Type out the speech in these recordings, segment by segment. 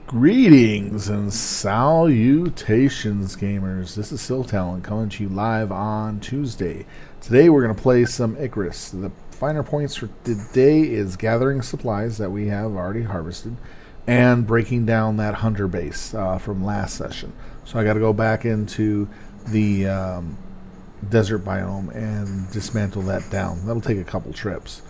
Greetings and salutations, gamers. This is Still Talent coming to you live on Tuesday. Today we're going to play some Icarus. The finer points for today is gathering supplies that we have already harvested and breaking down that hunter base from last session. So I got to go back into the desert biome and dismantle that down. That'll take a couple trips.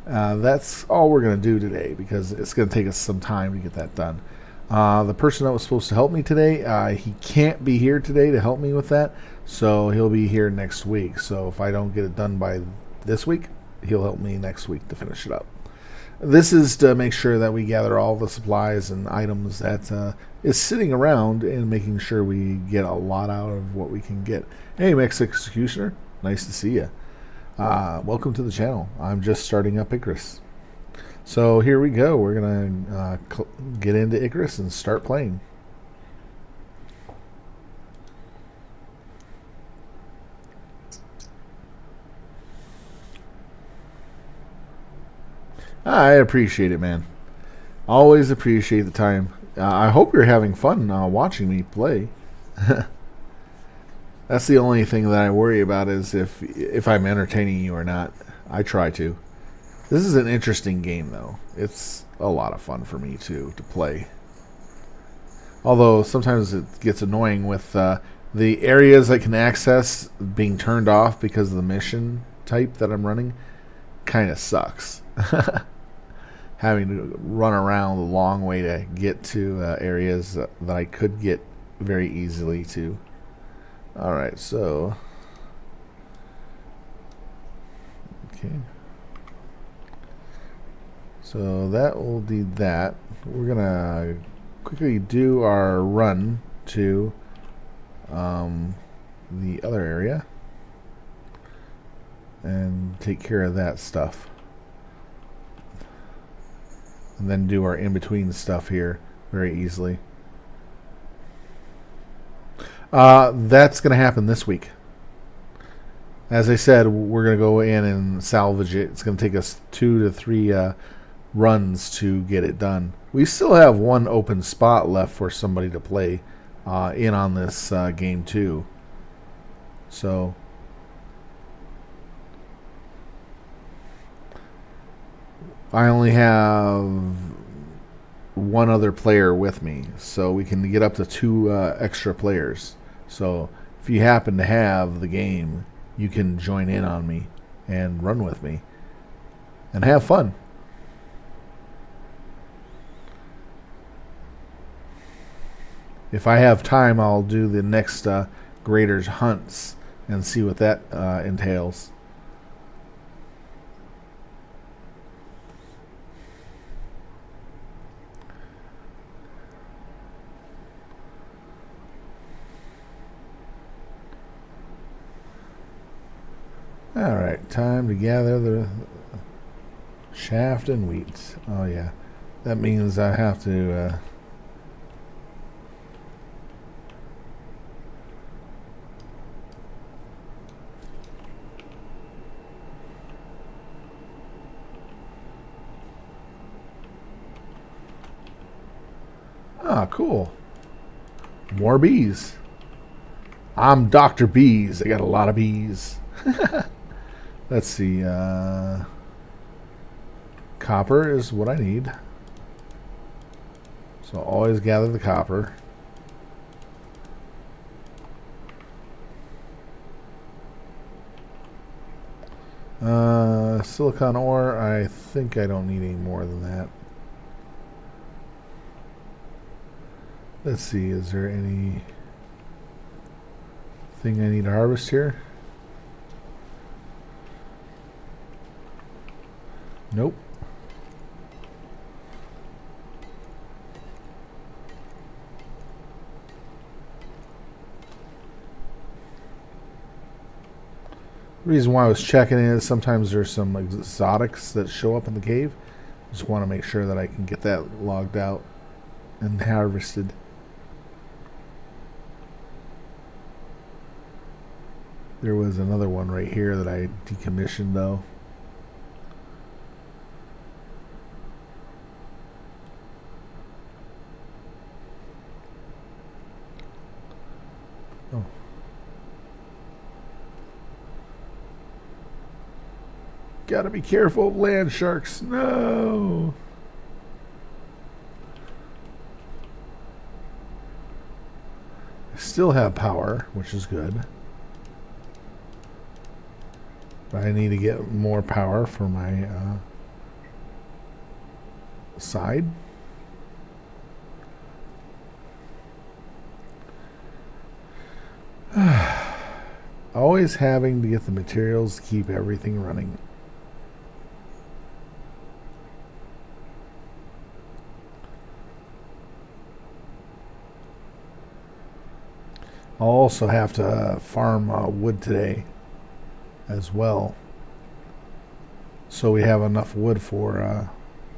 That's all we're going to do today because it's going to take us some time to get that done. The person that was supposed to help me today, he can't be here today to help me with that, so he'll be here next week. So if I don't get it done by this week, he'll help me next week to finish it up. This is to make sure that we gather all the supplies and items that is sitting around and making sure we get a lot out of what we can get. Hey, Mex Executioner, nice to see you. Welcome to the channel. I'm just starting up Icarus. So here we go. We're going to get into Icarus and start playing. I appreciate it, man. Always appreciate the time. I hope you're having fun watching me play. That's the only thing that I worry about is if I'm entertaining you or not. I try to. This is an interesting game, though. It's a lot of fun for me, too, to play. Although, sometimes it gets annoying with the areas I can access being turned off because of the mission type that I'm running. Kind of sucks. Having to run around a long way to get to areas that I could get very easily to. Alright, so... Okay. So that will do that. We're going to quickly do our run to the other area and take care of that stuff. And then do our in-between stuff here very easily. That's going to happen this week. As I said, we're going to go in and salvage it. It's going to take us 2 to 3 runs to get it done. We still have one open spot left for somebody to play in on this game too. So I only have one other player with me, so we can get up to 2 extra players. So if you happen to have the game, you can join in on me and run with me and have fun. If I have time, I'll do the next Graders hunts and see what that entails. Alright, time to gather the shaft and wheat. Oh yeah, that means I have to... Ah, cool. More bees. I'm Dr. Bees. I got a lot of bees. Let's see. Copper is what I need. So always gather the copper. Silicon ore, I think I don't need any more than that. Let's see, is there any thing I need to harvest here? Nope. The reason why I was checking is sometimes there's some exotics that show up in the cave. Just want to make sure that I can get that logged out and harvested. There was another one right here that I decommissioned though. Oh. Gotta be careful of land sharks. No. I still have power, which is good. But I need to get more power for my side. Always having to get the materials to keep everything running. I'll also have to farm wood today as well, so we have enough wood for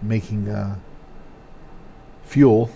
making fuel.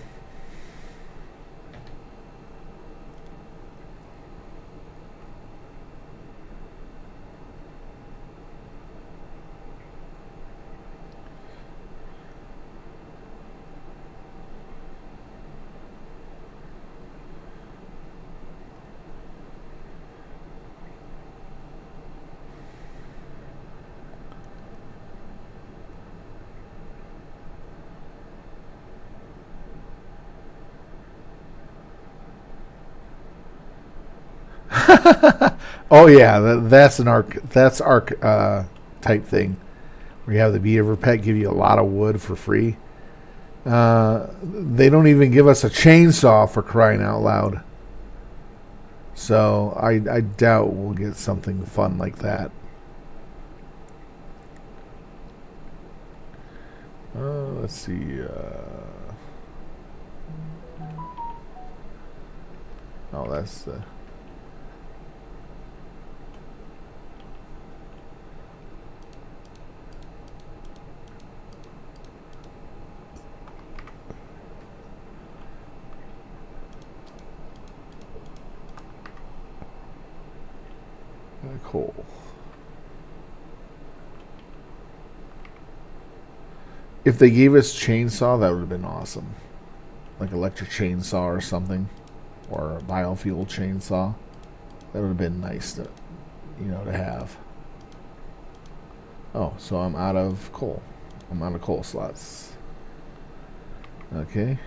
Oh yeah, that's an arc. That's arc type thing, where you have the beaver pet give you a lot of wood for free. They don't even give us a chainsaw, for crying out loud. So I doubt we'll get something fun like that. Let's see. Oh, that's the. Cool. If they gave us chainsaw, that would have been awesome. Like electric chainsaw or something, or a biofuel chainsaw. That would have been nice to, to have. Oh, so I'm out of coal. I'm out of coal slots. Okay.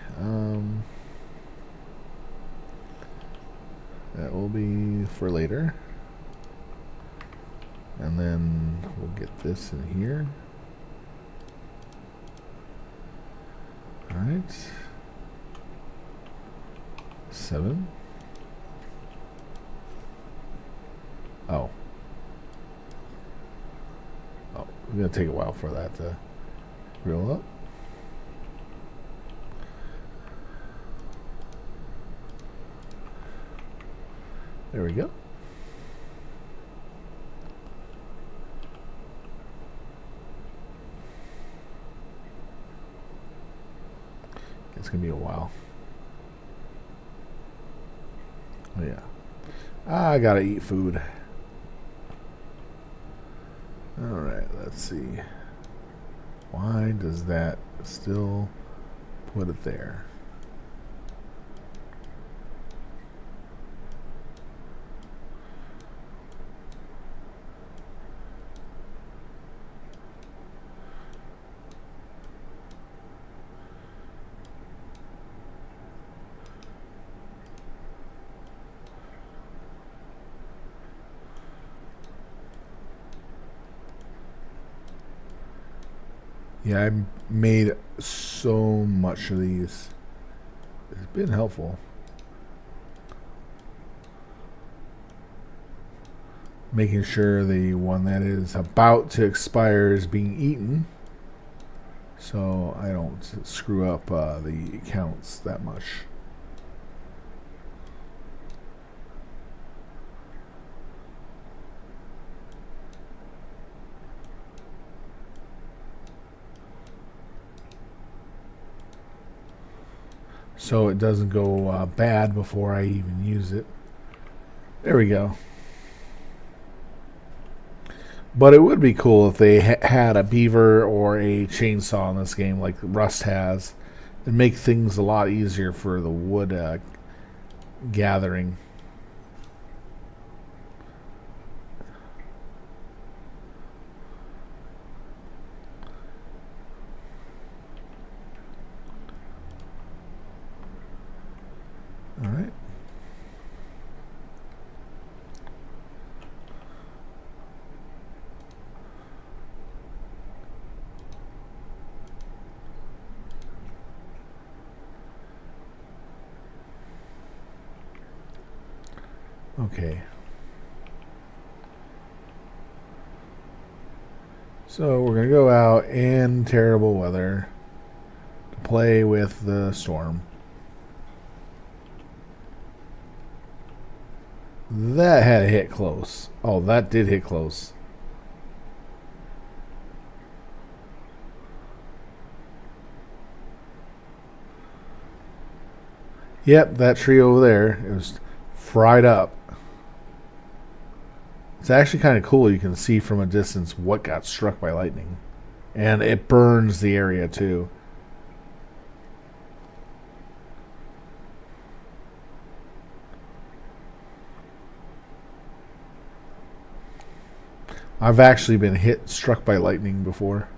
That will be for later. And then we'll get this in here. Alright. 7. Oh. Oh, it's going to take a while for that to reel up. There we go. It's going to be a while. Oh, yeah. I got to eat food. Alright, let's see. Why does that still put it there? Yeah, I made so much of these. It's been helpful. Making sure the one that is about to expire is being eaten, so I don't screw up the counts that much. So it doesn't go bad before I even use it. There we go. But it would be cool if they had a beaver or a chainsaw in this game like Rust has. It'd make things a lot easier for the wood gathering. All right. Okay. So we're going to go out in terrible weather to play with the storm. That had to hit close. Oh, that did hit close. Yep, that tree over there, it was fried up. It's actually kind of cool. You can see from a distance what got struck by lightning. And it burns the area too. I've actually been struck by lightning before.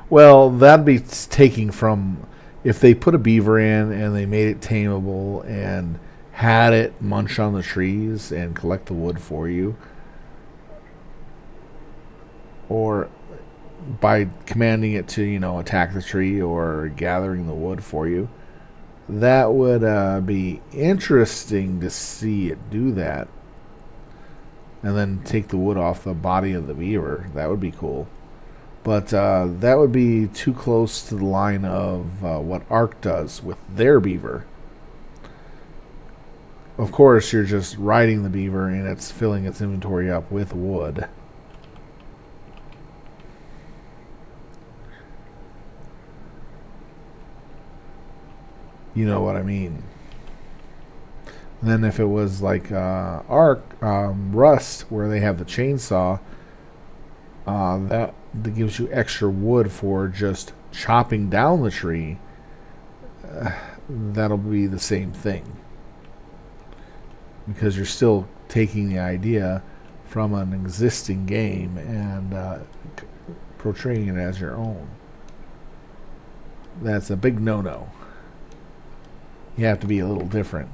Well, that'd be taking from if they put a beaver in and they made it tameable and had it munch on the trees and collect the wood for you, or by commanding it to, attack the tree or gathering the wood for you. That would be interesting to see it do that. And then take the wood off the body of the beaver. That would be cool. But that would be too close to the line of what Ark does with their beaver. Of course, you're just riding the beaver and it's filling its inventory up with wood. You know what I mean. And then if it was like Ark, Rust, where they have the chainsaw, that gives you extra wood for just chopping down the tree. That'll be the same thing. Because you're still taking the idea from an existing game and portraying it as your own. That's a big no-no. You have to be a little different.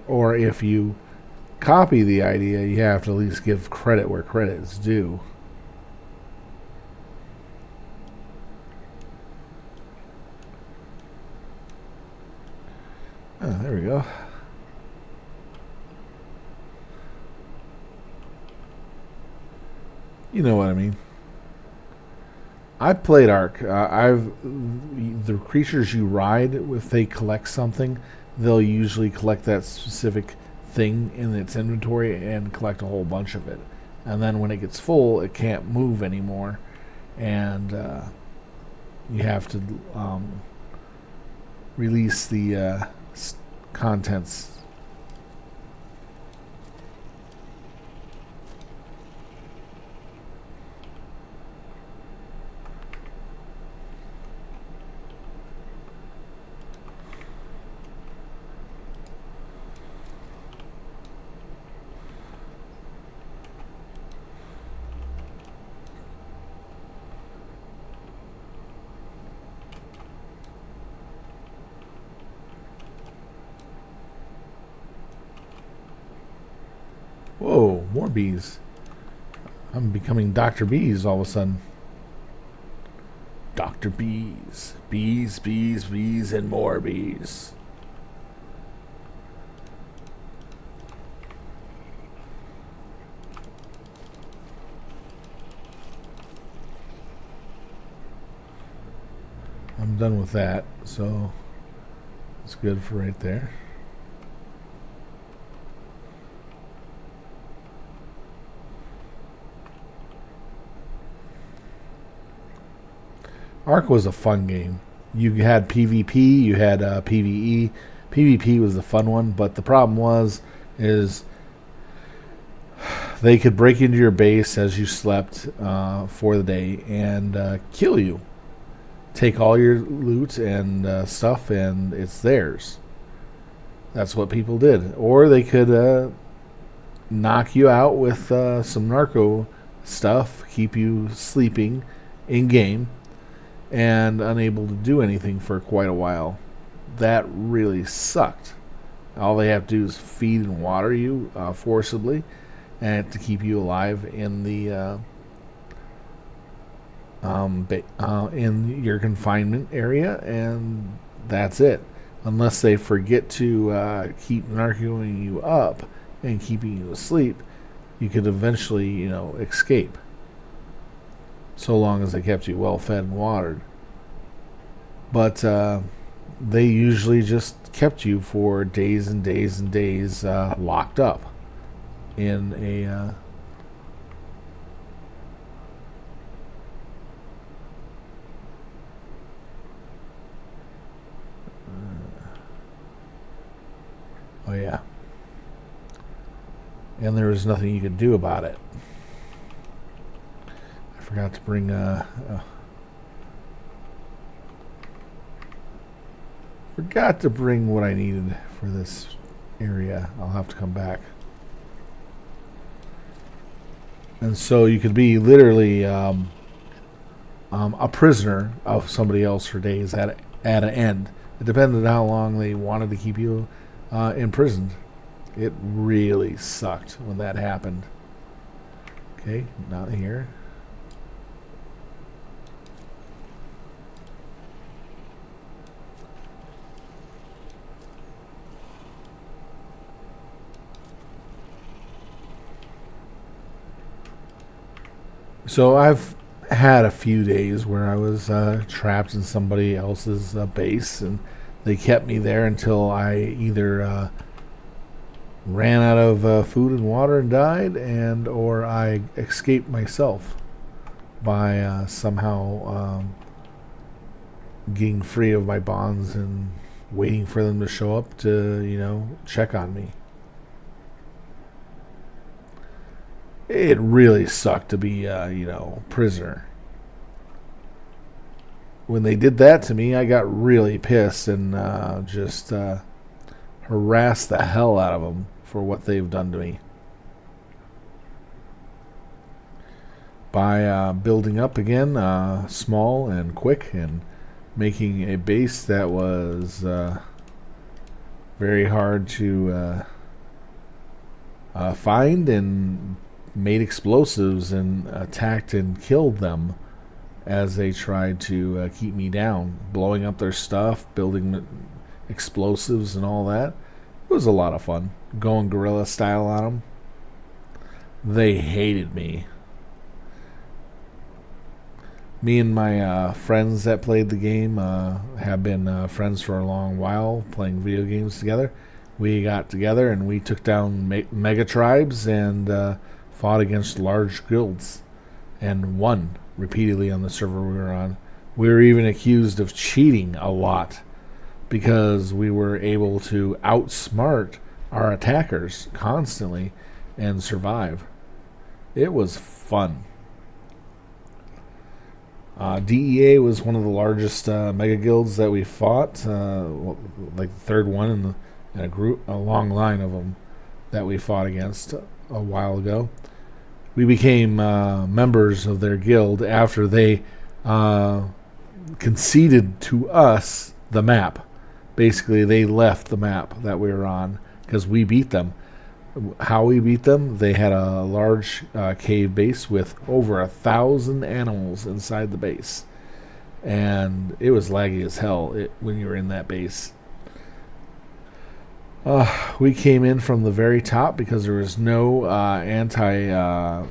Or if you copy the idea, you have to at least give credit where credit is due. Oh, there we go. You know what I mean. I've played Ark. The creatures you ride, if they collect something, they'll usually collect that specific thing in its inventory and collect a whole bunch of it. And then when it gets full, it can't move anymore, and you have to release the contents. Whoa, more bees. I'm becoming Dr. Bees all of a sudden. Dr. Bees. Bees, bees, bees, and more bees. I'm done with that, so it's good for right there. Ark was a fun game. You had PvP, you had PvE. PvP was the fun one, but the problem is they could break into your base as you slept for the day and kill you. Take all your loot and stuff, and it's theirs. That's what people did. Or they could knock you out with some narco stuff, keep you sleeping in game, and unable to do anything for quite a while. That really sucked. All they have to do is feed and water you forcibly, and to keep you alive in the in your confinement area, and that's it. Unless they forget to keep narcoing you up and keeping you asleep, you could eventually, escape. So long as they kept you well fed and watered. But they usually just kept you for days and days and days locked up in a oh yeah, and there was nothing you could do about it. I forgot to bring what I needed for this area. I'll have to come back. And so you could be literally a prisoner of somebody else for days at an end. It depended on how long they wanted to keep you imprisoned. It really sucked when that happened. Okay, not here. So I've had a few days where I was trapped in somebody else's base, and they kept me there until I either ran out of food and water and died, or I escaped myself by somehow getting free of my bonds and waiting for them to show up to, check on me. It really sucked to be, prisoner. When they did that to me, I got really pissed and just harassed the hell out of them for what they've done to me. By building up again, small and quick, and making a base that was very hard to find, and made explosives and attacked and killed them as they tried to keep me down, blowing up their stuff, building explosives and all that. It was a lot of fun, going guerrilla style on them. They hated me. Me and my friends that played the game have been friends for a long while, playing video games together. We got together and we took down mega tribes and fought against large guilds and won repeatedly on the server we were on. We were even accused of cheating a lot because we were able to outsmart our attackers constantly and survive. It was fun. DEA was one of the largest mega guilds that we fought, like the third one in a long line of them that we fought against a while ago. We became members of their guild after they conceded to us the map. Basically, they left the map that we were on because we beat them. How we beat them? They had a large cave base with over 1,000 animals inside the base, and it was laggy as hell when you were in that base. We came in from the very top because there was no anti-flyer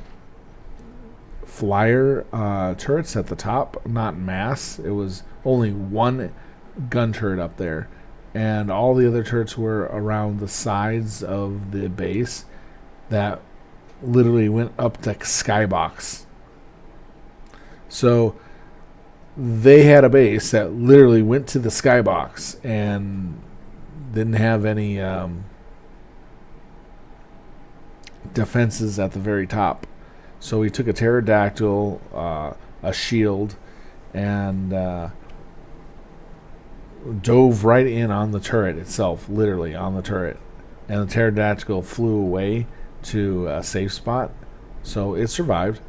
turrets at the top, not en masse. It was only one gun turret up there, and all the other turrets were around the sides of the base that literally went up to skybox. So they had a base that literally went to the skybox and didn't have any defenses at the very top. So we took a pterodactyl, a shield, and dove right in on the turret itself, literally on the turret. And the pterodactyl flew away to a safe spot, so it survived.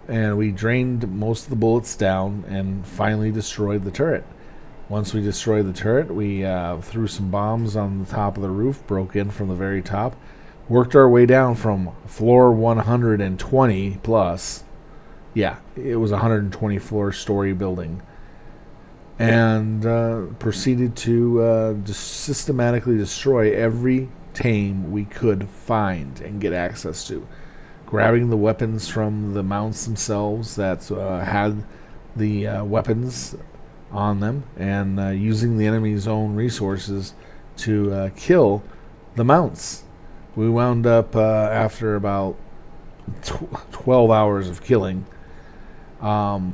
and we drained most of the bullets down and finally destroyed the turret. Once we destroyed the turret, we threw some bombs on the top of the roof, broke in from the very top, worked our way down from floor 120 plus. Yeah, it was a 120 floor story building. And proceeded to just systematically destroy every tame we could find and get access to. Grabbing the weapons from the mounts themselves that had the weapons on them, and using the enemy's own resources to kill the mounts. We wound up, after about 12 hours of killing, and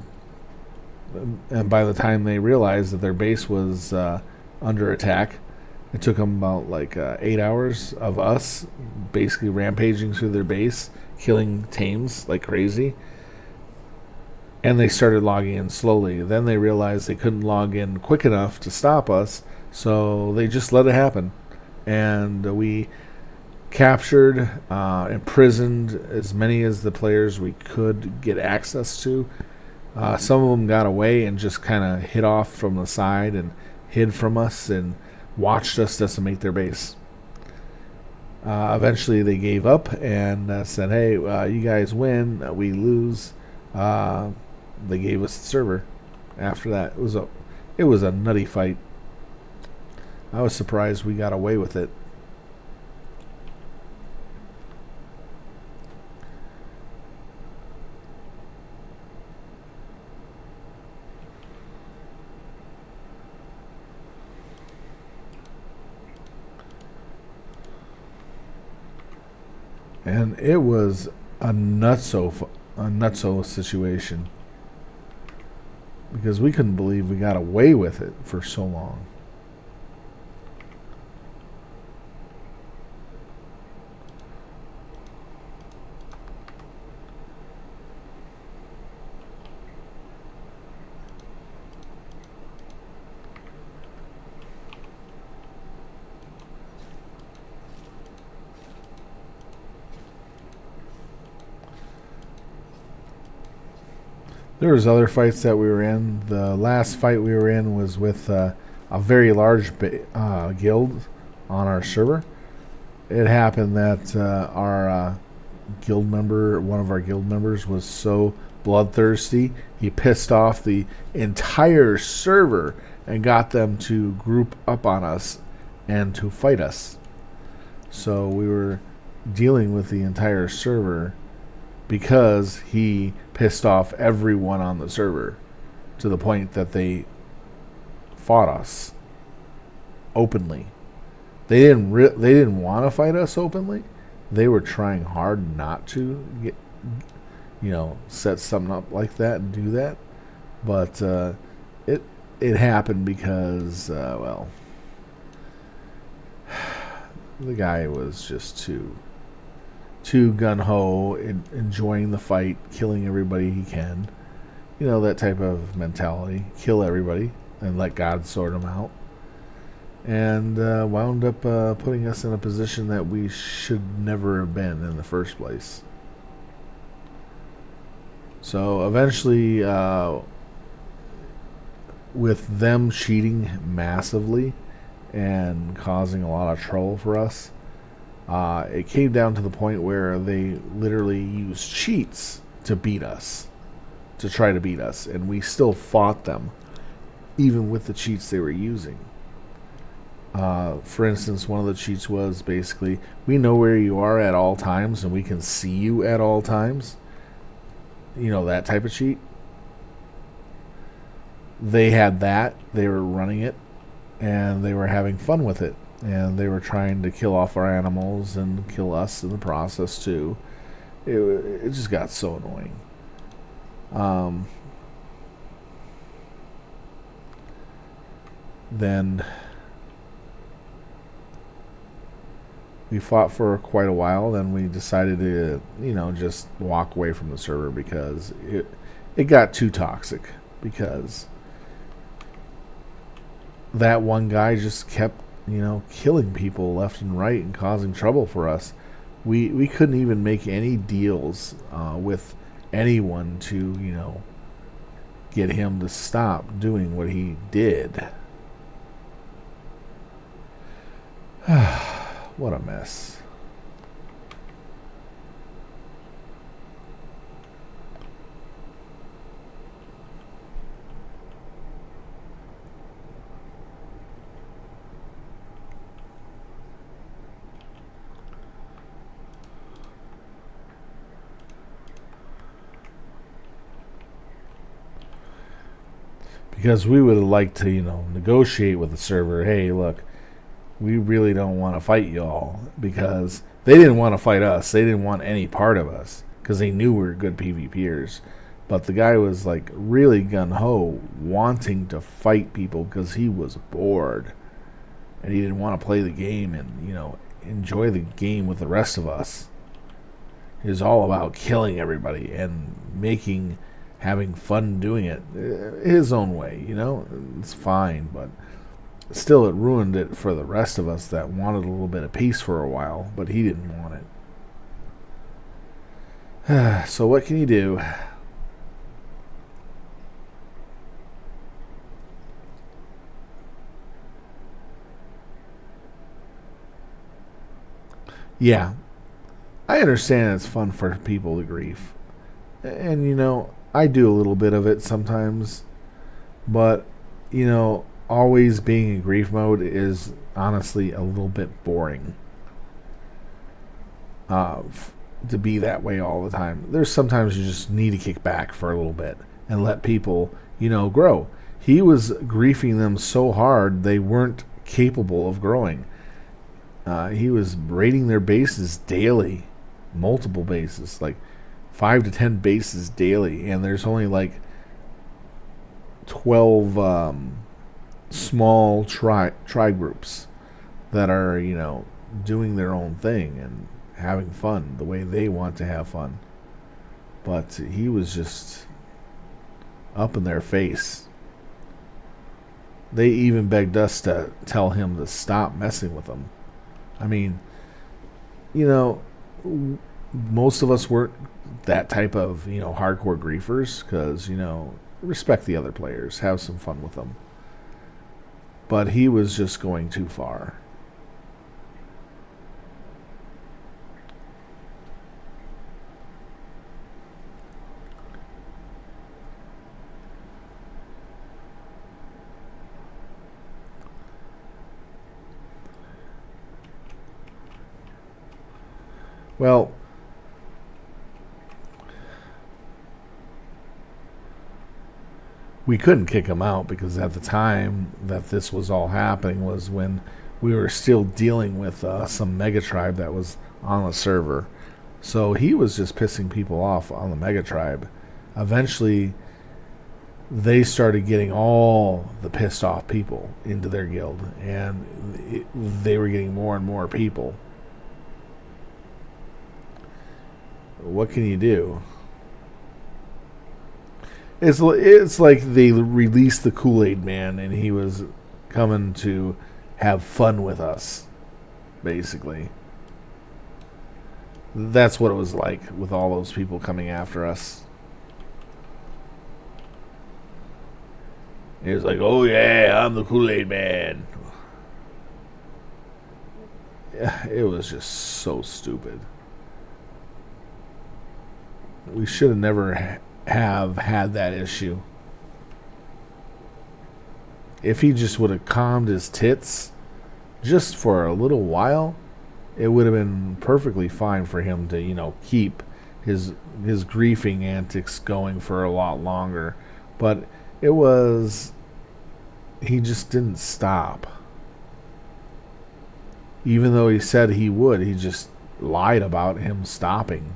by the time they realized that their base was under attack, it took them about 8 hours of us basically rampaging through their base, killing tames like crazy. And they started logging in slowly. Then they realized they couldn't log in quick enough to stop us, so they just let it happen. And we captured, imprisoned as many as the players we could get access to. Some of them got away and just kind of hid off from the side and hid from us and watched us decimate their base. Eventually they gave up and said, hey, you guys win, we lose. They gave us the server. After that, it was a nutty fight. I was surprised we got away with it. And it was a nutso situation, because we couldn't believe we got away with it for so long. There was other fights that we were in. The last fight we were in was with a very large guild on our server. It happened that our guild member, one of our guild members, was so bloodthirsty, he pissed off the entire server and got them to group up on us and to fight us. So we were dealing with the entire server because he pissed off everyone on the server to the point that they fought us openly. They didn't want to fight us openly. They were trying hard not to get, set something up like that and do that. But it happened because the guy was just too gung-ho, enjoying the fight, killing everybody he can. That type of mentality. Kill everybody and let God sort them out. And wound up putting us in a position that we should never have been in the first place. So eventually, with them cheating massively and causing a lot of trouble for us, it came down to the point where they literally used cheats to beat us, to try to beat us, and we still fought them, even with the cheats they were using. For instance, one of the cheats was basically, we know where you are at all times, and we can see you at all times. That type of cheat. They had that, they were running it, and they were having fun with it. And they were trying to kill off our animals and kill us in the process too. It just got so annoying. Then we fought for quite a while. Then we decided to, just walk away from the server because it got too toxic. Because that one guy just kept killing people left and right and causing trouble for us. We couldn't even make any deals with anyone to, get him to stop doing what he did. What a mess. Because we would have liked to, negotiate with the server. Hey, look, we really don't want to fight y'all, because they didn't want to fight us. They didn't want any part of us because they knew we were good PvPers. But the guy was like really gung-ho, wanting to fight people because he was bored and he didn't want to play the game and, enjoy the game with the rest of us. It was all about killing everybody and having fun doing it his own way. It's fine, but still it ruined it for the rest of us that wanted a little bit of peace for a while, but he didn't want it. So what can you do? Yeah, I understand it's fun for people to grief. And, I do a little bit of it sometimes. But, always being in grief mode is honestly a little bit boring. To be that way all the time. There's sometimes you just need to kick back for a little bit and let people, grow. He was griefing them so hard they weren't capable of growing. He was raiding their bases daily, multiple bases, like 5 to 10 bases daily, and there's only like 12 small tri groups that are, doing their own thing and having fun the way they want to have fun. But he was just up in their face. They even begged us to tell him to stop messing with them. I mean, most of us weren't that type of, hardcore griefers because, respect the other players, have some fun with them. But he was just going too far. Well, we couldn't kick him out because at the time that this was all happening was when we were still dealing with some mega tribe that was on the server. So he was just pissing people off on the mega tribe. Eventually, they started getting all the pissed off people into their guild, and they were getting more and more people. What can you do? It's like they released the Kool-Aid Man and he was coming to have fun with us, basically. That's what it was like with all those people coming after us. He was like, oh yeah, I'm the Kool-Aid Man. It was just so stupid. We should have never have had that issue. If he just would have calmed his tits just for a little while, it would have been perfectly fine for him to, keep his griefing antics going for a lot longer. But he just didn't stop. Even though he said he would, he just lied about him stopping.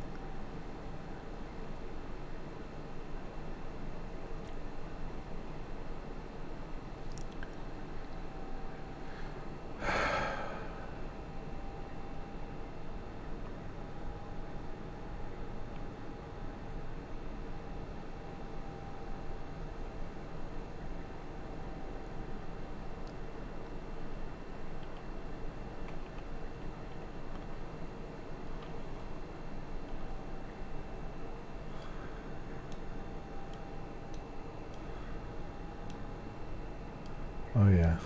Oh yeah.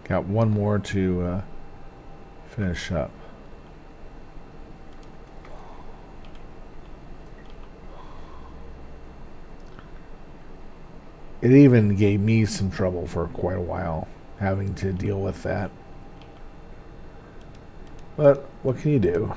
Got one more to finish up. It even gave me some trouble for quite a while, having to deal with that. But what can you do?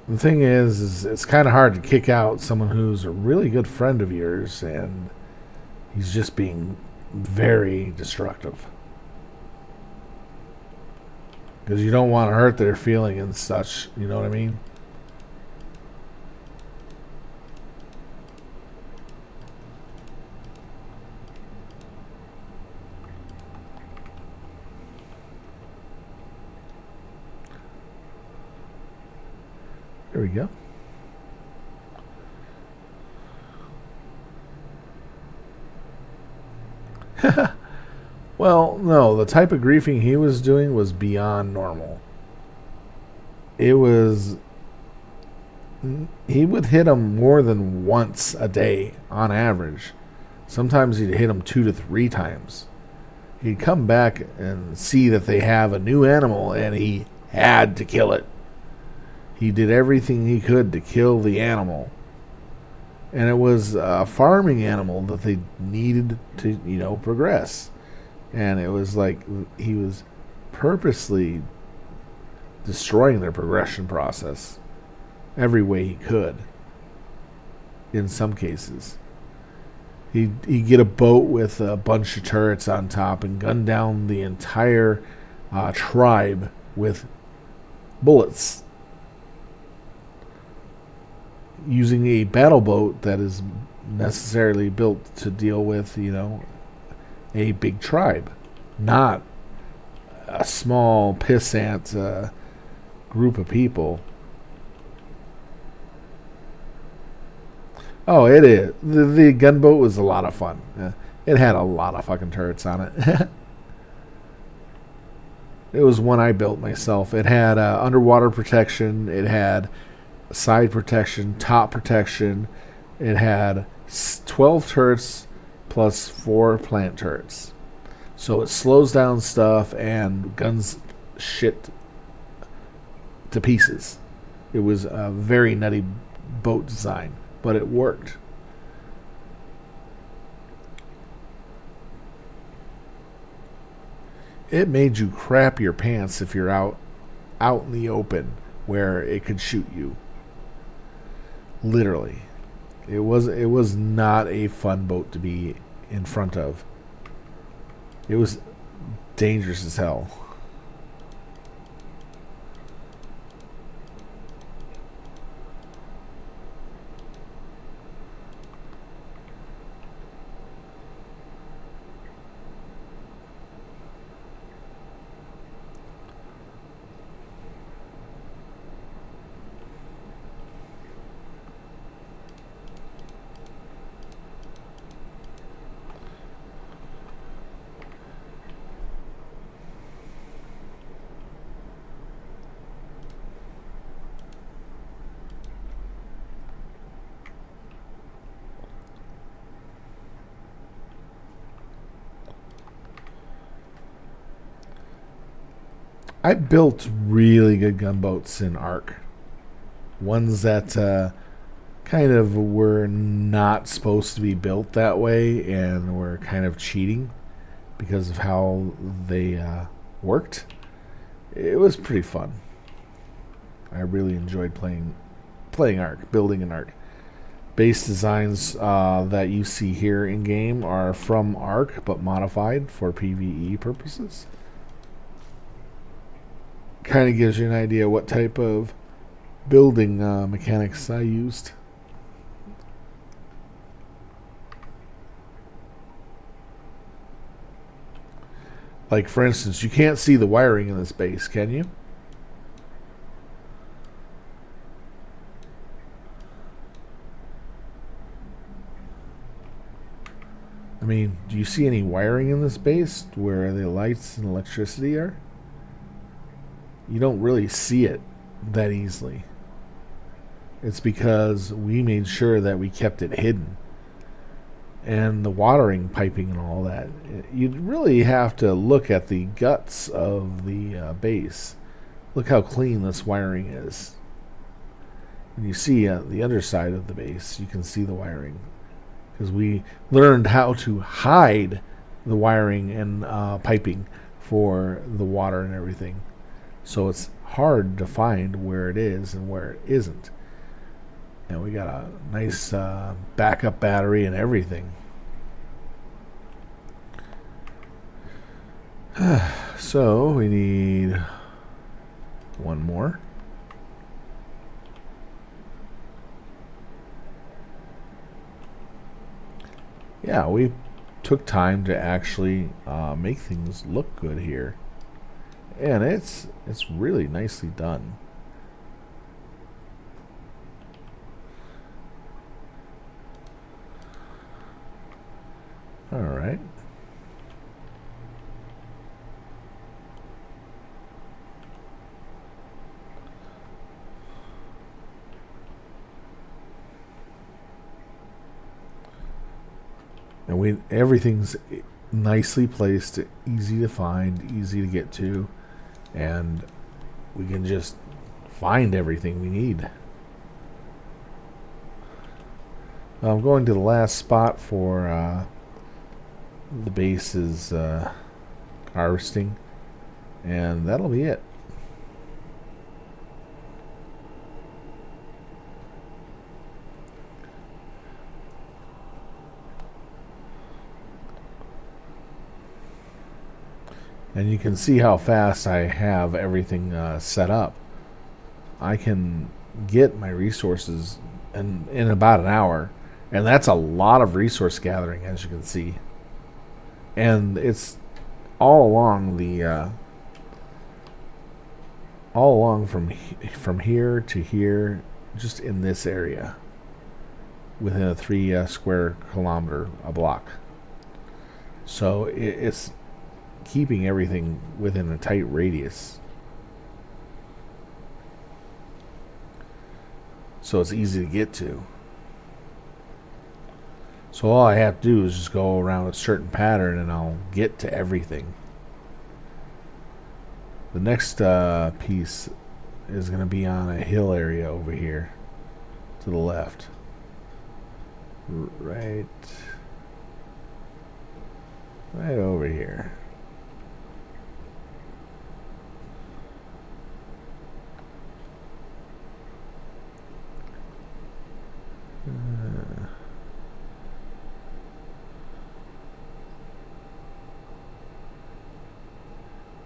The thing is it's kind of hard to kick out someone who's a really good friend of yours and he's just being very destructive. Because you don't want to hurt their feeling and such, you know what I mean? There we go. Well, no, the type of griefing he was doing was beyond normal. It was. He would hit him more than once a day on average. Sometimes he'd hit him 2 to 3 times. He'd come back and see that they have a new animal and he had to kill it. He did everything he could to kill the animal. And it was a farming animal that they needed to, progress. And it was like he was purposely destroying their progression process every way he could. In some cases, he'd get a boat with a bunch of turrets on top and gun down the entire tribe with bullets, using a battle boat that is necessarily built to deal with, a big tribe, not a small pissant group of people. Oh, it is. The gunboat was a lot of fun. It had a lot of fucking turrets on it. It was one I built myself. It had underwater protection. It had side protection, top protection. It had 12 turrets plus 4 plant turrets. So it slows down stuff and guns shit to pieces. It was a very nutty boat design, but it worked. It made you crap your pants if you're out in the open where it could shoot you. Literally. It was not a fun boat to be in front of. It was dangerous as hell. I built really good gunboats in Ark. Ones that kind of were not supposed to be built that way and were kind of cheating because of how they worked. It was pretty fun. I really enjoyed playing Ark, building an Ark. Base designs that you see here in game are from Ark, but modified for PvE purposes. Kind of gives you an idea what type of building mechanics I used. Like, for instance, you can't see the wiring in this base, can you? I mean, do you see any wiring in this base where the lights and electricity are? You don't really see it that easily. It's because we made sure that we kept it hidden. And the watering piping and all that. You'd really have to look at the guts of the base. Look how clean this wiring is. And you see the underside of the base, you can see the wiring. Because we learned how to hide the wiring and piping for the water and everything. So it's hard to find where it is and where it isn't. And we got a nice backup battery and everything. So we need one more. Yeah, we took time to actually make things look good here. And it's really nicely done. All right. And everything's nicely placed, easy to find, easy to get to, and we can just find everything we need. I'm going to the last spot for the base's harvesting, and that'll be it. And you can see how fast I have everything set up. I can get my resources in about an hour, and that's a lot of resource gathering, as you can see. And it's all along from here to here, just in this area, within a 3 square kilometer a block. So it's keeping everything within a tight radius. So it's easy to get to. So all I have to do is just go around a certain pattern and I'll get to everything. The next piece is going to be on a hill area over here to the left. Right over here.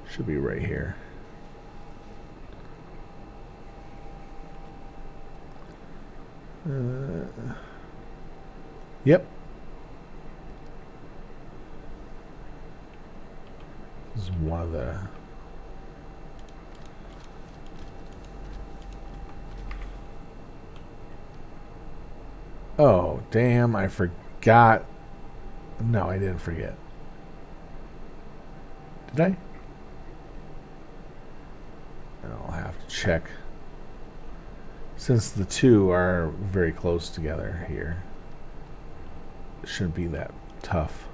Should be right here. Yep. This is one of the... Oh, damn, I forgot. No, I didn't forget. Did I? I'll have to check. Since the two are very close together here, it shouldn't be that tough.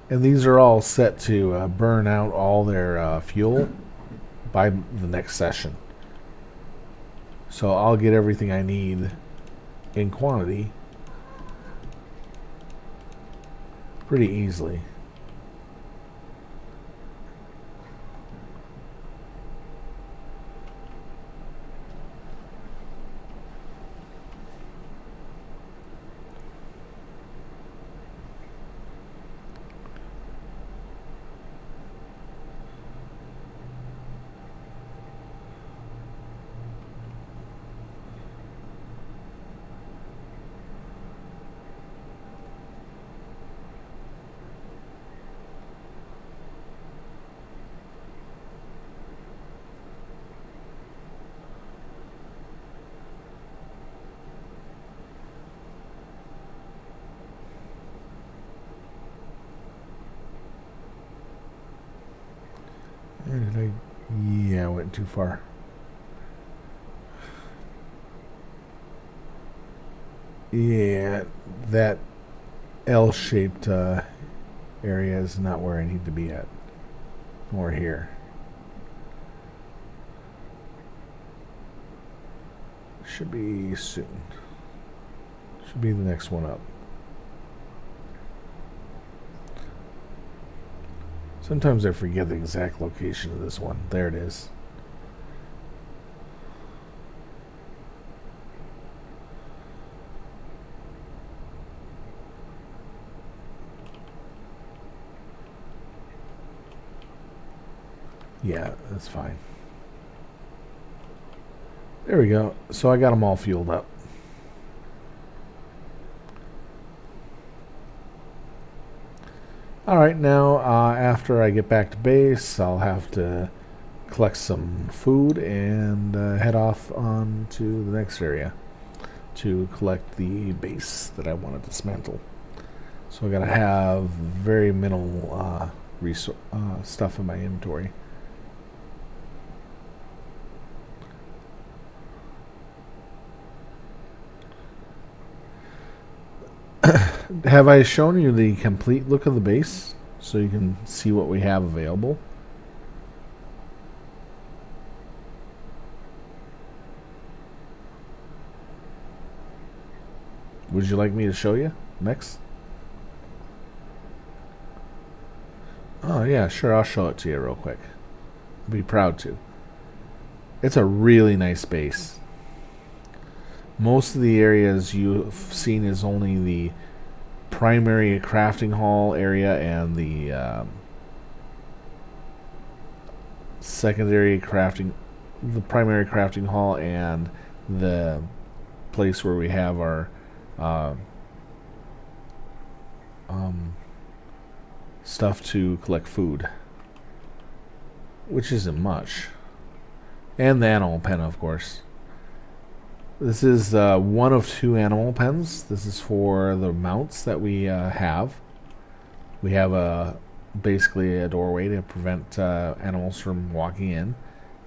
And these are all set to burn out all their fuel by the next session. So I'll get everything I need in quantity pretty easily. Yeah, I went too far. Yeah, that L-shaped area is not where I need to be at. Or here. Should be soon. Should be the next one up. Sometimes I forget the exact location of this one. There it is. Yeah, that's fine. There we go. So I got them all fueled up. Alright, now after I get back to base, I'll have to collect some food and head off on to the next area to collect the base that I want to dismantle. So I gotta have very minimal stuff in my inventory. Have I shown you the complete look of the base so you can see what we have available? Would you like me to show you next? Oh yeah, sure, I'll show it to you real quick. I'd be proud to. It's a really nice base. Most of the areas you've seen is only the primary crafting hall area and the secondary crafting, the primary crafting hall and the place where we have our stuff to collect food, which isn't much, and the animal pen, of course. This is one of two animal pens. This is for the mounts that we have. We have basically a doorway to prevent animals from walking in.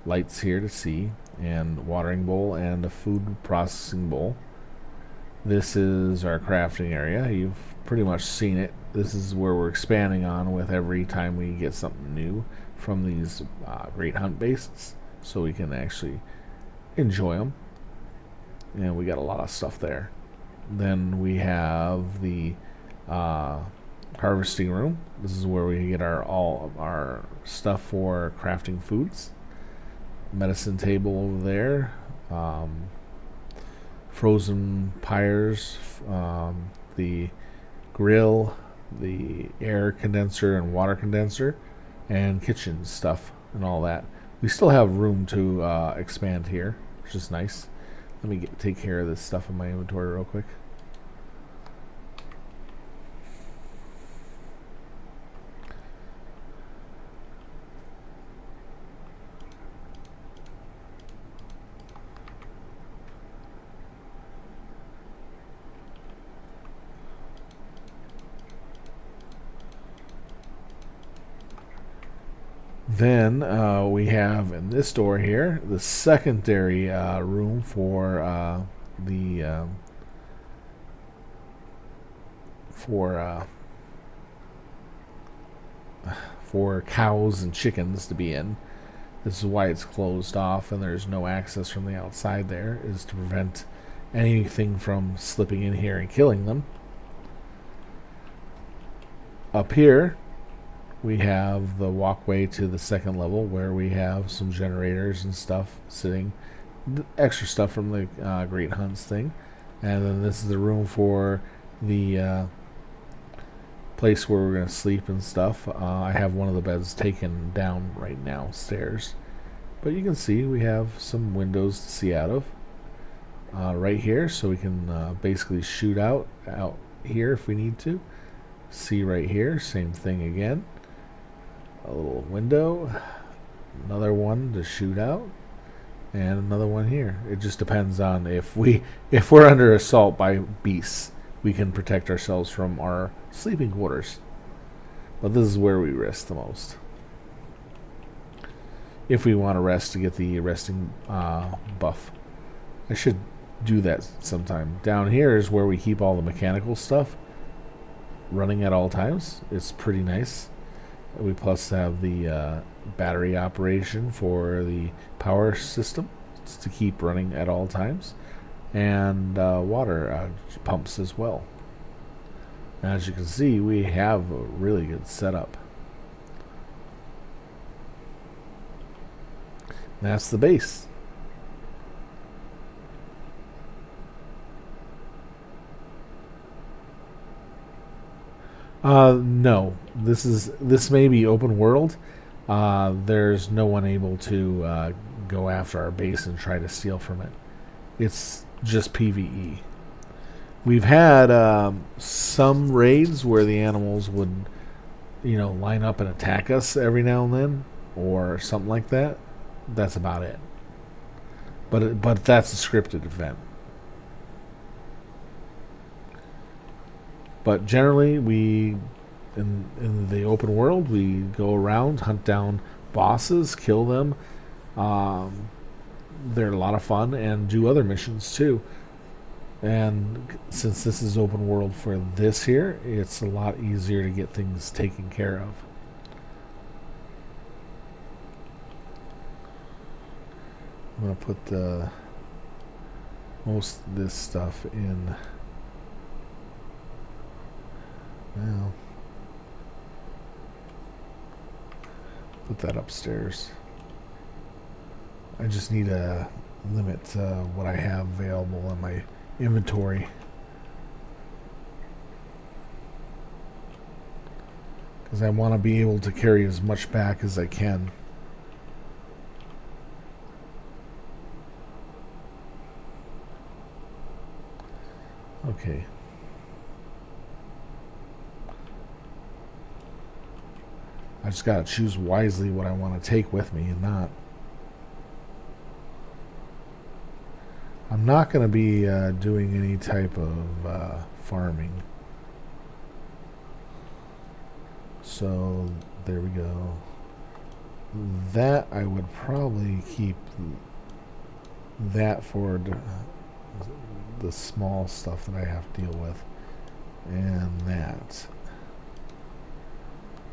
Lights here to see, and watering bowl and a food processing bowl. This is our crafting area. You've pretty much seen it. This is where we're expanding on with every time we get something new from these great hunt bases, so we can actually enjoy them. And we got a lot of stuff there. Then we have the harvesting room. This is where we get all of our stuff for crafting foods. Medicine table over there. Frozen pyres. The grill. The air condenser and water condenser. And kitchen stuff and all that. We still have room to expand here, which is nice. Let me take care of this stuff in my inventory real quick. Then we have in this door here the secondary room for for cows and chickens to be in. This is why it's closed off and there's no access from the outside there, is to prevent anything from slipping in here and killing them. Up here we have the walkway to the second level where we have some generators and stuff sitting, extra stuff from the Great Hunts thing. And then this is the room for the place where we're going to sleep and stuff. I have one of the beds taken down right now, stairs. But you can see we have some windows to see out of right here, so we can basically shoot out here if we need to. See right here, same thing again. A little window, another one to shoot out, and another one here. It just depends on if we're under assault by beasts, we can protect ourselves from our sleeping quarters. But this is where we risk the most. if we want to rest to get the resting buff. I should do that sometime. Down here is where we keep all the mechanical stuff running at all times. It's pretty nice. We plus have the battery operation for the power system to keep running at all times, and water pumps as well. As you can see, we have a really good setup. That's the base. No. This may be open world. There's no one able to go after our base and try to steal from it. It's just PvE. We've had some raids where the animals would, line up and attack us every now and then, or something like that. That's about it. But that's a scripted event. But generally, in the open world, we go around, hunt down bosses, kill them. They're a lot of fun, and do other missions too. And since this is open world for this here, it's a lot easier to get things taken care of. I'm going to put most of this stuff in. Well, put that upstairs. I just need to limit what I have available in my inventory. Because I want to be able to carry as much back as I can. Okay. I just gotta choose wisely what I want to take with me and not. I'm not going to be doing any type of farming. So there we go. That I would probably keep that for the small stuff that I have to deal with. And that.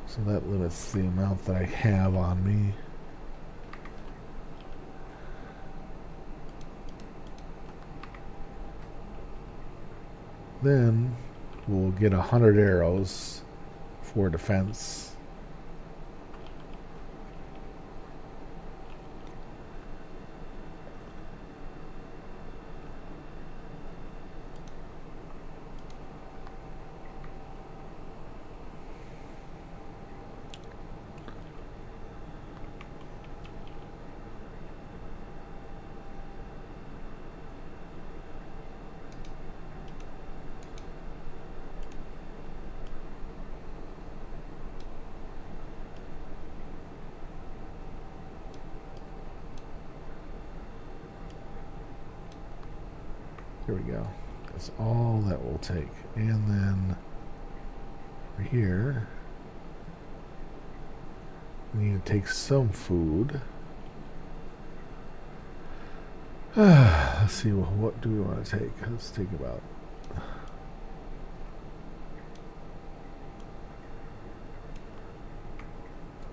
So that limits the amount that I have on me. Then we'll get 100 arrows for defense. Here we go. That's all that will take. And then over here, we need to take some food. Let's see, what do we want to take? Let's take about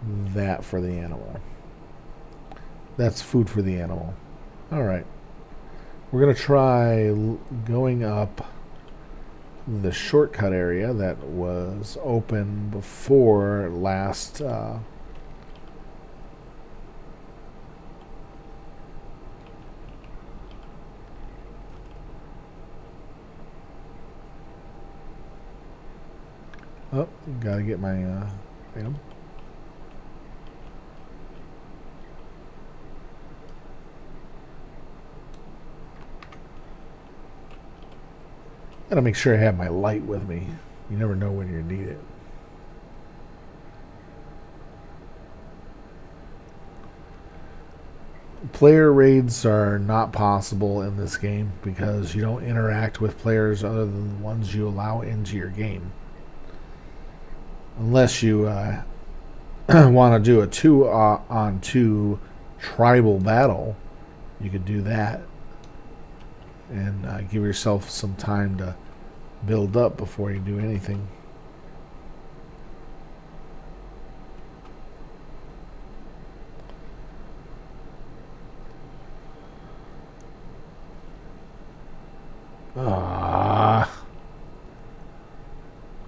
that for the animal. That's food for the animal. All right. We're going to try going up the shortcut area that was open before last oh, gotta get my item. Gotta make sure I have my light with me. You never know when you need it. Player raids are not possible in this game because you don't interact with players other than the ones you allow into your game. Unless you want to do a 2-on-2 tribal battle, you could do that and give yourself some time to build up before you do anything.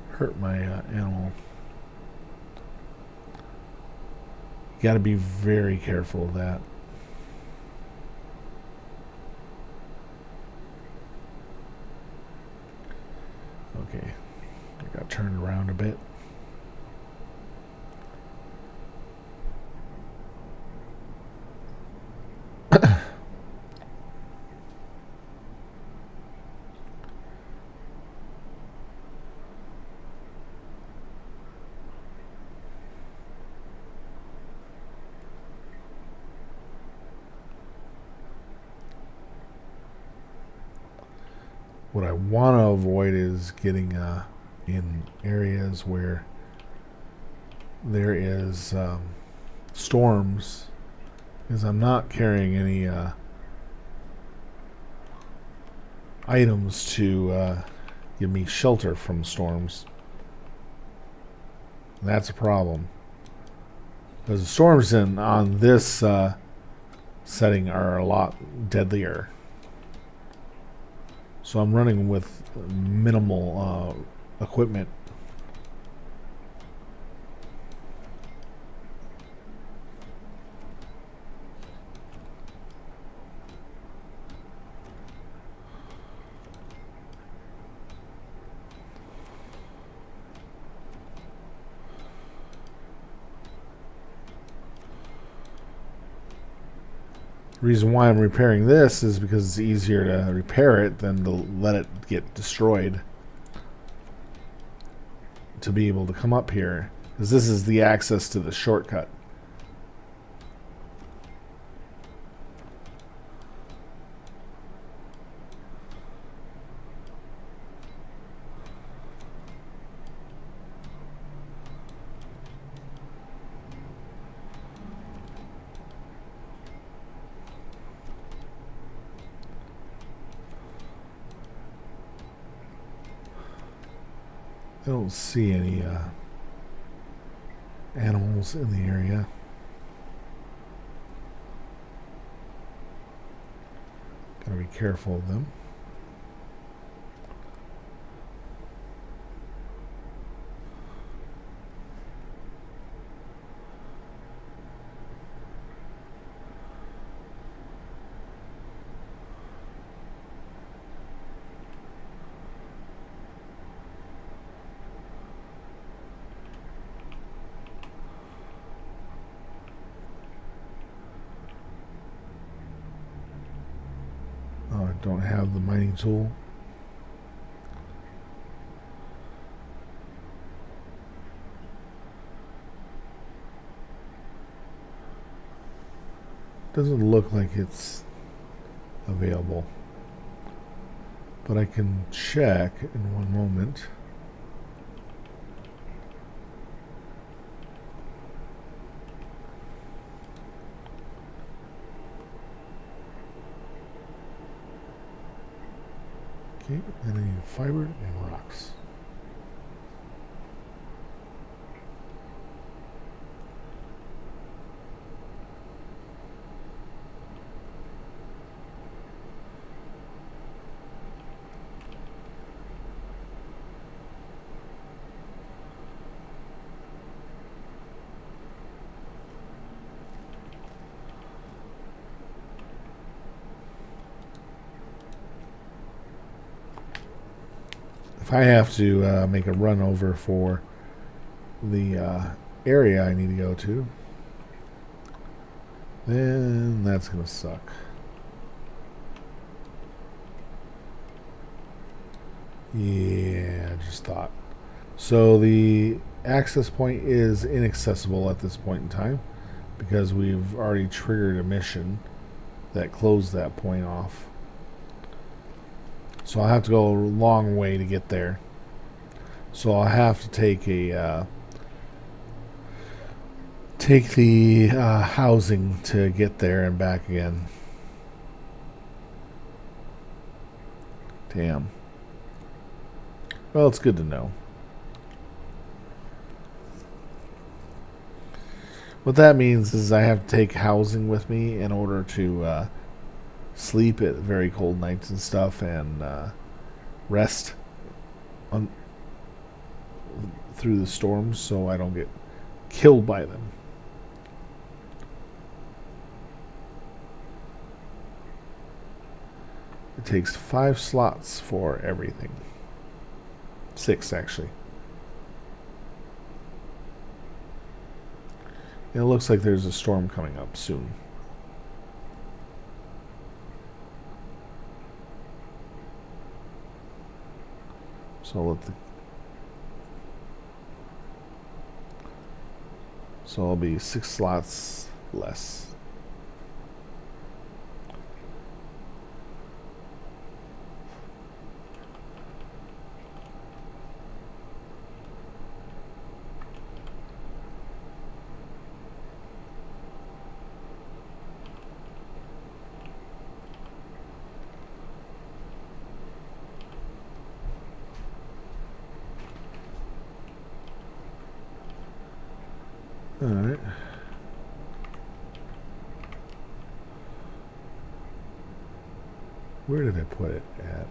Hurt my animal. You got to be very careful of that. Okay, I got turned around a bit. What I want to avoid is getting in areas where there is storms, because I'm not carrying any items to give me shelter from storms. And that's a problem, because the storms on this setting are a lot deadlier. So I'm running with minimal equipment. The reason why I'm repairing this is because it's easier to repair it than to let it get destroyed. To be able to come up here, because this is the access to the shortcut. I don't see any animals in the area. Gotta be careful of them. I don't have the mining tool. Doesn't look like it's available, but I can check in one moment. Okay, and I need fiber and rocks. If I have to make a run over for the area I need to go to, then that's going to suck. Yeah, I just thought. So the access point is inaccessible at this point in time because we've already triggered a mission that closed that point off. So I'll have to go a long way to get there. So I'll have to take a take the housing to get there and back again. Damn. Well, it's good to know. What that means is I have to take housing with me in order to sleep at very cold nights and stuff, and rest on through the storms so I don't get killed by them. It takes 5 slots for everything. 6, actually. It looks like there's a storm coming up soon. So I'll be 6 slots less. All right. Where did I put it at?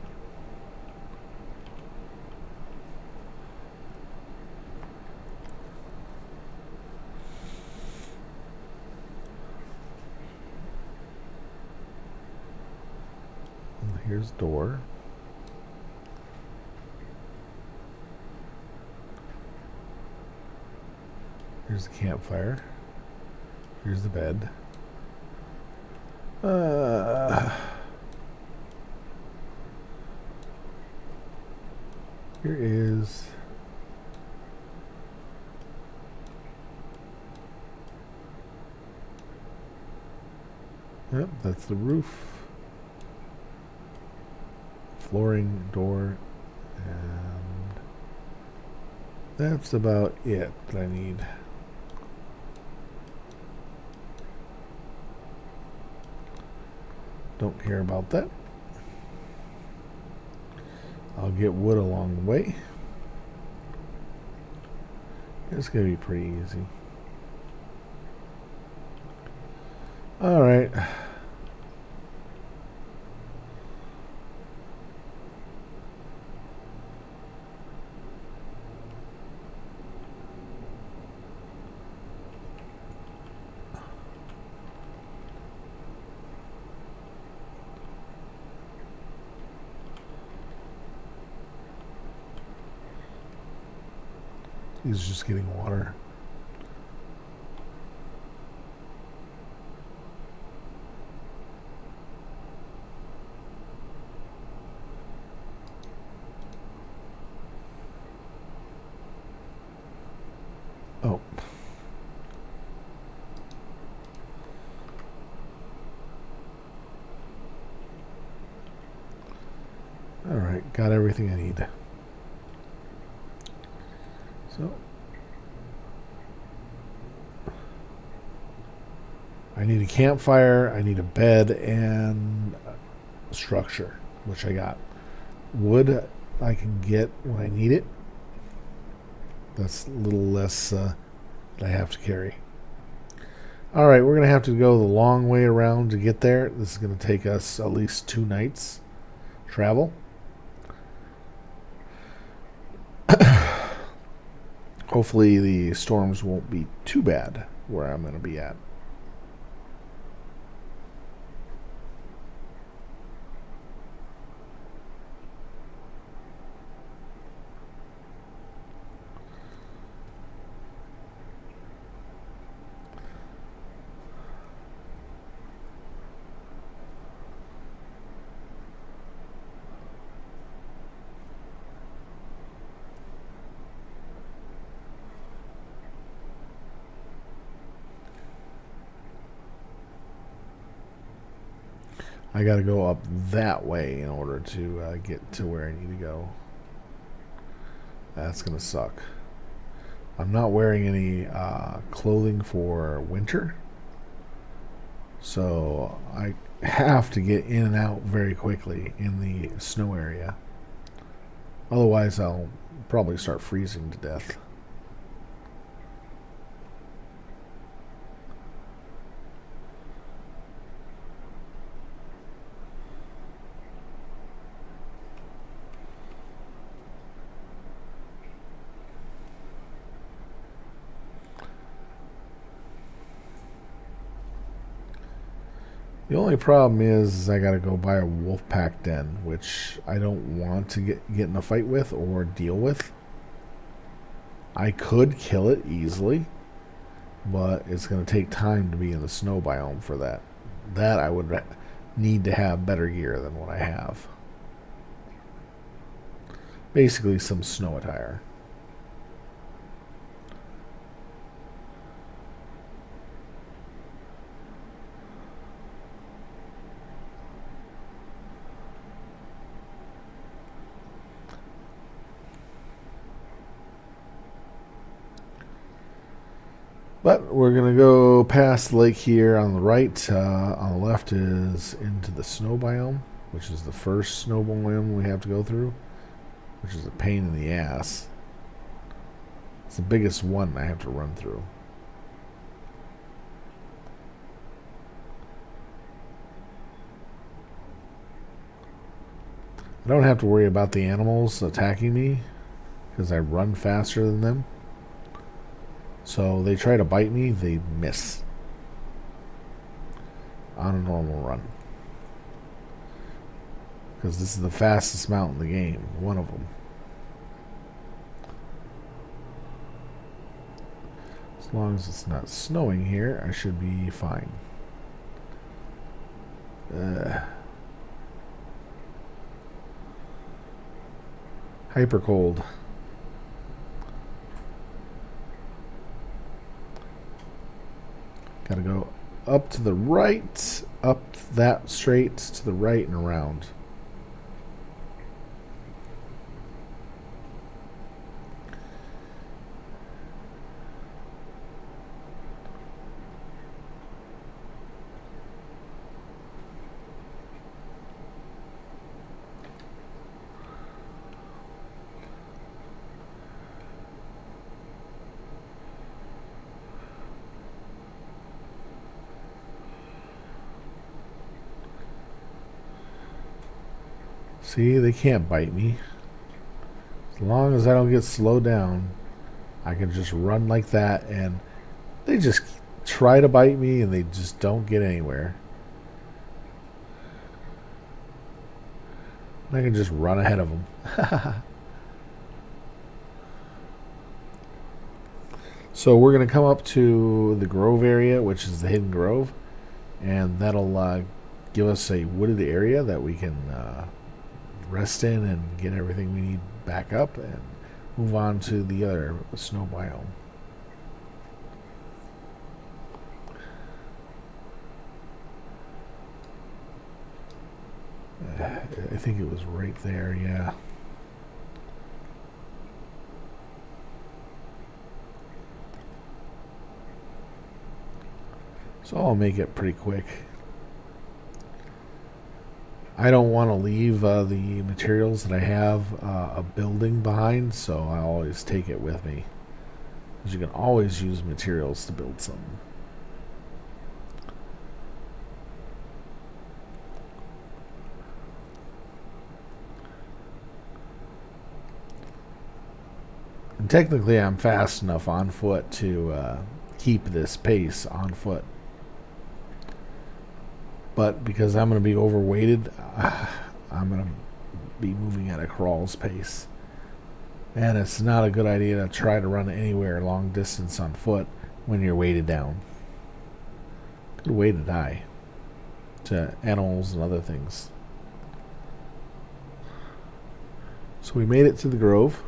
Here's the door. Here's the campfire. Here's the bed. Here is yep, that's the roof. Flooring, door, and that's about it that I need. Don't care about that. I'll get wood along the way. It's gonna be pretty easy. All right. He's just getting water. Oh. All right, got everything I need. So I need a campfire, I need a bed, and a structure, which I got. Wood I can get when I need it. That's a little less that I have to carry. All right, we're going to have to go the long way around to get there. This is going to take us at least 2 nights travel. Hopefully the storms won't be too bad where I'm going to be at. I got to go up that way in order to get to where I need to go. That's going to suck. I'm not wearing any clothing for winter, so I have to get in and out very quickly in the snow area. Otherwise, I'll probably start freezing to death. The only problem is I gotta go buy a wolf pack den, which I don't want to get in a fight with or deal with. I could kill it easily, but it's gonna take time to be in the snow biome for that. That I would need to have better gear than what I have. Basically some snow attire. But we're going to go past the lake here on the right. On the left is into the snow biome, which is the first snow biome we have to go through, which is a pain in the ass. It's the biggest one I have to run through. I don't have to worry about the animals attacking me because I run faster than them. So they try to bite me, they miss on a normal run. Because this is the fastest mountain in the game, one of them. As long as it's not snowing here, I should be fine. Hyper cold. Gotta go up to the right, up that straight to the right and around. See, they can't bite me. As long as I don't get slowed down, I can just run like that, and they just try to bite me and they just don't get anywhere. I can just run ahead of them. So we're going to come up to the grove area, which is the hidden grove, and that'll give us a wooded area that we can rest in and get everything we need back up and move on to the other snow biome. I think it was right there, yeah. So I'll make it pretty quick. I don't want to leave the materials that I have a building behind, so I always take it with me. Because you can always use materials to build something. And technically I'm fast enough on foot to keep this pace on foot. But because I'm going to be overweighted, I'm going to be moving at a crawl's pace. And it's not a good idea to try to run anywhere long distance on foot when you're weighted down. Good way to die to animals and other things. So we made it to the grove.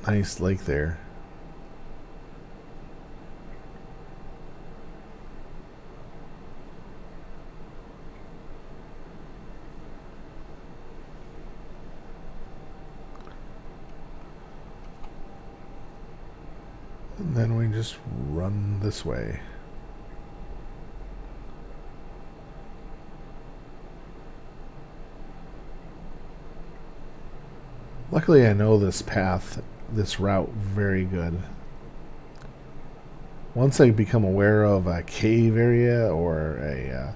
Nice lake there. And then we just run this way. Luckily, I know this path, this route very good. Once I become aware of a cave area or a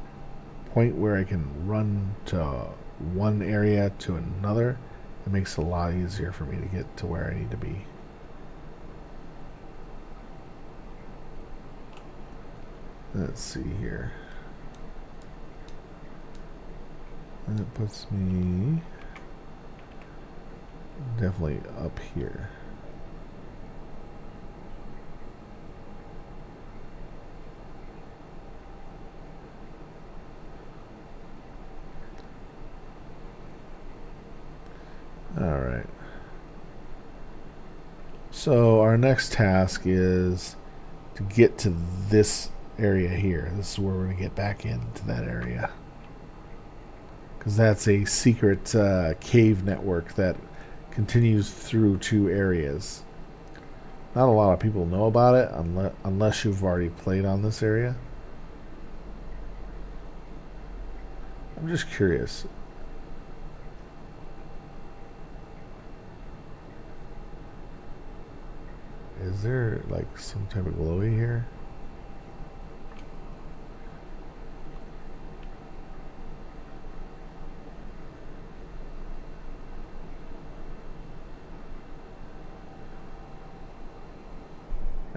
point where I can run to one area to another, it makes it a lot easier for me to get to where I need to be. Let's see here. And it puts me definitely up here. Alright. So our next task is to get to this area here. This is where we're going to get back into that area. Because that's a secret cave network that continues through 2 areas. Not a lot of people know about it unless you've already played on this area. I'm just curious. Is there like some type of glowy here?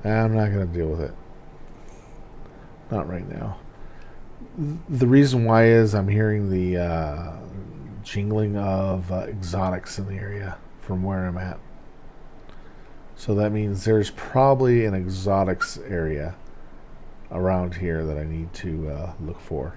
I'm not going to deal with it. Not right now. The reason why is I'm hearing the jingling of exotics in the area from where I'm at. So that means there's probably an exotics area around here that I need to look for.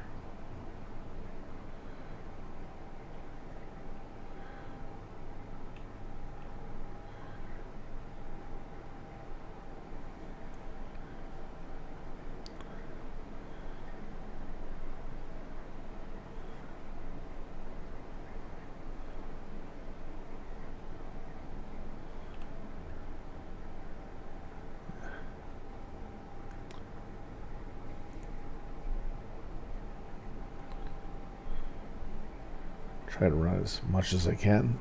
Try to run as much as I can.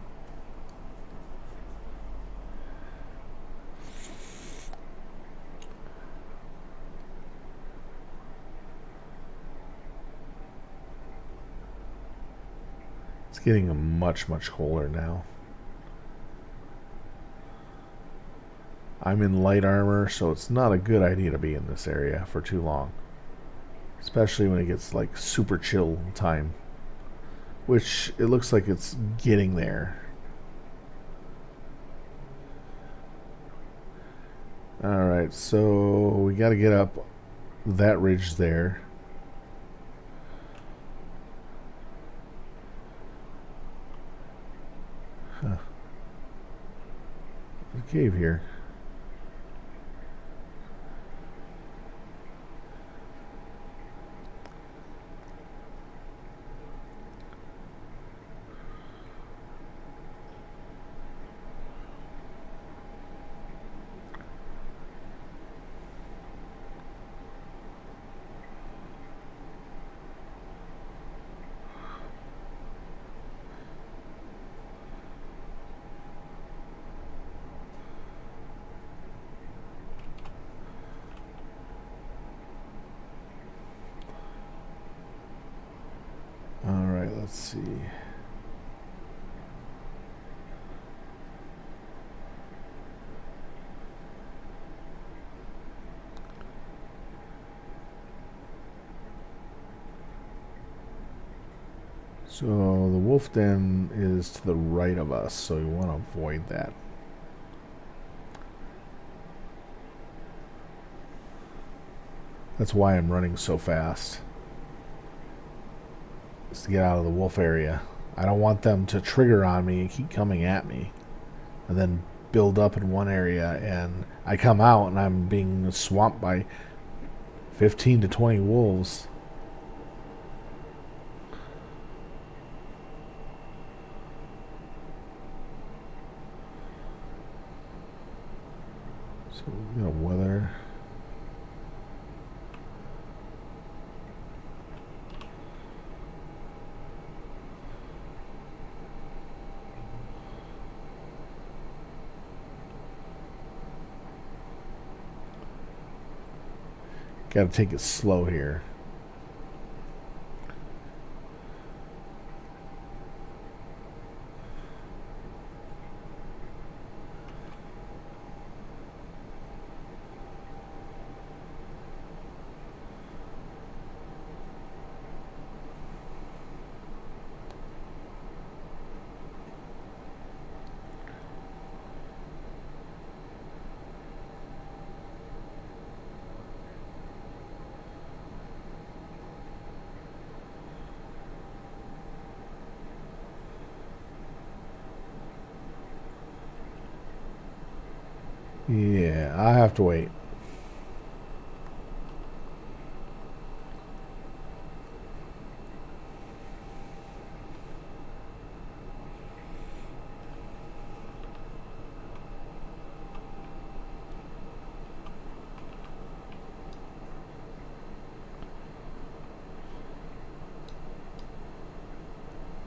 It's getting much colder now. I'm in light armor, so it's not a good idea to be in this area for too long. Especially when it gets like super chill time. Which it looks like it's getting there. Alright, so we got to get up that ridge there. Huh. There's a cave here. Let's see. So the wolf den is to the right of us, so we want to avoid that. That's why I'm running so fast. Is to get out of the wolf area. I don't want them to trigger on me and keep coming at me and then build up in one area, and I come out and I'm being swamped by 15 to 20 wolves. So, weather. Got to take it slow here. Yeah, I have to wait.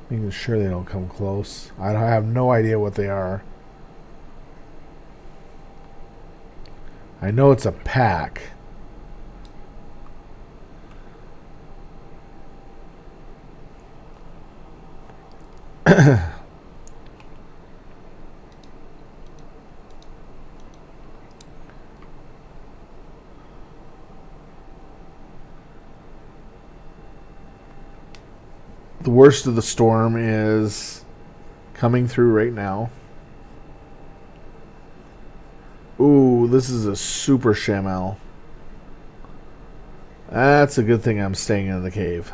Making sure they don't come close. I have no idea what they are. I know it's a pack. The worst of the storm is coming through right now. Ooh, this is a super shamel. That's a good thing I'm staying in the cave.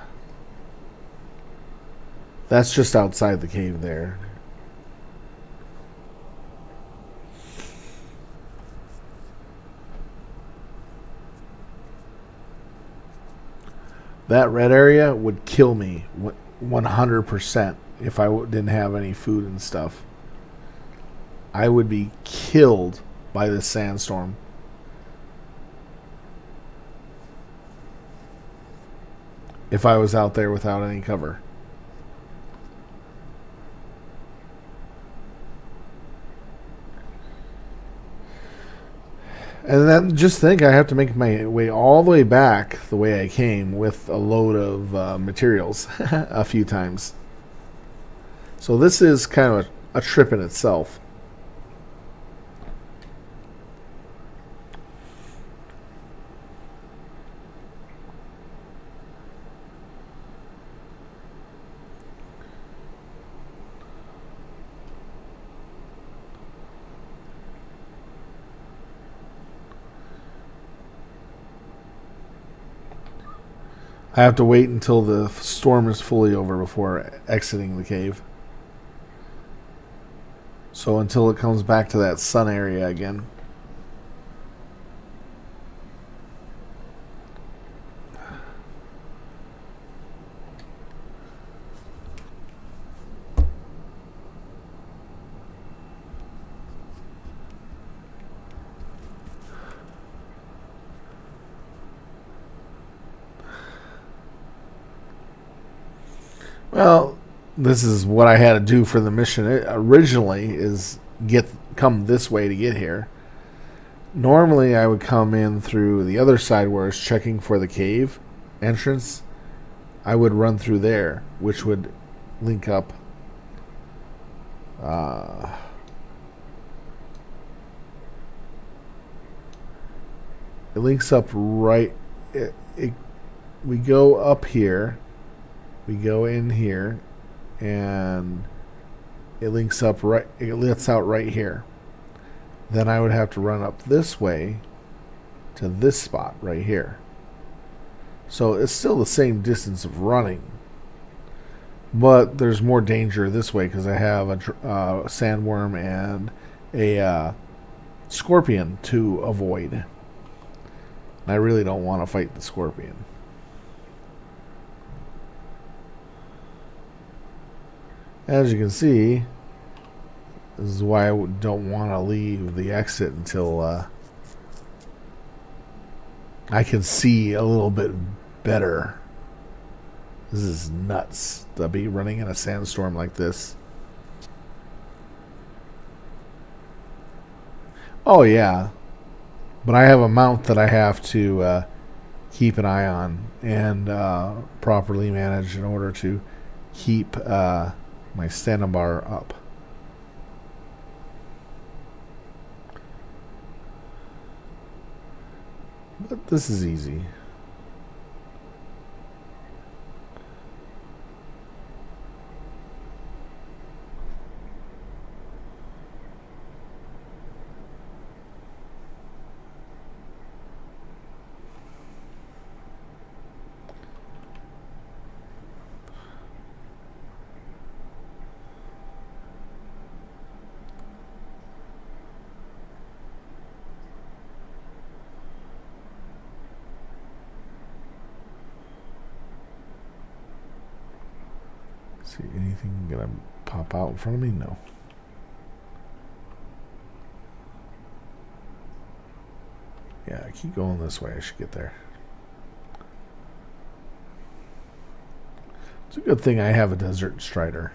That's just outside the cave there. That red area would kill me 100% if I didn't have any food and stuff. I would be killed by this sandstorm. If I was out there without any cover. And then just think I have to make my way all the way back the way I came with a load of materials a few times. So this is kind of a trip in itself. I have to wait until the storm is fully over before exiting the cave. So until it comes back to that sun area again. Well, this is what I had to do for the mission originally, is come this way to get here. Normally I would come in through the other side where it's checking for the cave entrance. I would run through there, which would link up it links up right we go up here. We go in here, and it links up right. It lets out right here. Then I would have to run up this way to this spot right here. So it's still the same distance of running, but there's more danger this way because I have a sandworm and a scorpion to avoid. And I really don't want to fight the scorpion. As you can see, this is why I don't want to leave the exit until I can see a little bit better. This is nuts to be running in a sandstorm like this. Oh yeah, but I have a mount that I have to keep an eye on and properly manage in order to keep my standing bar up. But this is easy. See anything gonna pop out in front of me? No. Yeah, I keep going this way. I should get there. It's a good thing I have a Desert Strider.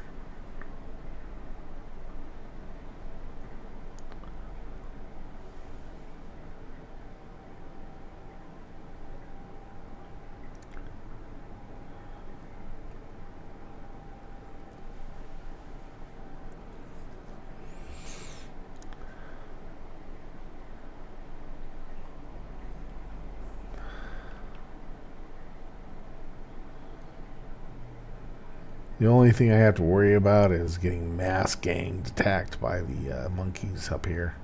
The only thing I have to worry about is getting mass ganged, attacked by the monkeys up here.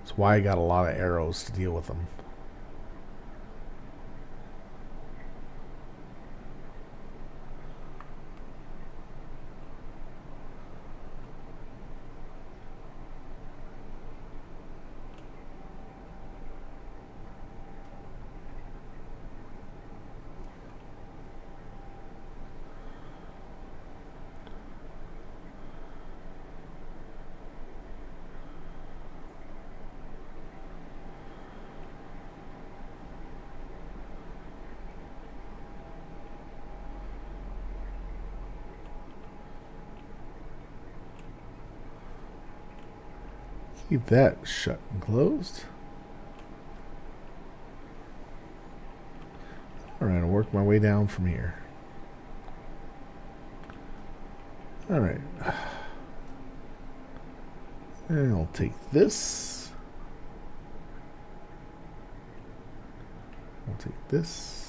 That's why I got a lot of arrows to deal with them. Keep that shut and closed. Alright, I'll work my way down from here. Alright. And I'll take this. I'll take this.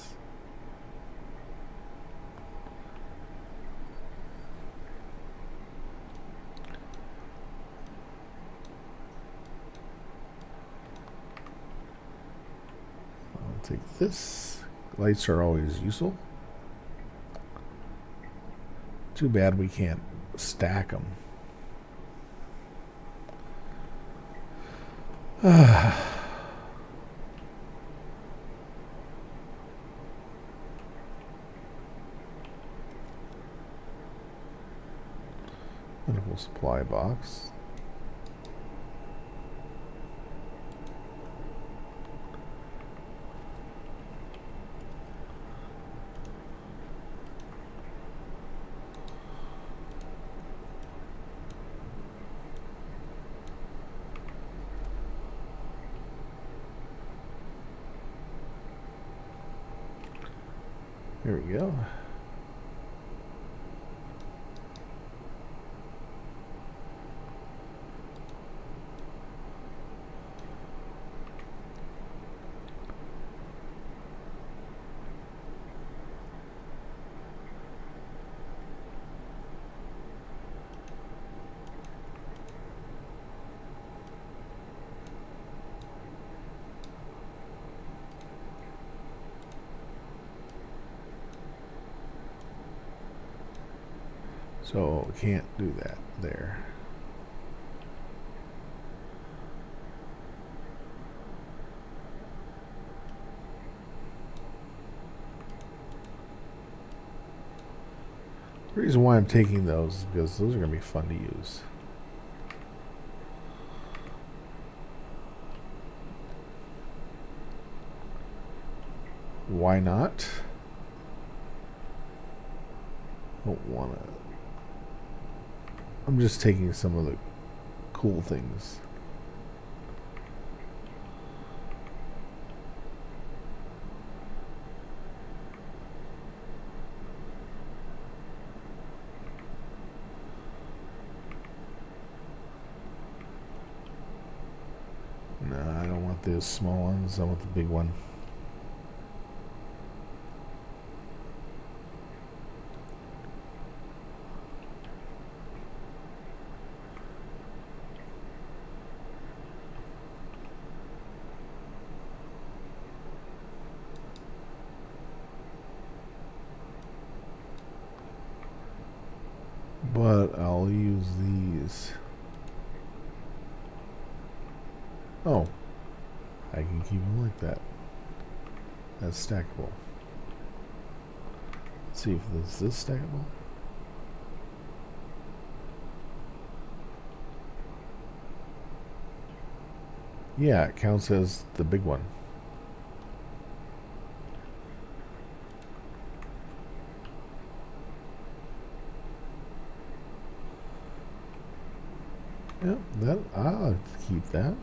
Take this. Lights are always useful. Too bad we can't stack them. Medical supply box. There we go. So can't do that there. The reason why I'm taking those is because those are going to be fun to use. Why not? Don't want to. I'm just taking some of the cool things. No, I don't want the small ones. I want the big one. But I'll use these. Oh, I can keep them like that. That's stackable. Let's see if this is stackable. Yeah, it counts as the big one. Yep, that I'll keep that.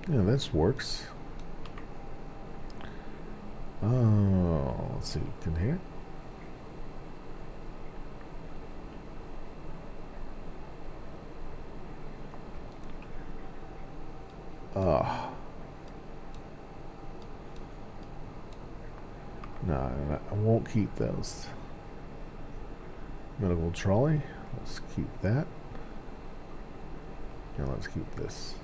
Yeah, this works. Oh, let's see, container. No, I won't keep those. Medical trolley. Let's keep that. And let's keep this.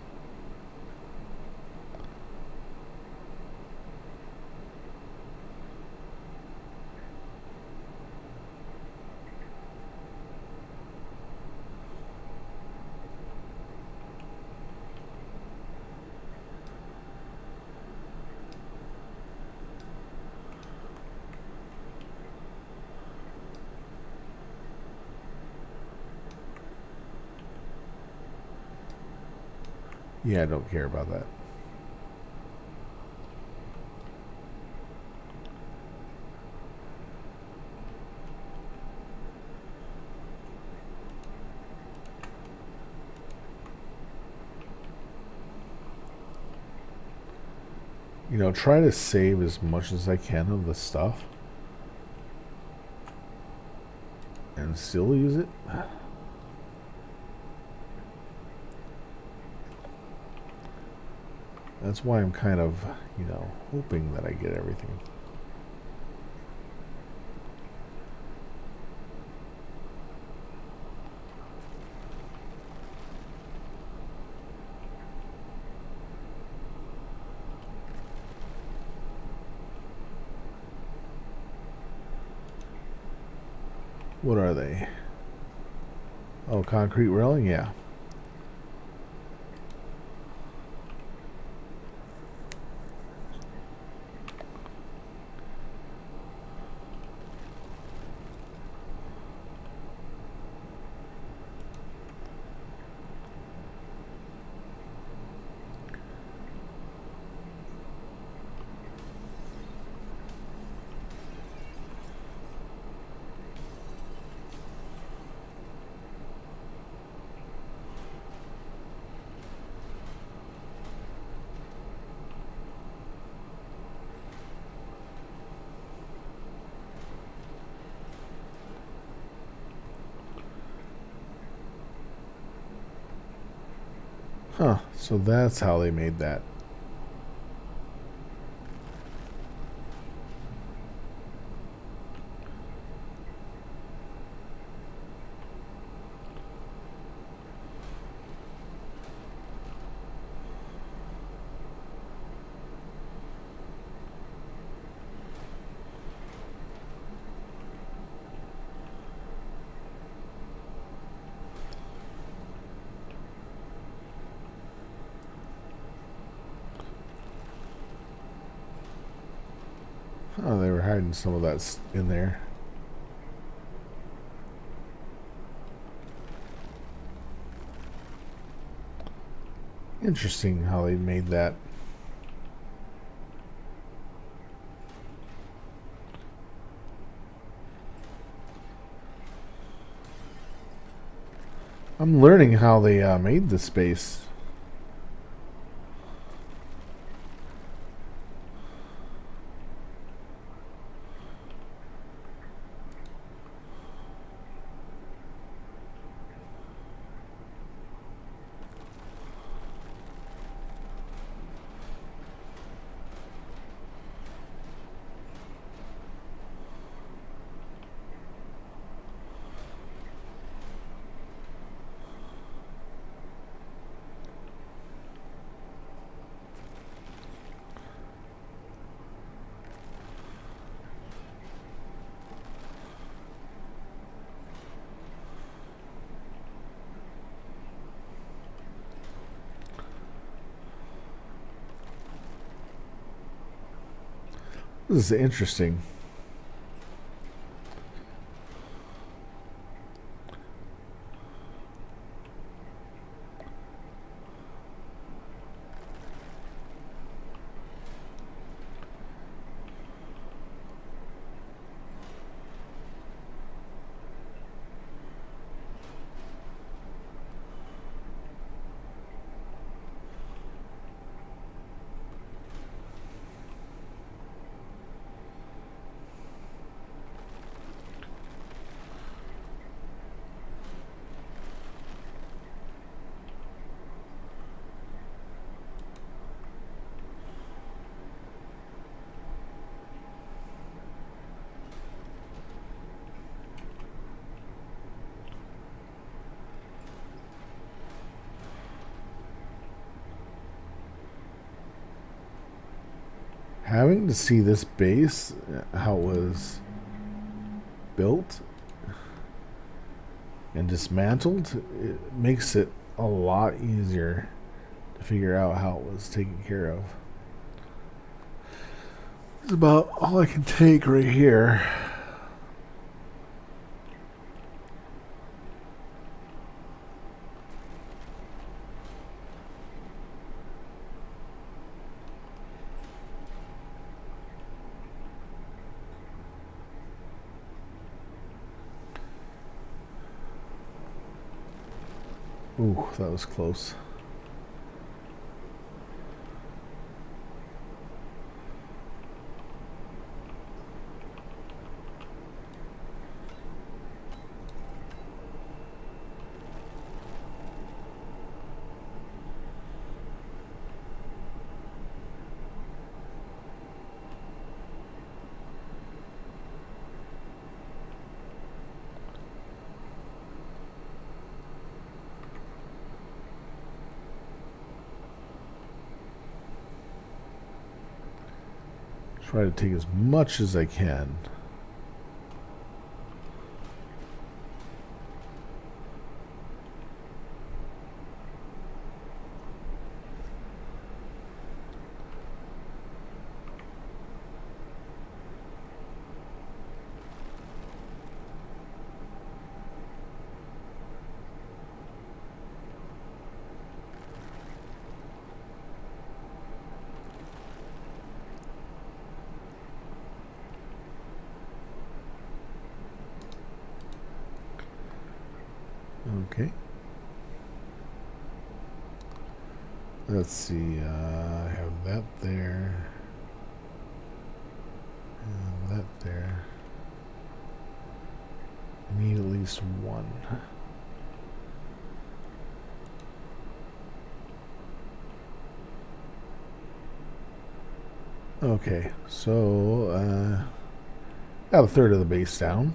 Yeah, I don't care about that. You know, try to save as much as I can of the stuff and still use it. That's why I'm kind of, you know, hoping that I get everything. What are they? Oh, concrete railing? Yeah. Huh, so that's how they made that. Oh, they were hiding some of that in there. Interesting how they made that. I'm learning how they made this space. This is interesting. Having to see this base, how it was built and dismantled, it makes it a lot easier to figure out how it was taken care of. It's about all I can take right here. Ooh, that was close. Try to take as much as I can. Okay. Let's see. I have that there. And that there. I need at least one. Okay, so got a third of the base down.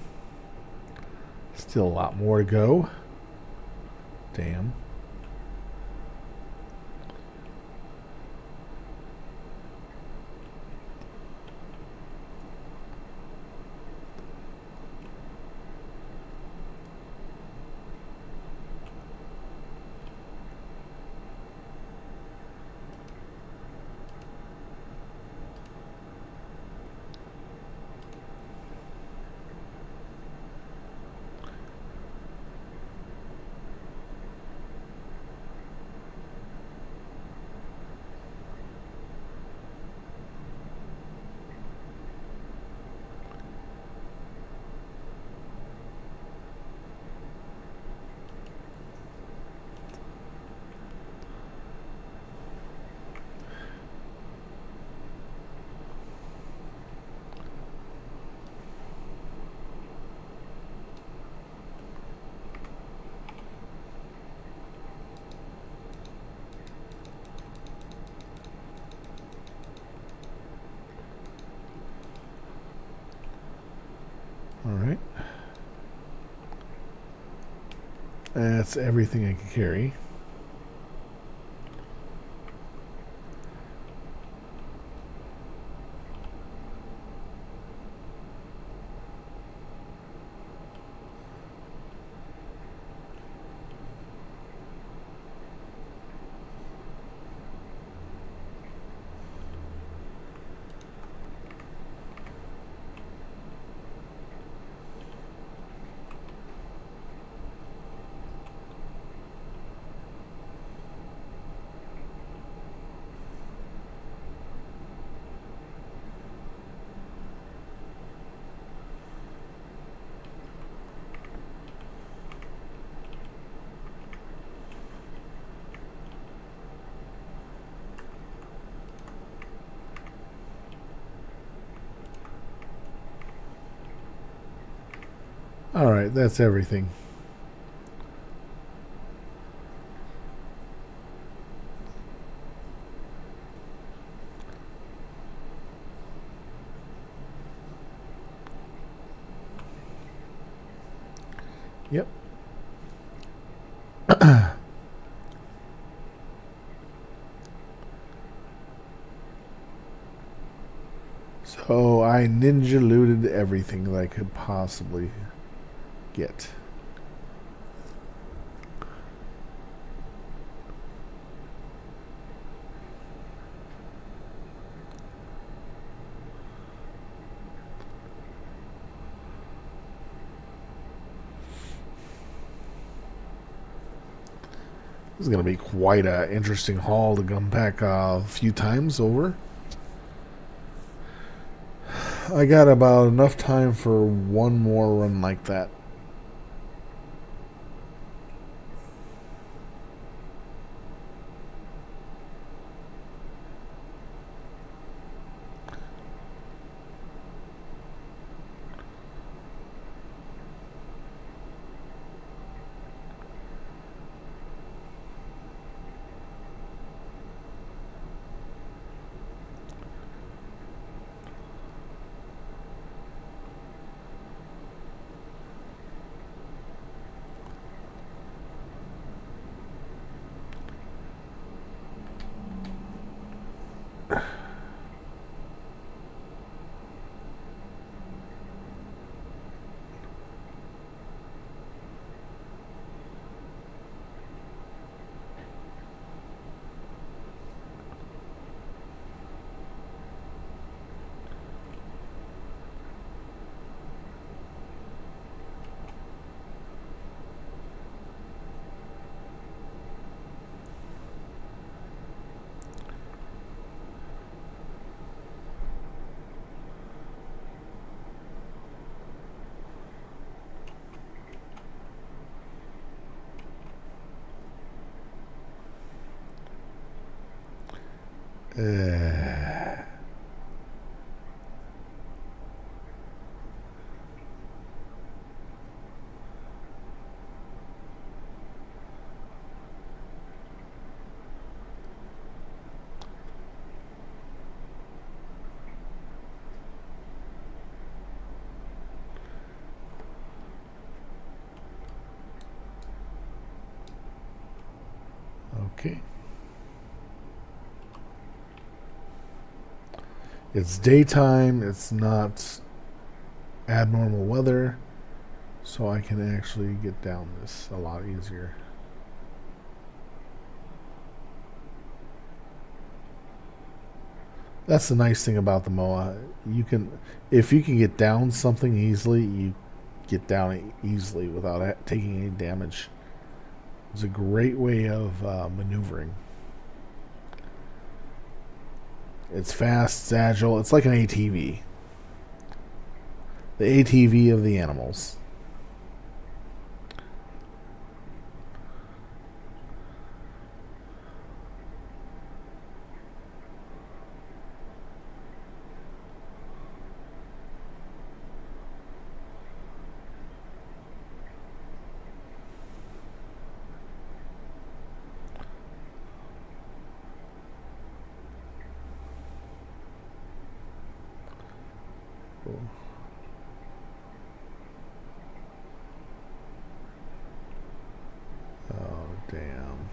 Still a lot more to go. Damn. That's everything I can carry. Alright, that's everything. Yep. So I ninja looted everything that I could possibly get. This is going to be quite an interesting haul to come back a few times over. I got about enough time for one more run like that. Okay. It's daytime, it's not abnormal weather, so I can actually get down this a lot easier. That's the nice thing about the MOA. You can, if you can get down something easily, you get down it easily without taking any damage. It's a great way of maneuvering. It's fast, it's agile. It's like an ATV. The ATV of the animals. Cool. Damn.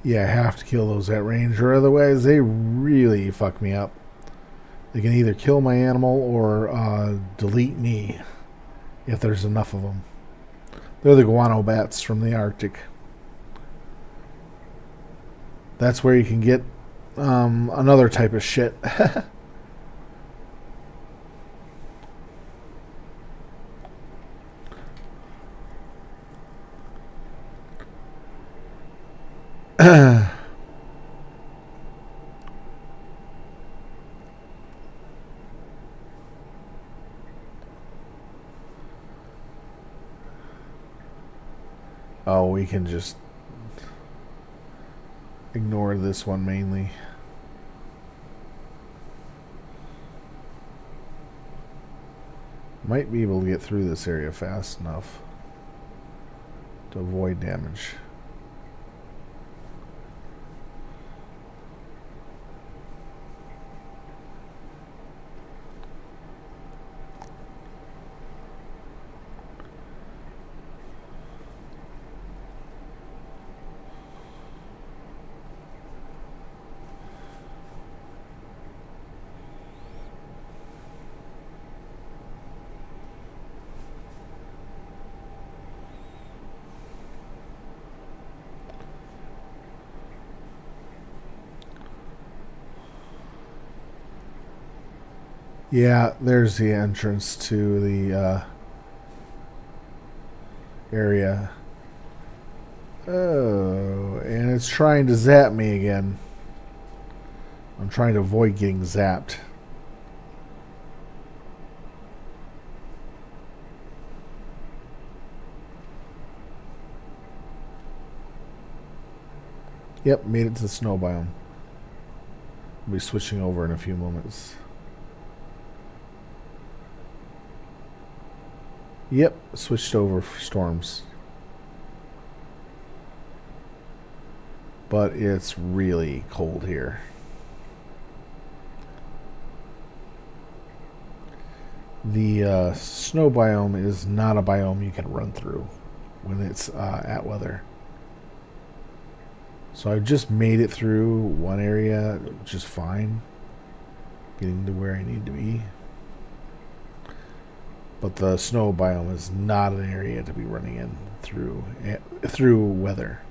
Yeah, I have to kill those at range, or otherwise they really fuck me up. They can either kill my animal or delete me if there's enough of them. They're the guano bats from the Arctic. That's where you can get another type of shit. Oh, we can just ignore this one mainly. Might be able to get through this area fast enough to avoid damage. Yeah, there's the entrance to the area. Oh, and it's trying to zap me again. I'm trying to avoid getting zapped. Yep, made it to the snow biome. I'll be switching over in a few moments. Yep, switched over for storms. But it's really cold here. The snow biome is not a biome you can run through when it's at weather. So I've just made it through one area just fine, getting to where I need to be. But the snow biome is not an area to be running in through weather.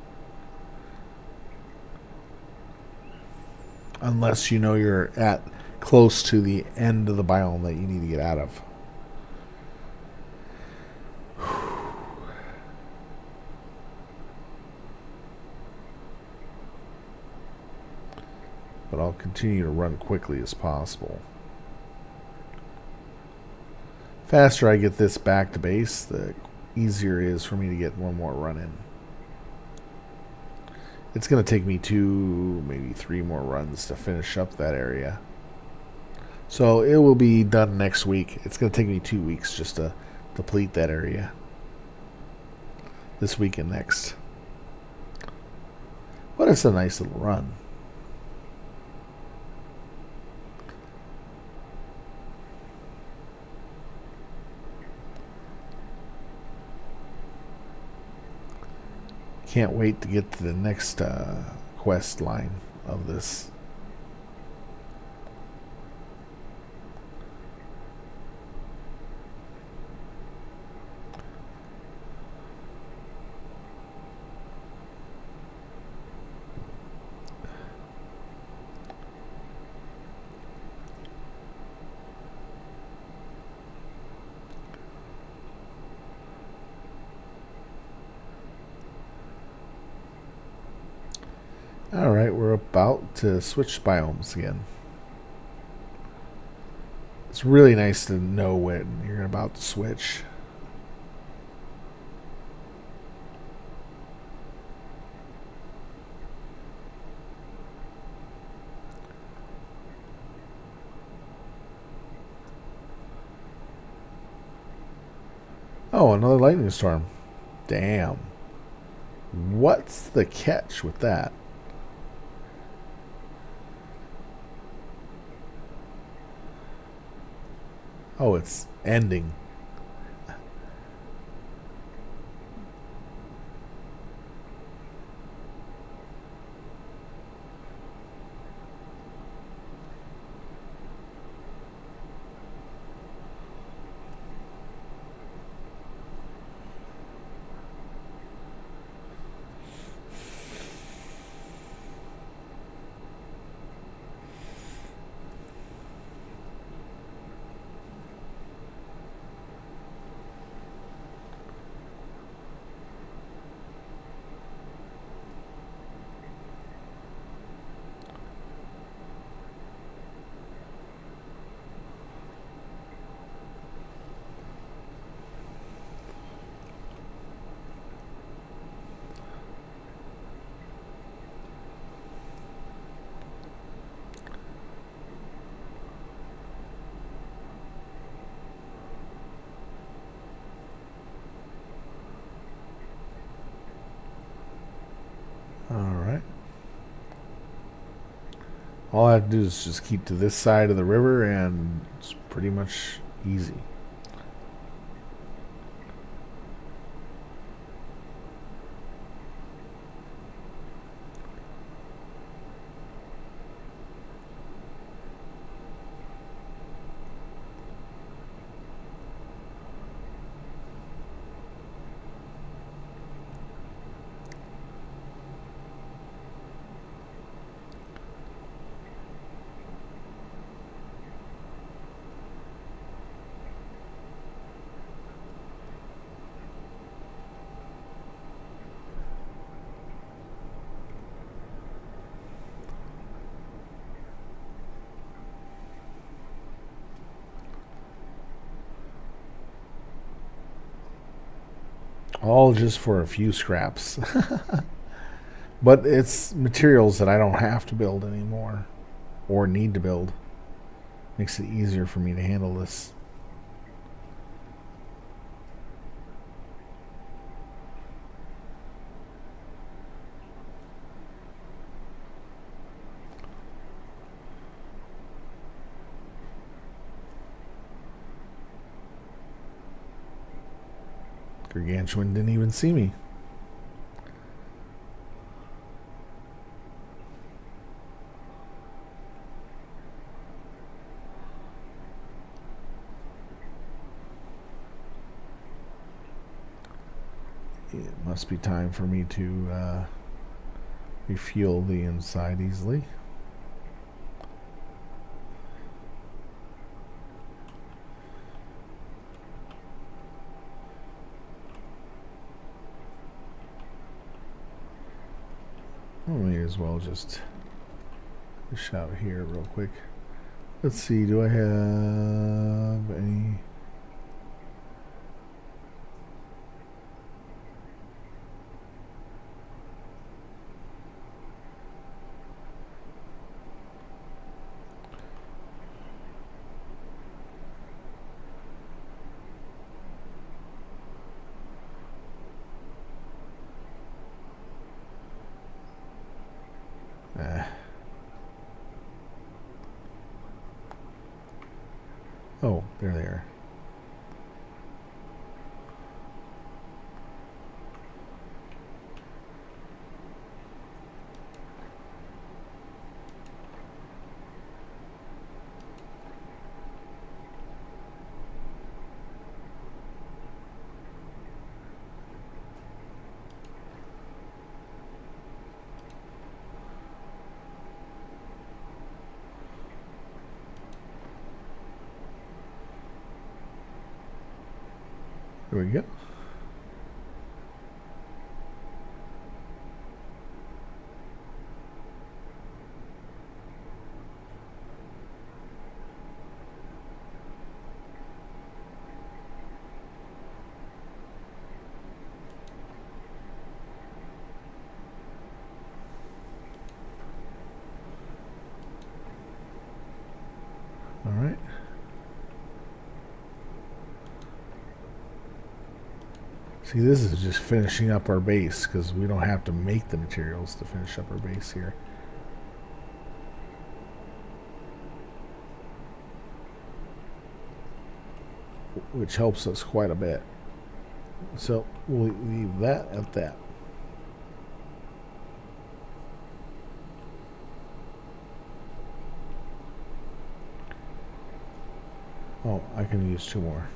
Unless you know you're at close to the end of the biome that you need to get out of. But I'll continue to run quickly as possible. Faster I get this back to base, the easier it is for me to get one more run in. It's going to take me 2, maybe 3 more runs to finish up that area. So it will be done next week. It's going to take me 2 weeks just to deplete that area. This week and next. But it's a nice little run. Can't wait to get to the next quest line of this. Alright, we're about to switch biomes again. It's really nice to know when you're about to switch. Oh, another lightning storm. Damn. What's the catch with that? Oh, it's ending. Alright. All I have to do is just keep to this side of the river, and it's pretty much easy. All just for a few scraps. But it's materials that I don't have to build anymore or need to build. Makes it easier for me to handle this. Gargantuan didn't even see me. It must be time for me to refuel the inside easily. May as well just push out here real quick. Let's see, do I have any? Oh, there they are. There we go. All right. See, this is just finishing up our base because we don't have to make the materials to finish up our base here. Which helps us quite a bit. So we'll leave that at that. Oh, I can use 2 more.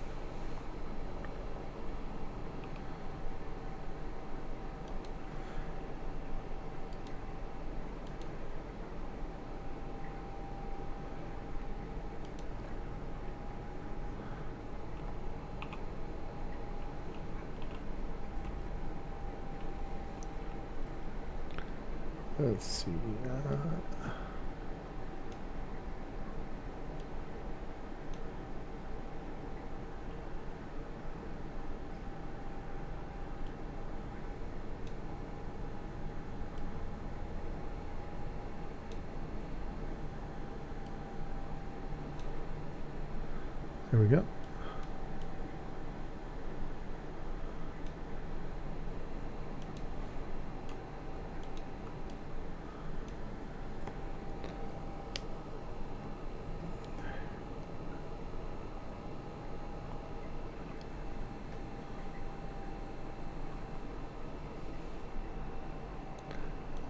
Let's see. There we go.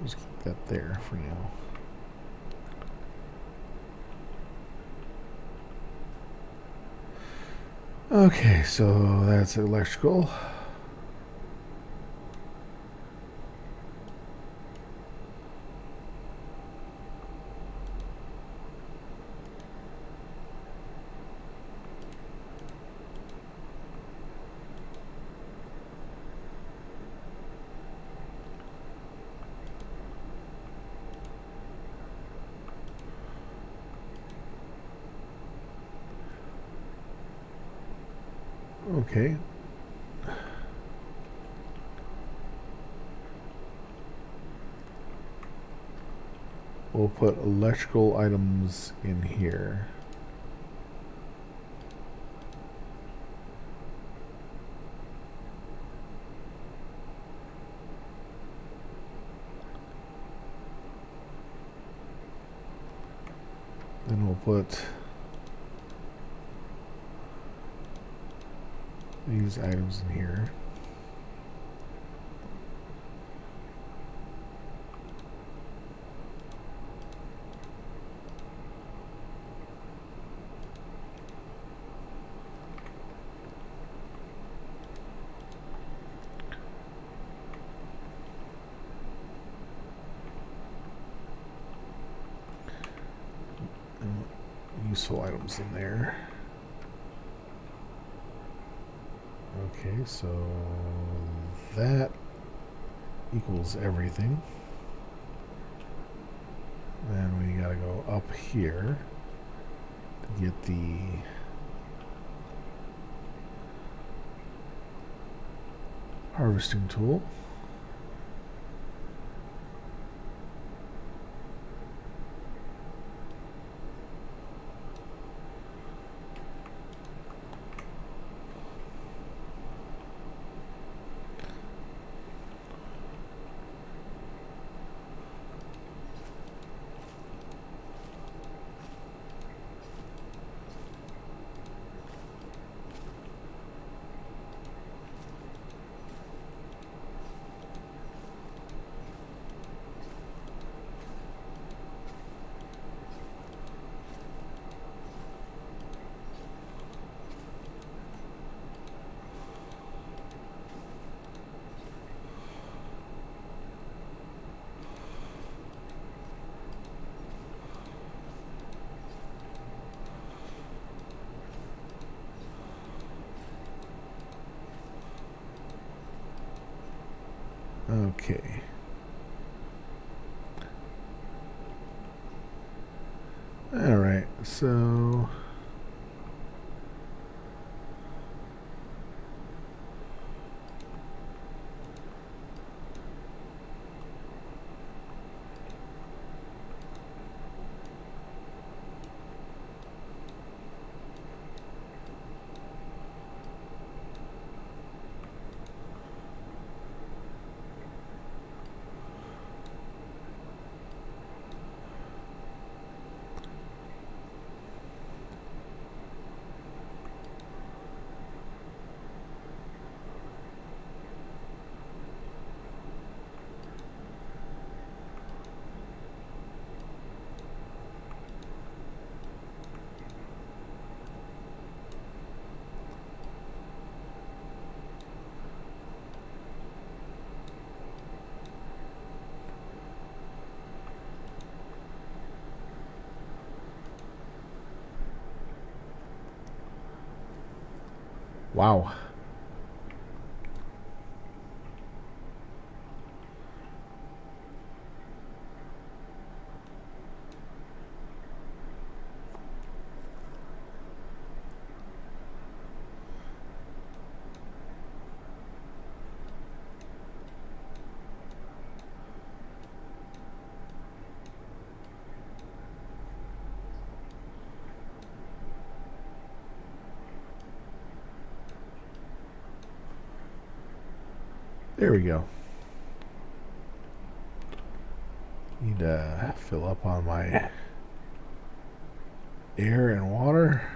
Just keep that there for now. Okay, so that's electrical. Okay. We'll put electrical items in here. Then we'll put these items in here. Useful items in there. Okay, so that equals everything. Then we gotta go up here to get the harvesting tool. Okay. All right, so Wow. There we go. Need to fill up on my air and water.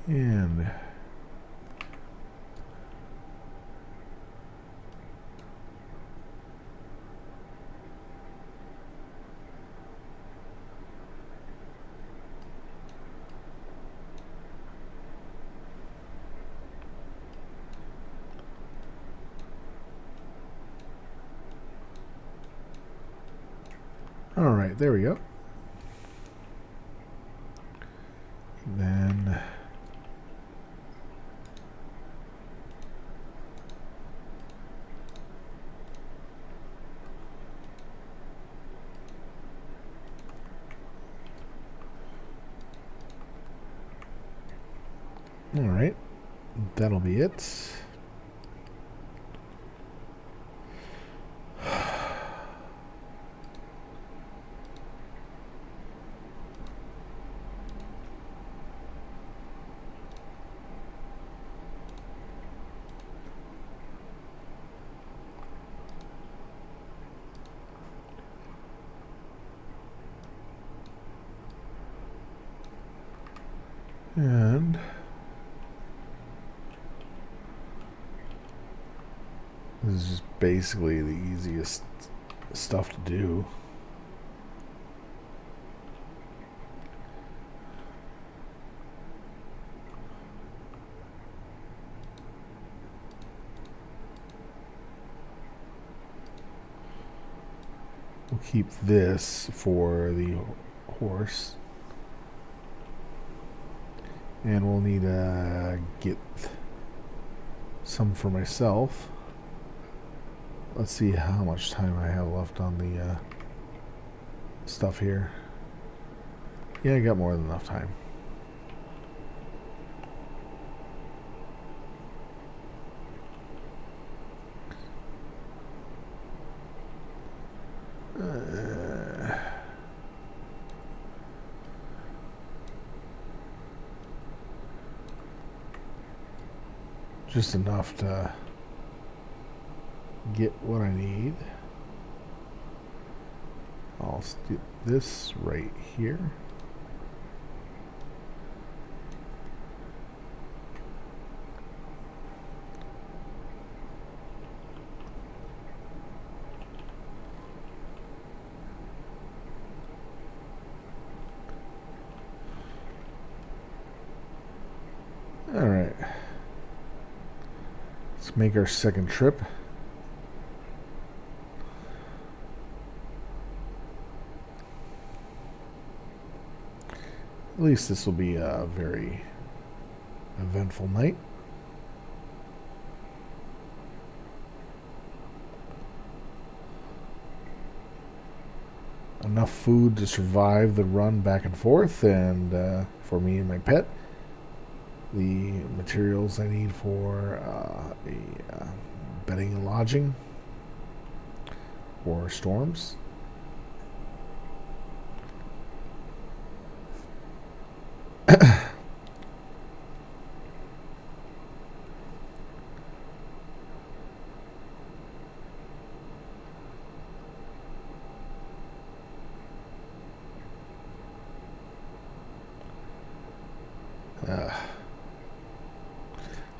And all right, there we go. And then all right, that'll be it. And this is just basically the easiest stuff to do. We'll keep this for the horse. And we'll need to get some for myself. Let's see how much time I have left on the stuff here. Yeah, I got more than enough time. Just enough to get what I need. I'll stick this right here. All right. Let's make our second trip. At least this will be a very eventful night. Enough food to survive the run back and forth, and for me and my pet. The materials I need for bedding and lodging for storms.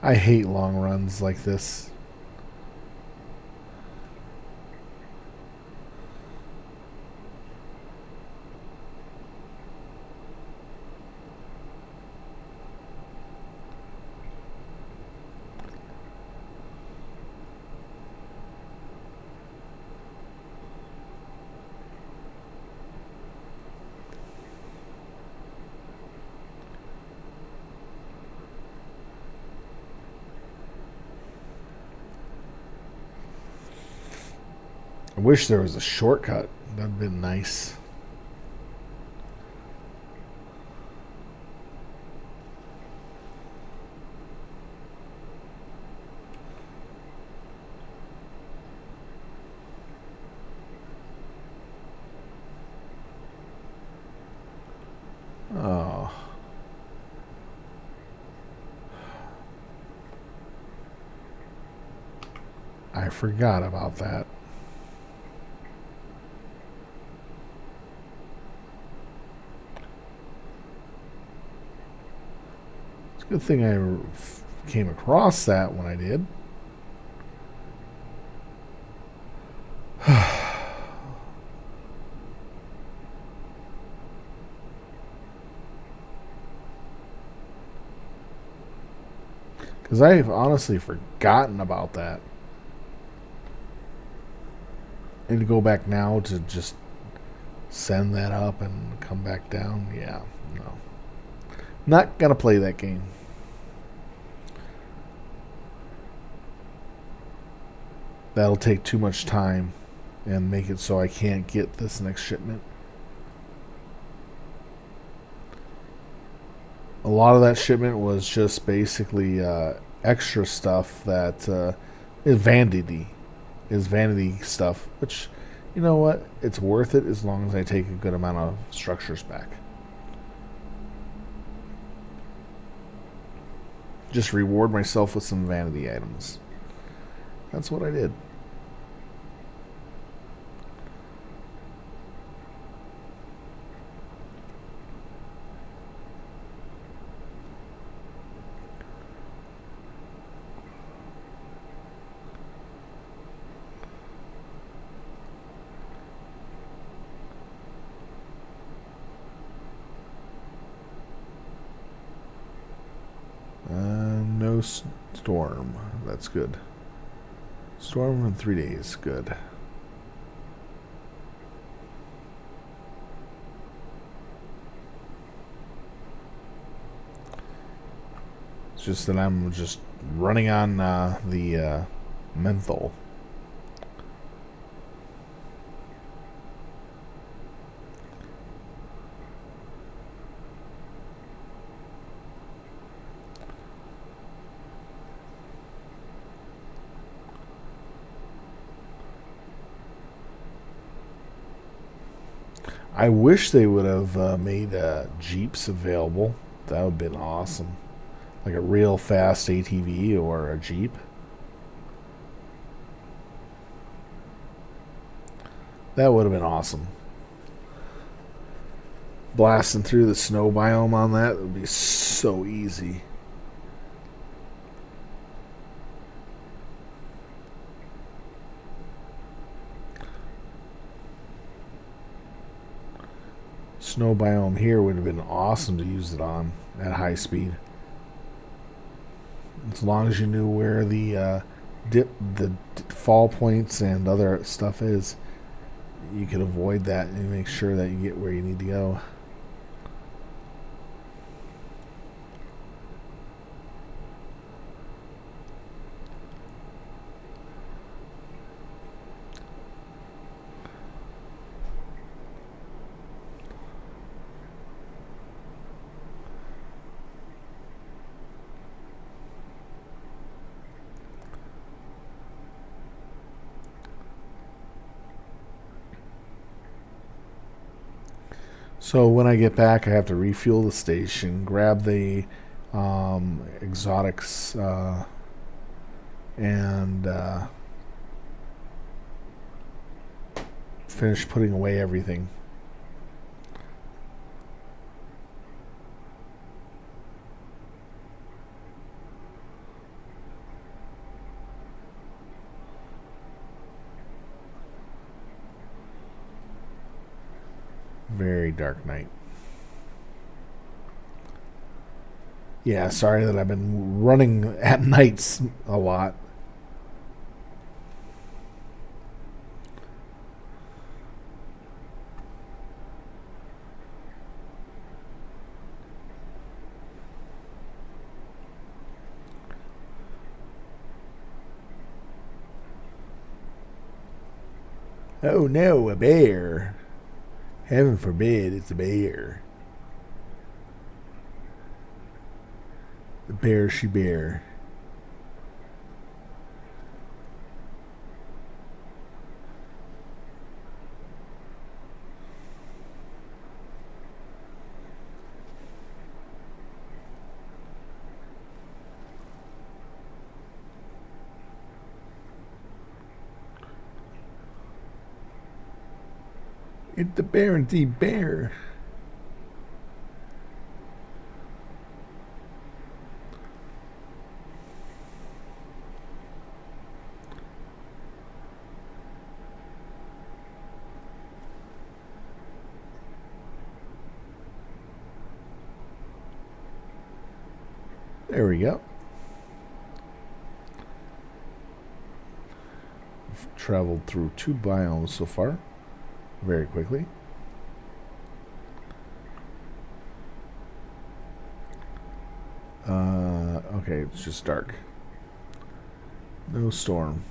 I hate long runs like this. wish there was a shortcut. That'd been nice. Oh. I forgot about that. It's a good thing I came across that when I did. Because I've honestly forgotten about that. And to go back now to just send that up and come back down, yeah, no. Not gonna play that game. That'll take too much time and make it so I can't get this next shipment. A lot of that shipment was just basically extra stuff that is vanity stuff, which, you know what, it's worth it as long as I take a good amount of structures back. Just reward myself with some vanity items. That's what I did. No storm. That's good. Storm in 3 days. Good. It's just that I'm just running on the menthol. I wish they would have made Jeeps available. That would have been awesome. Like a real fast ATV or a Jeep. That would have been awesome. Blasting through the snow biome on that would be so easy. Snow biome here would have been awesome to use it on at high speed. As long as you knew where the fall points and other stuff is, you could avoid that and make sure that you get where you need to go. So when I get back, I have to refuel the station, grab the exotics, and finish putting away everything. Very dark night. Yeah, sorry that I've been running at nights a lot. Oh no, a bear. Heaven forbid it's a bear. The bear she bear. It's the bear and the bear. There we go. We've traveled through 2 biomes so far. Very quickly. Okay, it's just dark. No storm.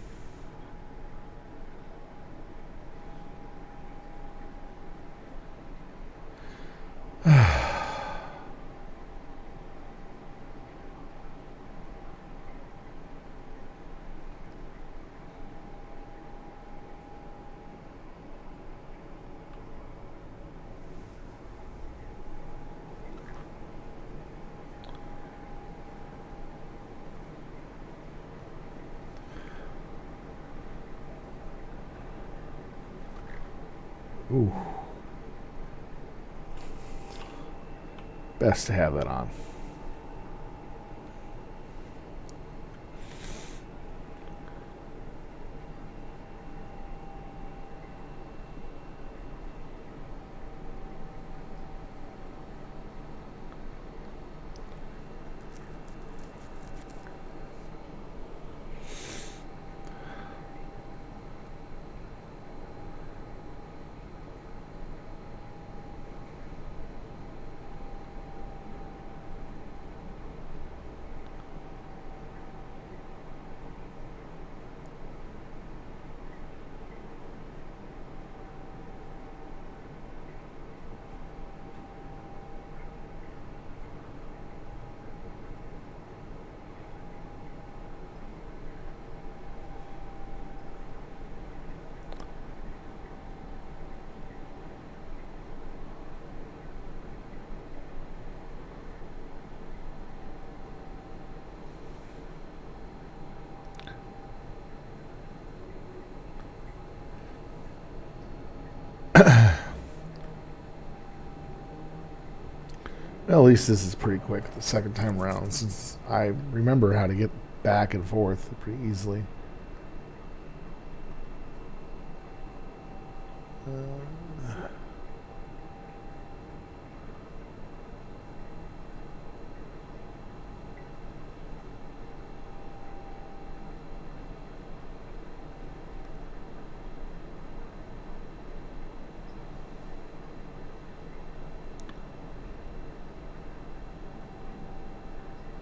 Ooh. Best to have that on. Well, at least this is pretty quick the second time around, since I remember how to get back and forth pretty easily.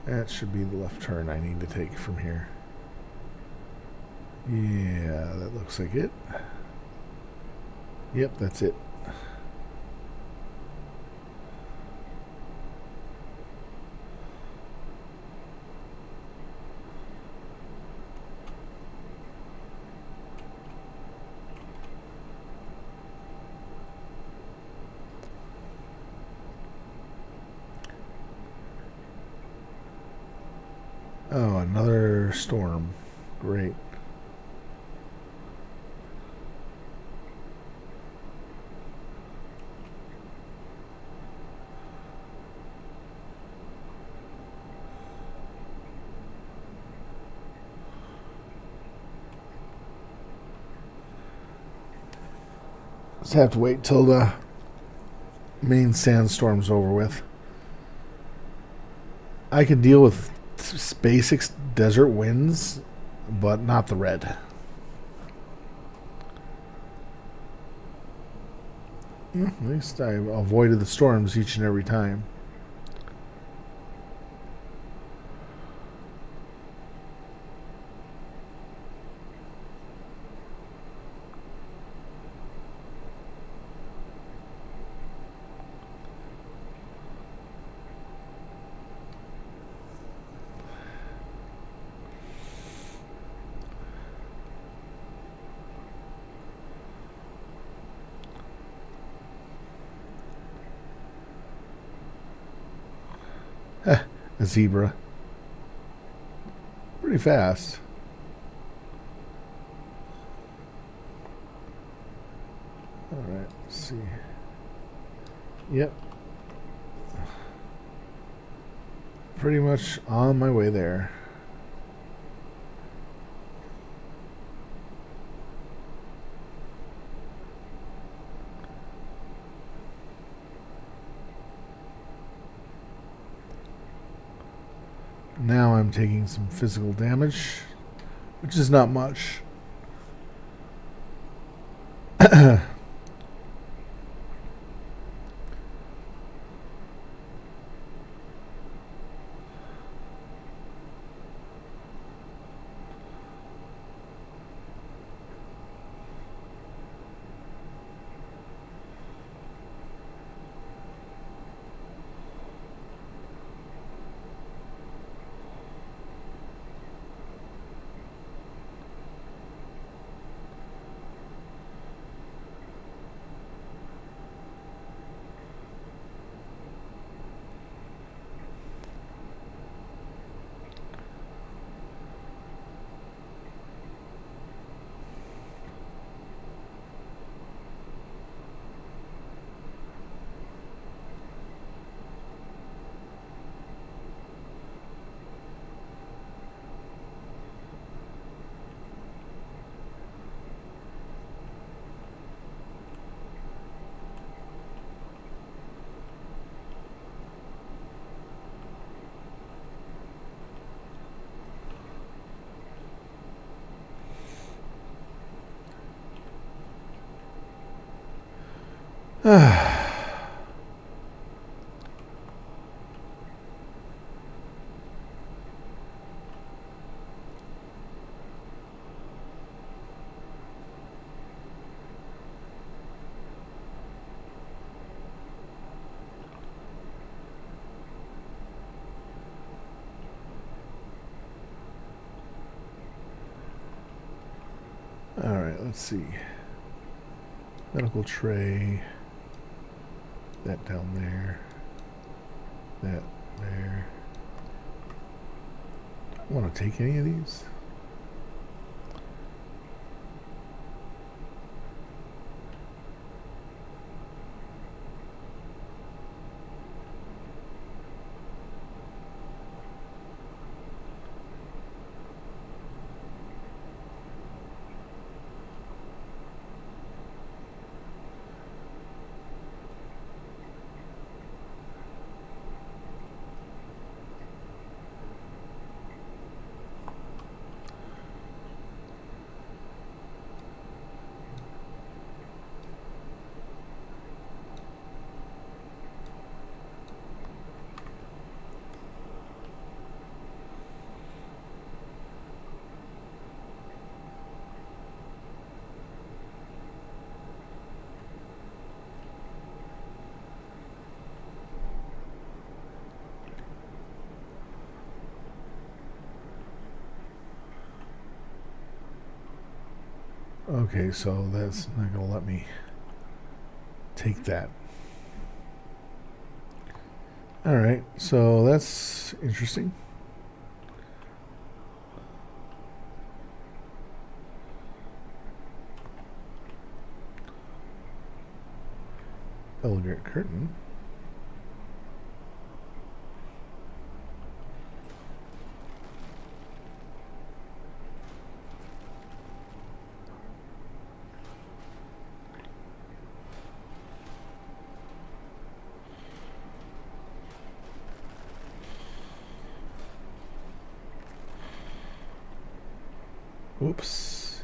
That should be the left turn I need to take from here. Yeah, that looks like it. Yep, that's it. Oh, another storm. Great. Just have to wait till the main sandstorm's over with. I can deal with basic desert winds, but not the red. At least I avoided the storms each and every time. Heh, a zebra. Pretty fast. Alright, let's see. Yep. Pretty much on my way there. Now I'm taking some physical damage, which is not much. Alright, let's see. Medical tray. That down there. That there. Do I want to take any of these? Okay, so that's not going to let me take that. Alright, so that's interesting. Elegant curtain. Oops.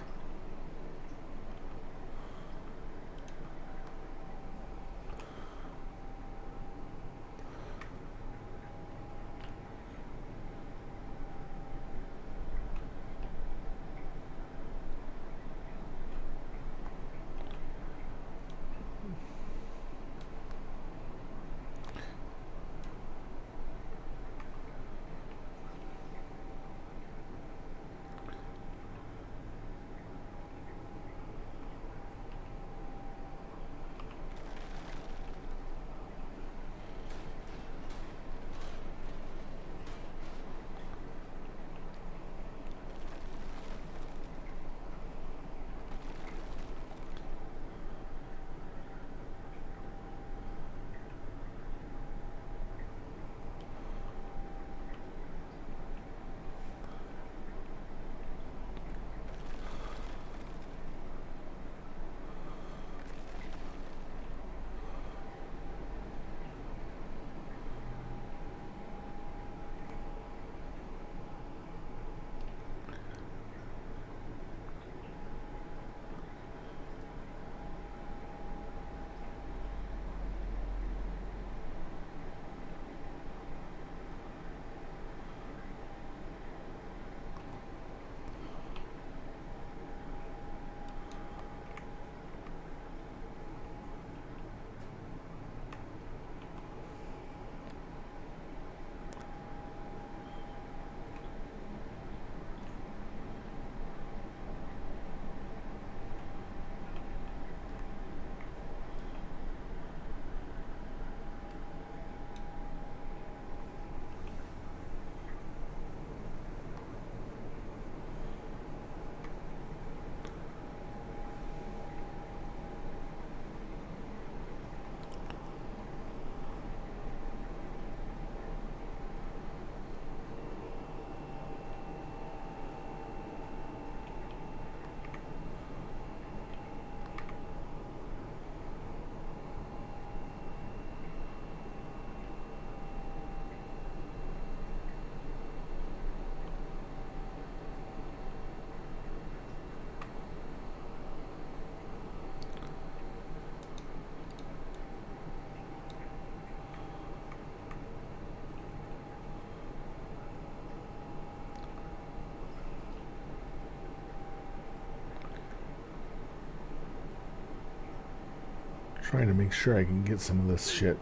Trying to make sure I can get some of this shit.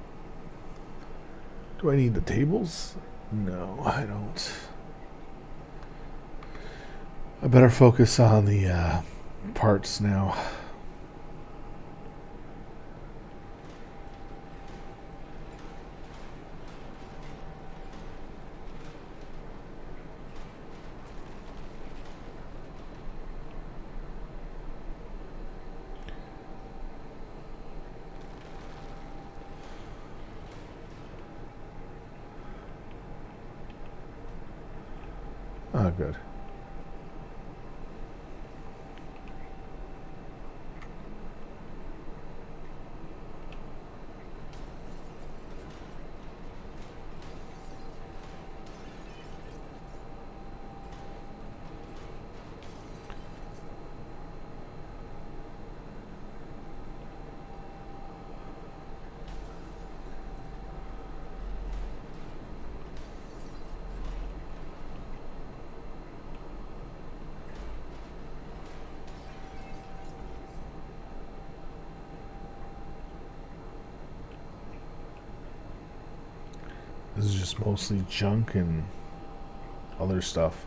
Do I need the tables? No, I don't. I better focus on the parts now. Oh, good. This is just mostly junk and other stuff.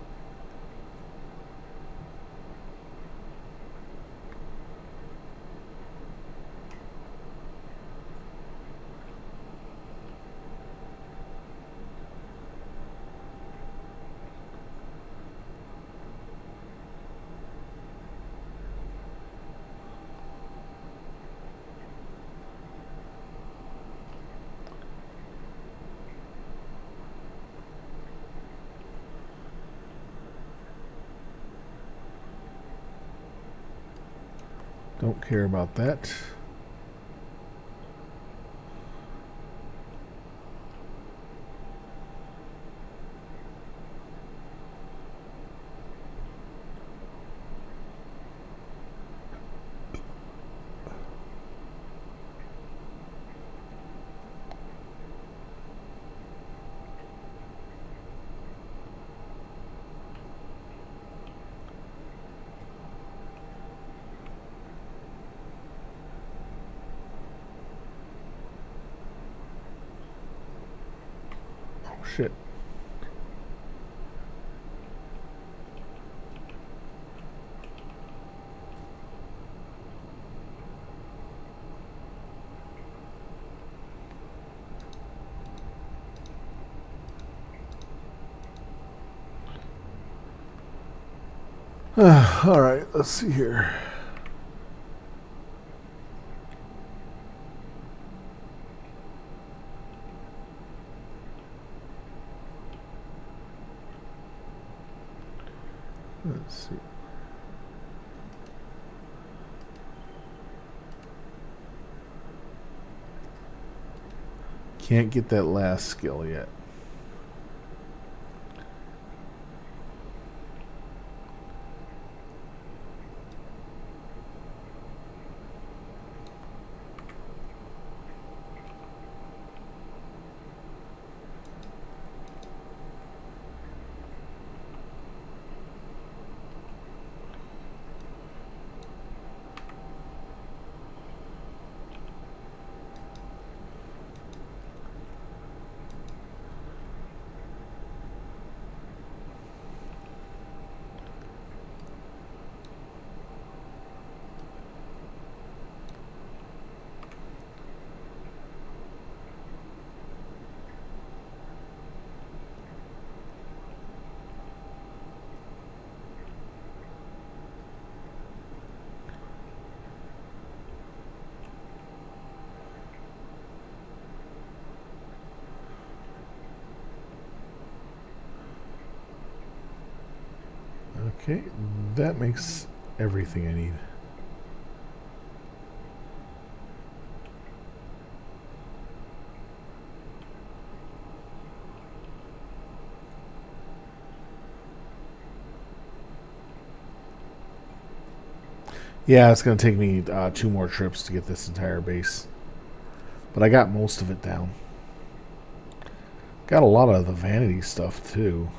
Don't care about that. Shit. All right, let's see here. Let's see. Can't get that last skill yet. Okay, that makes everything I need. Yeah, it's going to take me 2 more trips to get this entire base. But I got most of it down. Got a lot of the vanity stuff, too.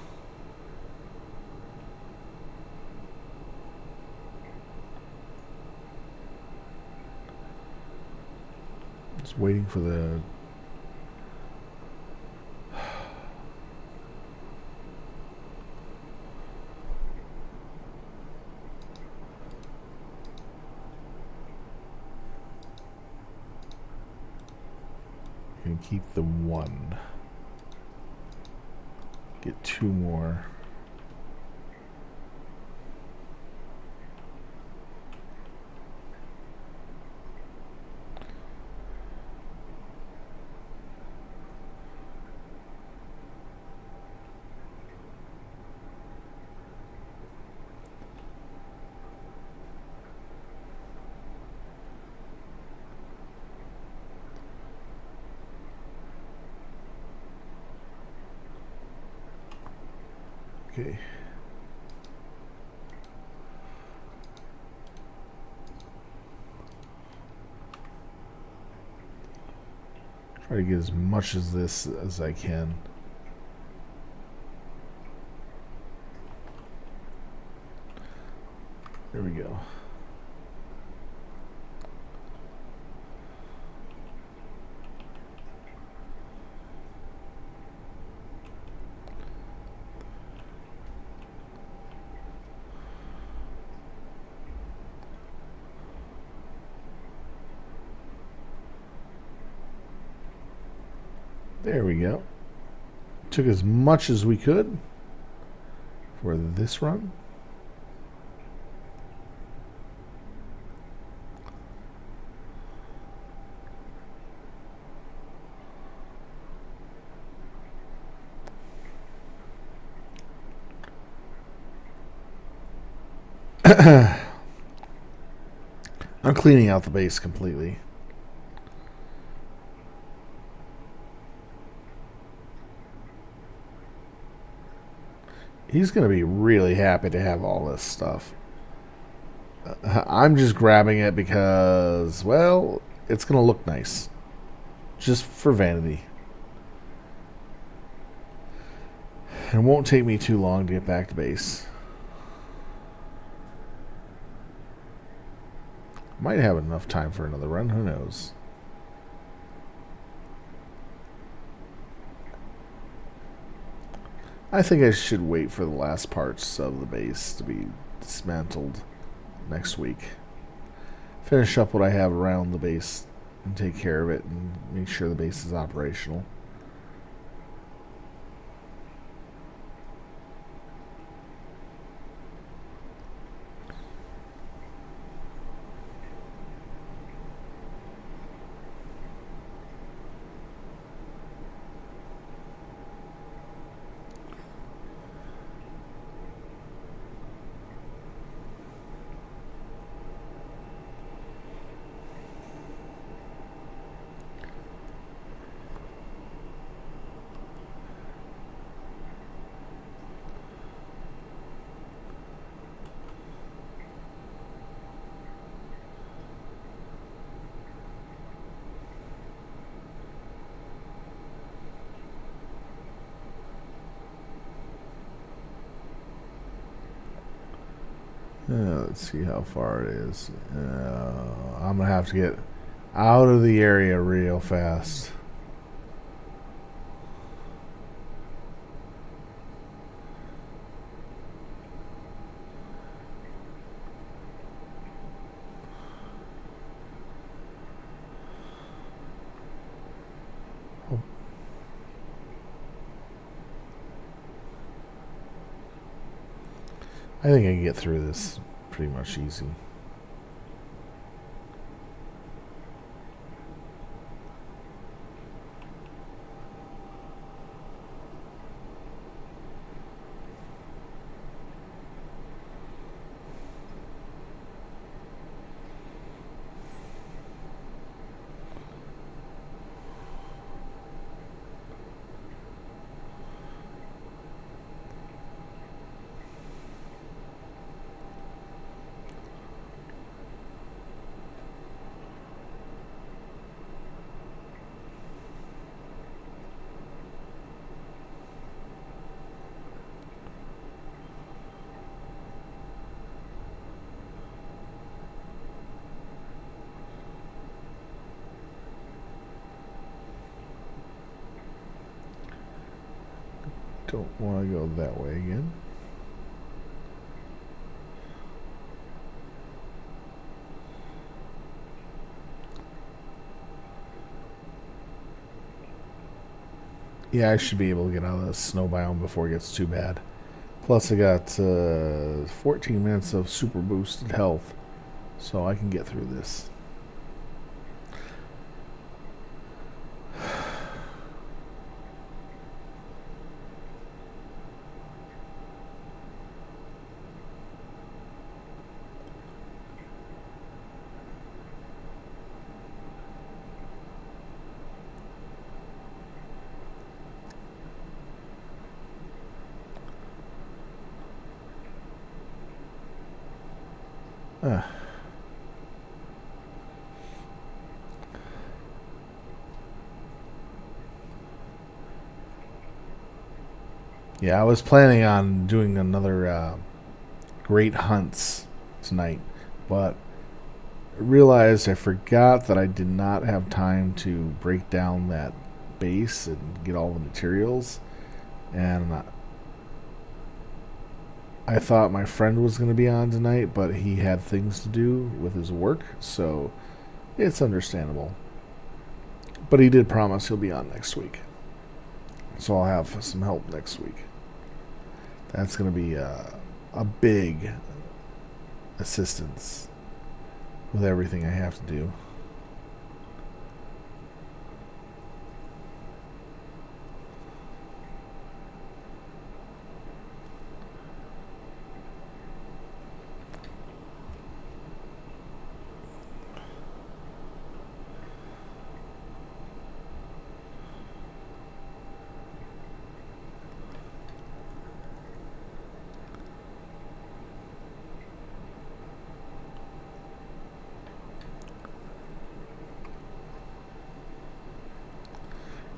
Just waiting for the... Can keep the one. Get 2 more. Okay. Try to get as much as this as I can. There we go. There we go. Took as much as we could for this run. I'm cleaning out the base completely. He's going to be really happy to have all this stuff. I'm just grabbing it because, well, it's going to look nice. Just for vanity. And it won't take me too long to get back to base. Might have enough time for another run, who knows. I think I should wait for the last parts of the base to be dismantled next week. Finish up what I have around the base and take care of it and make sure the base is operational. Let's see how far it is. I'm going to have to get out of the area real fast. Oh. I think I can get through this pretty much easy. Don't want to go that way again. Yeah, I should be able to get out of the snow biome before it gets too bad. Plus, I got 14 minutes of super boosted health, so I can get through this. Uh. Yeah, I was planning on doing another great hunts tonight, but I realized I forgot that I did not have time to break down that base and get all the materials, and I thought my friend was going to be on tonight, but he had things to do with his work, so it's understandable. But he did promise he'll be on next week, so I'll have some help next week. That's going to be a big assistance with everything I have to do.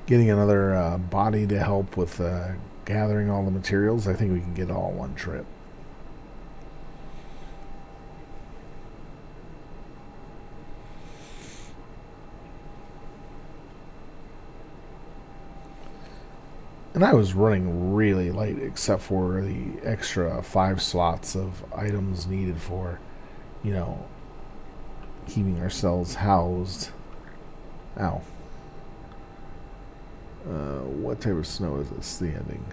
Getting another body to help with gathering all the materials. I think we can get it all in one trip. And I was running really light except for the extra 5 slots of items needed for, you know, keeping ourselves housed. Ow. What type of snow is this? The ending.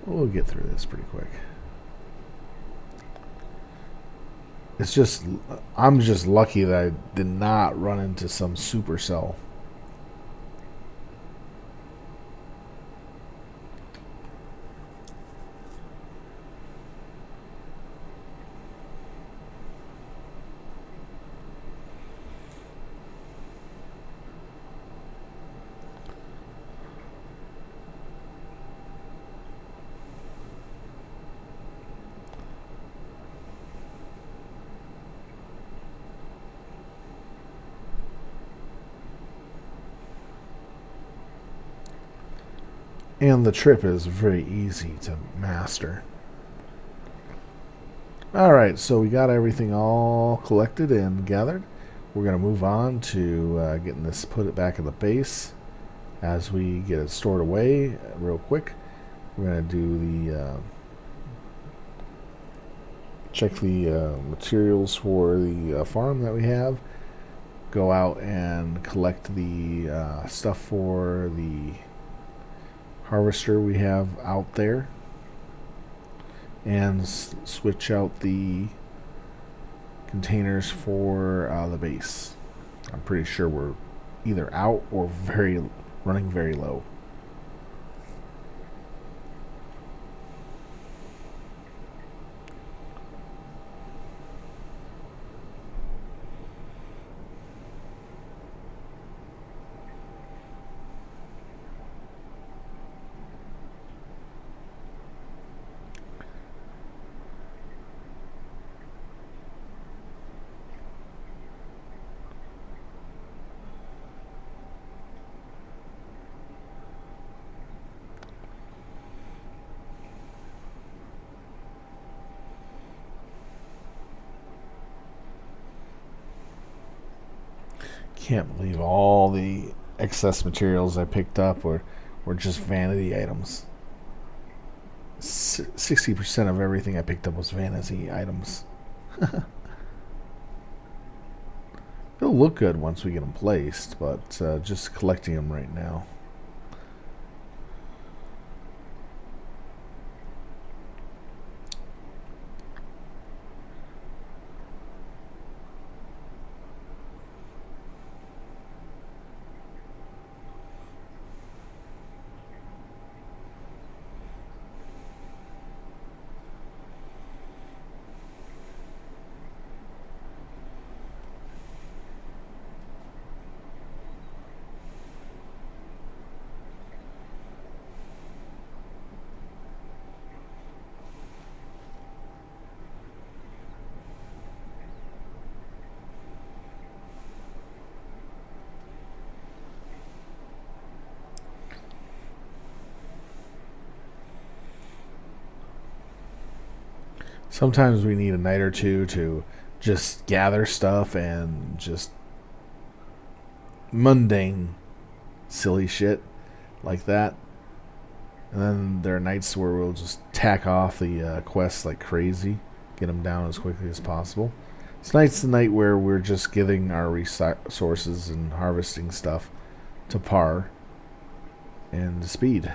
We'll get through this pretty quick. It's just, I'm just lucky that I did not run into some supercell. And the trip is very easy to master. Alright, so we got everything all collected and gathered. We're going to move on to getting this, put it back in the base. As we get it stored away real quick, we're going to do the check the materials for the farm that we have. Go out and collect the stuff for the harvester we have out there, and switch out the containers for the base. I'm pretty sure we're either out or running very low. Can't believe all the excess materials I picked up were just vanity items. 60% of everything I picked up was vanity items. They'll look good once we get them placed, but just collecting them right now. Sometimes we need a night or two to just gather stuff and just mundane, silly shit like that. And then there are nights where we'll just tack off the quests like crazy, get them down as quickly as possible. Tonight's the night where we're just getting our resources and harvesting stuff to par and speed.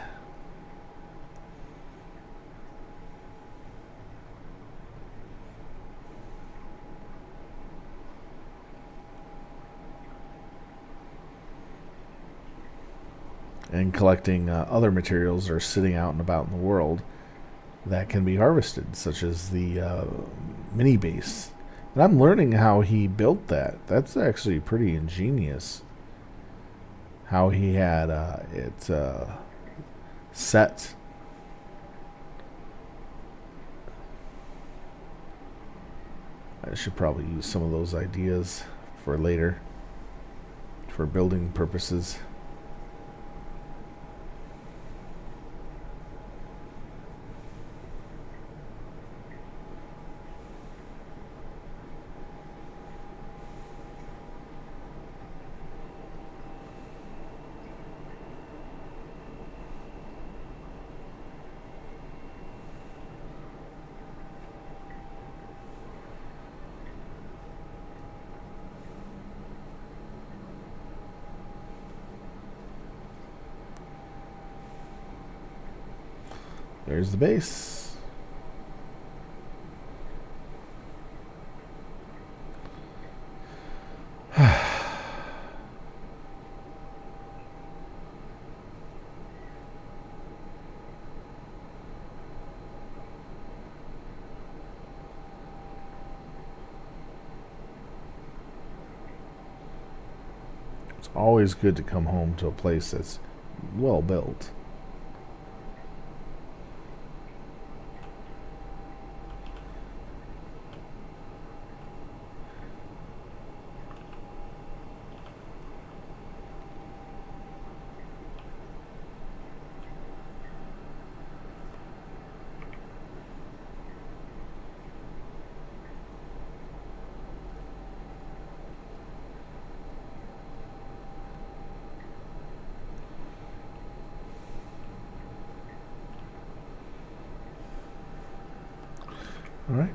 And collecting other materials that are sitting out and about in the world that can be harvested, such as the mini base. And I'm learning how he built that. That's actually pretty ingenious. How he had it set. I should probably use some of those ideas for later, for building purposes. There's the base. It's always good to come home to a place that's well built. All right.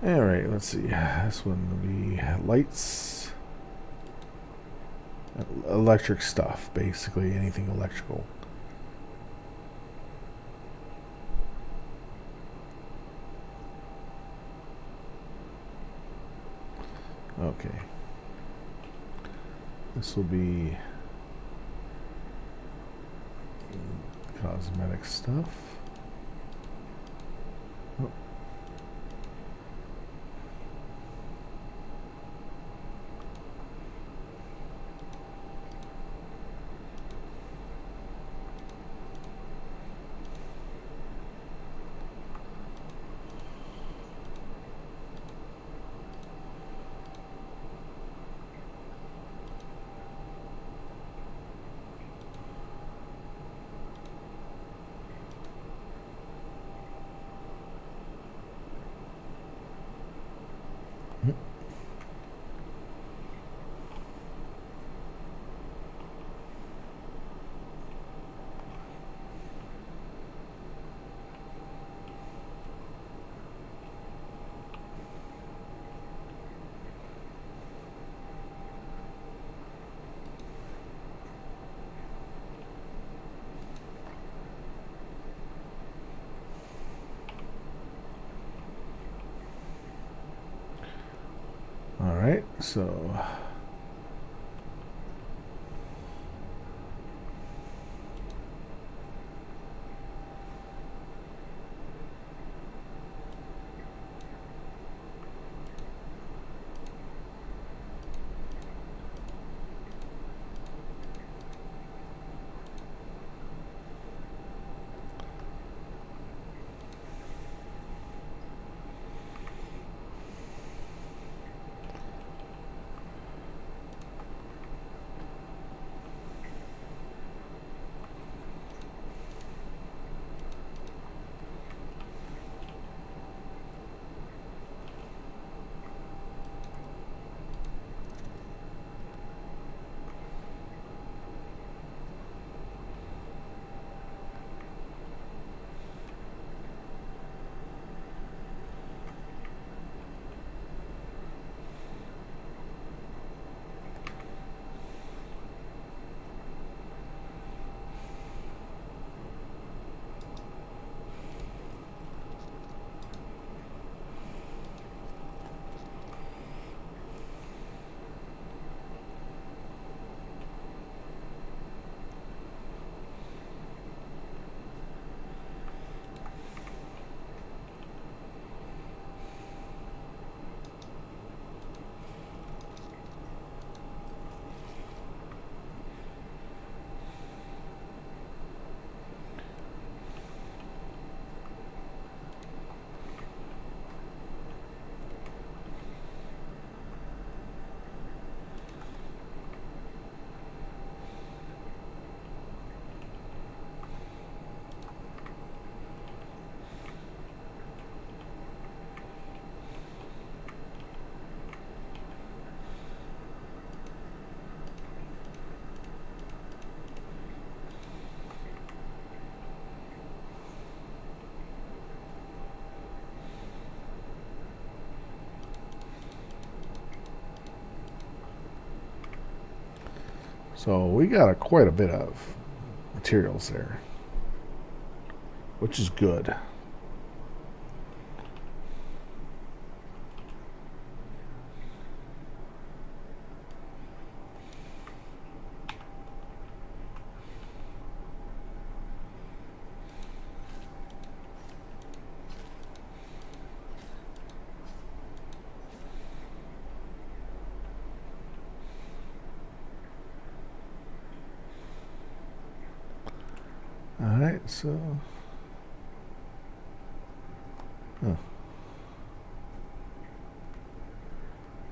All right, let's see. This one will be lights, electric stuff, basically anything electrical. Okay. This will be cosmetic stuff. Oh. so we got quite a bit of materials there, which is good. Alright, so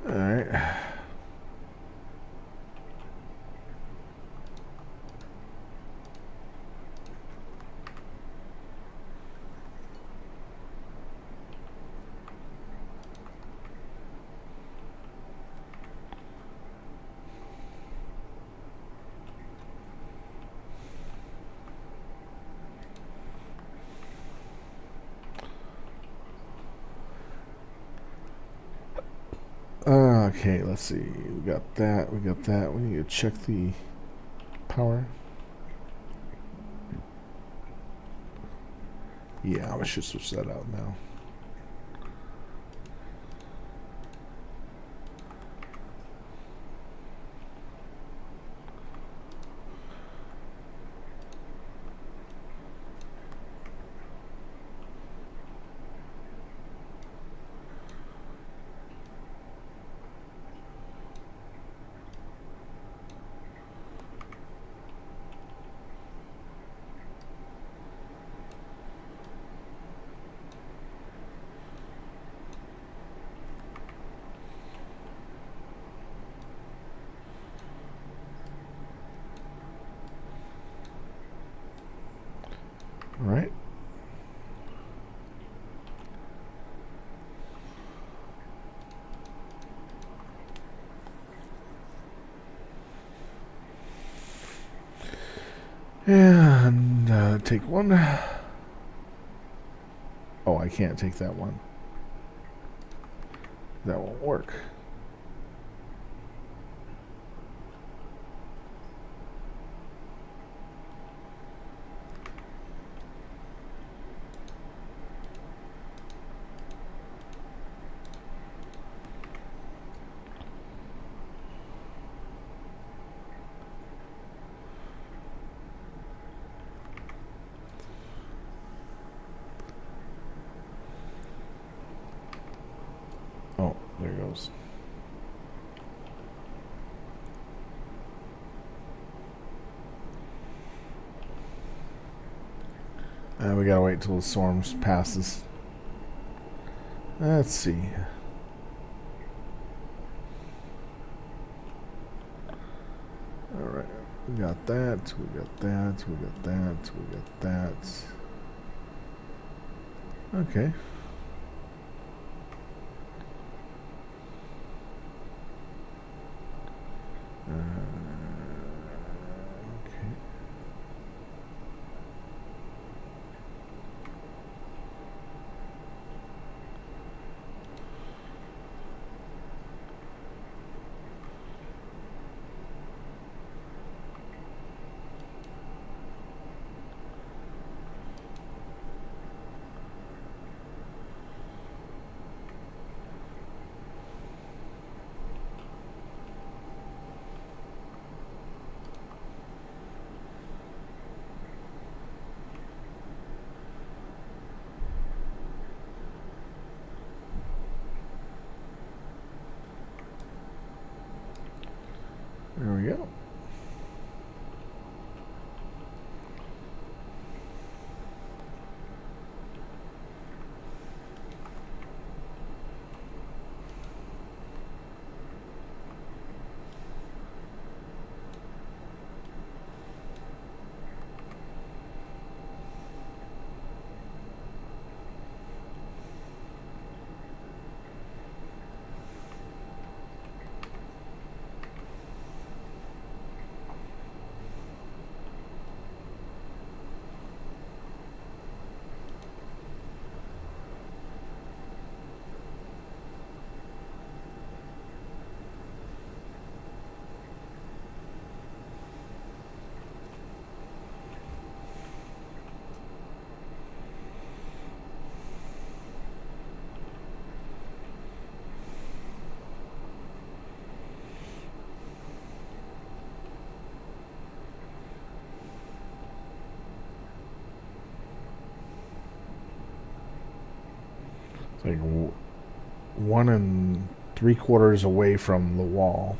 alright. Okay, let's see. We got that. We got that. We need to check the power. Yeah, I should switch that out now. Right. And take one. Oh, I can't take that one. That won't work. We gotta wait till the storm passes. Let's see. Alright. We got that. We got that. We got that. We got that. Okay. Okay. There we go. It's like 1 3/4 away from the wall.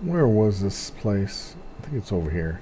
Where was this place? I think it's over here.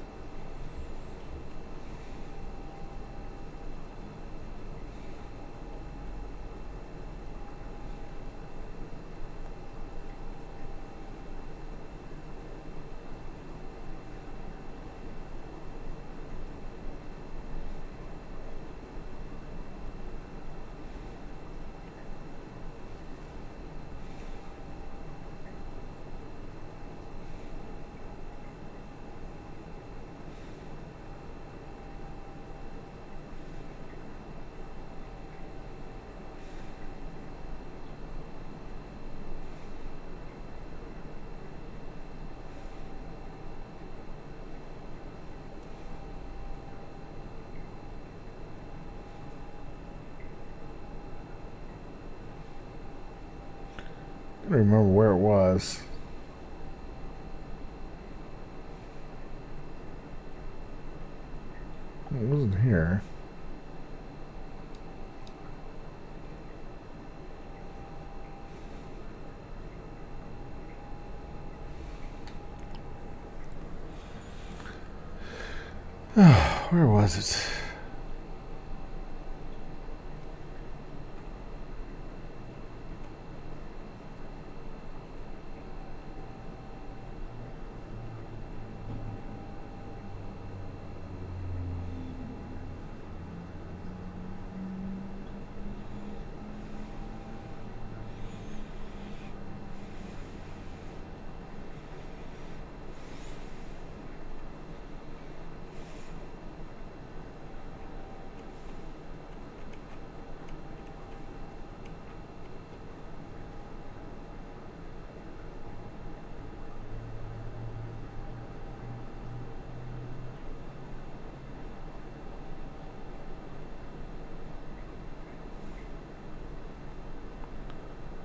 I don't remember where it was. It wasn't here. Where was it?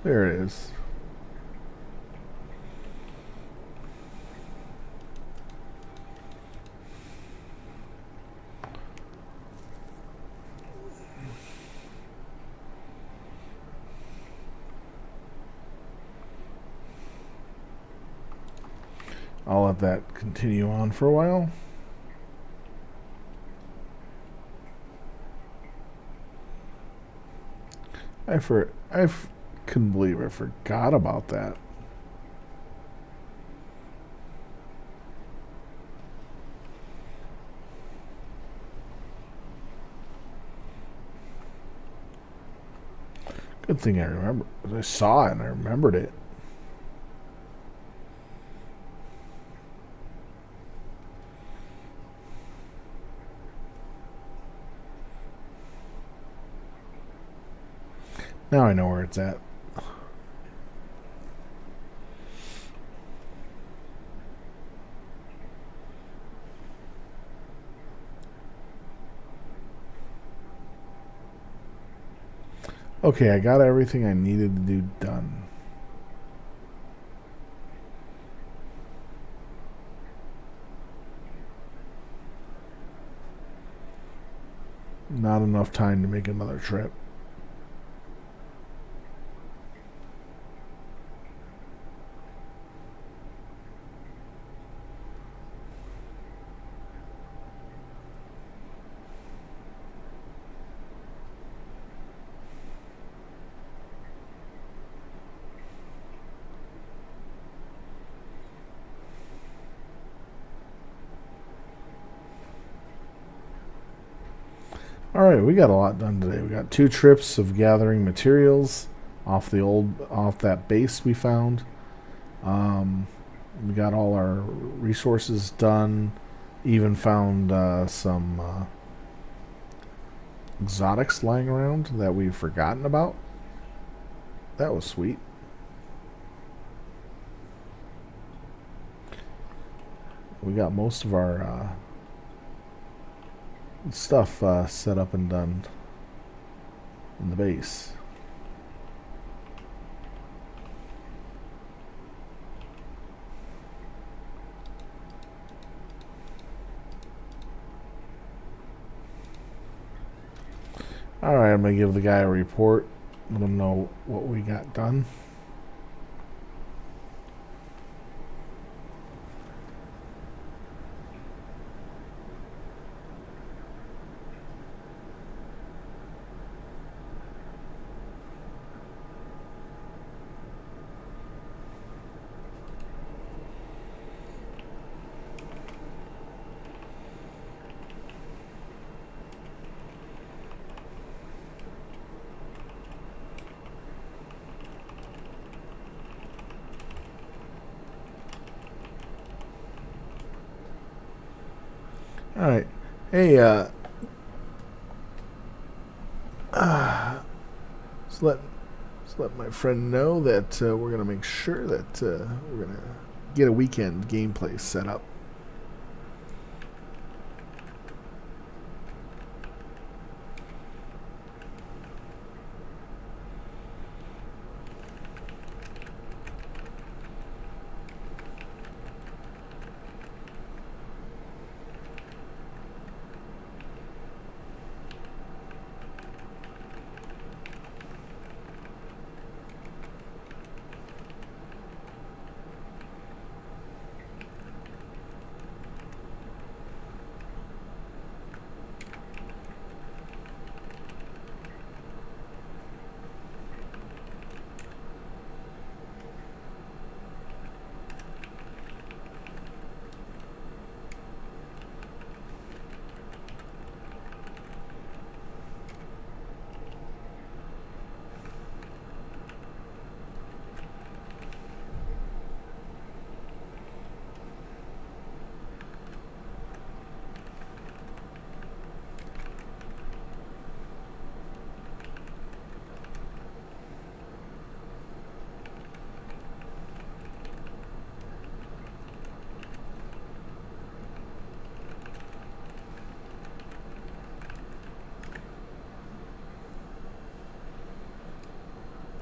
There it is. I'll let that continue on for a while. I couldn't believe I forgot about that. Good thing I remember. I saw it and I remembered it. Now I know where it's at. Okay, I got everything I needed to do done. Not enough time to make another trip. Alright, we got a lot done today. We got 2 trips of gathering materials off that base we found. We got all our resources done. Even found some exotics lying around that we've forgotten about. That was sweet. We got most of our stuff set up and done in the base. Alright, I'm going to give the guy a report. Let him know what we got done. All right. Hey, just let my friend know that we're gonna make sure that we're gonna get a weekend gameplay set up.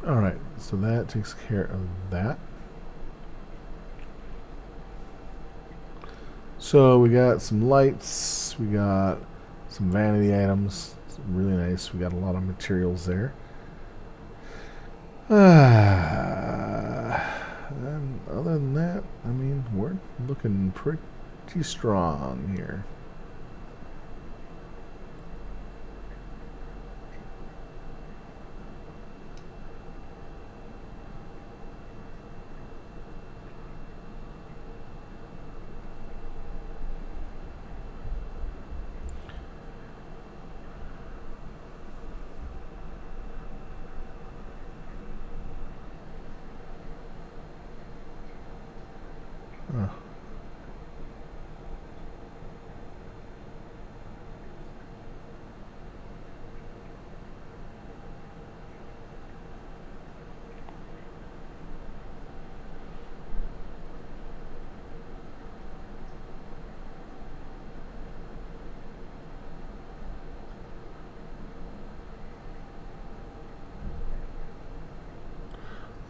Alright, so that takes care of that. So we got some lights, we got some vanity items, really nice. We got a lot of materials there. And other than that, I mean, we're looking pretty strong here.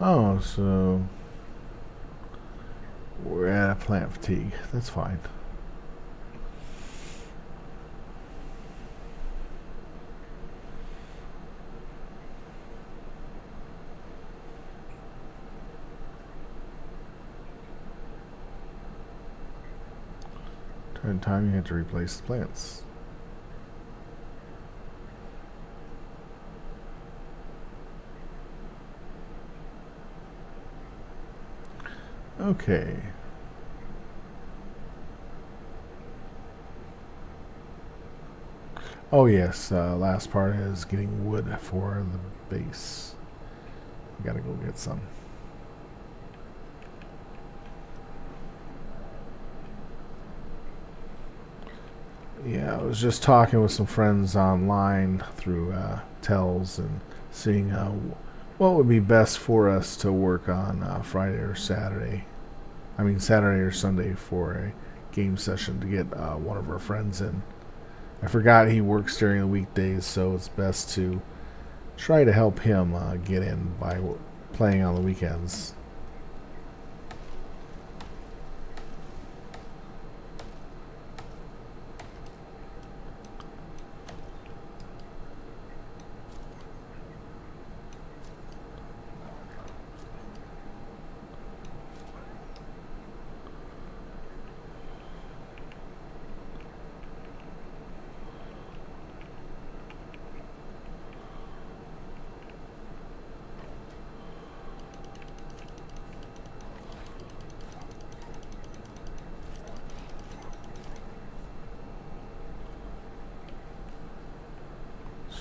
Oh, so we're at a plant fatigue. That's fine. Turn time, you have to replace the plants. Okay. Oh yes, last part is getting wood for the base. We gotta go get some. Yeah, I was just talking with some friends online through Tells and seeing what would be best for us to work on Friday or Saturday. I mean Saturday or Sunday for a game session to get one of our friends in. I forgot he works during the weekdays, so it's best to try to help him get in by playing on the weekends.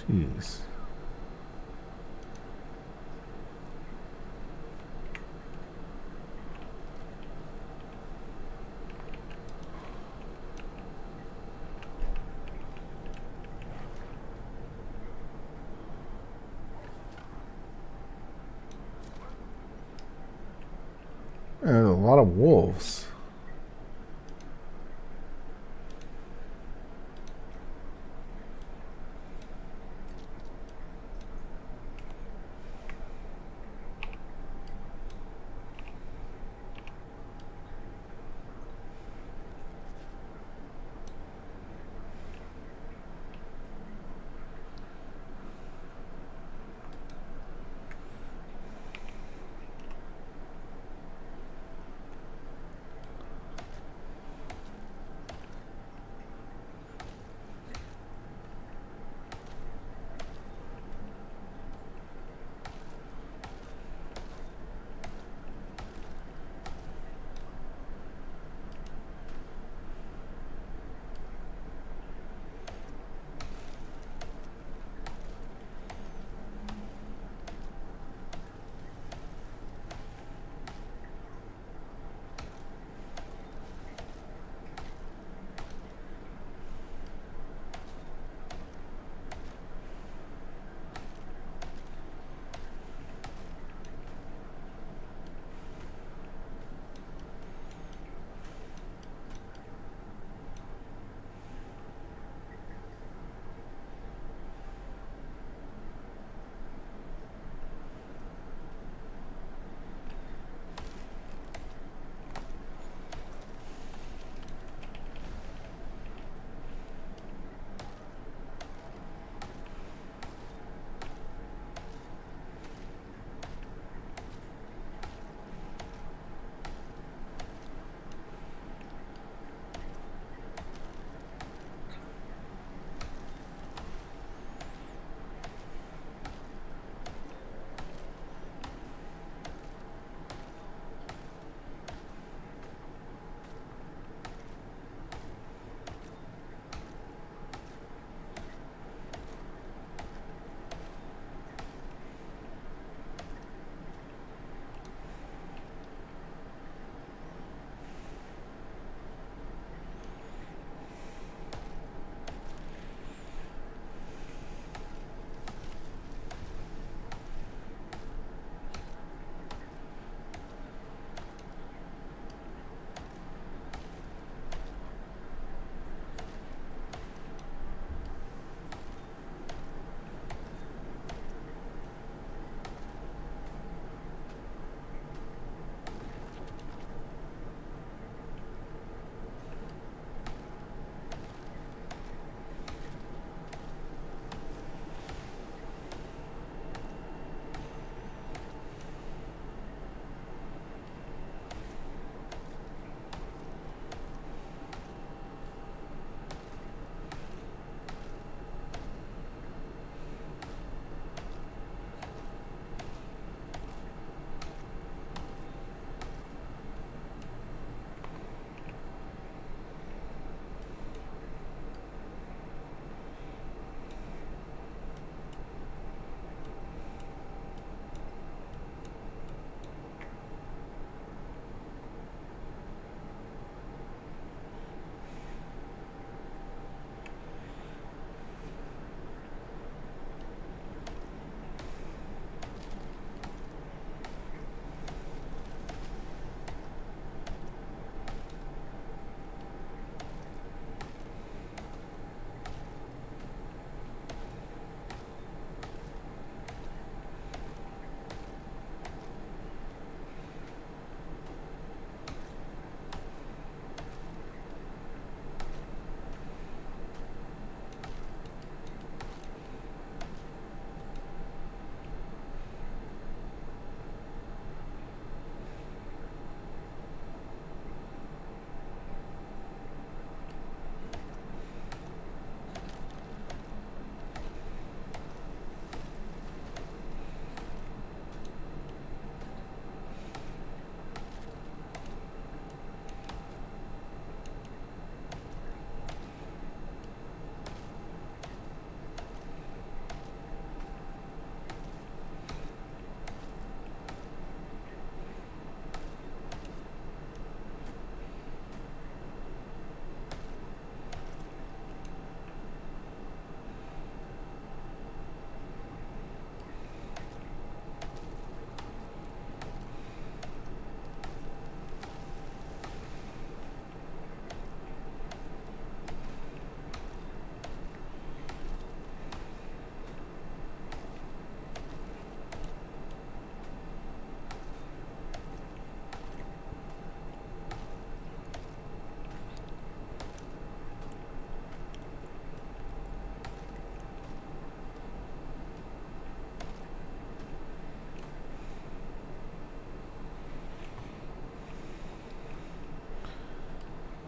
Jeez. There's a lot of wolves.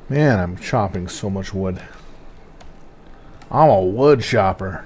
Man, I'm chopping so much wood. I'm a wood chopper.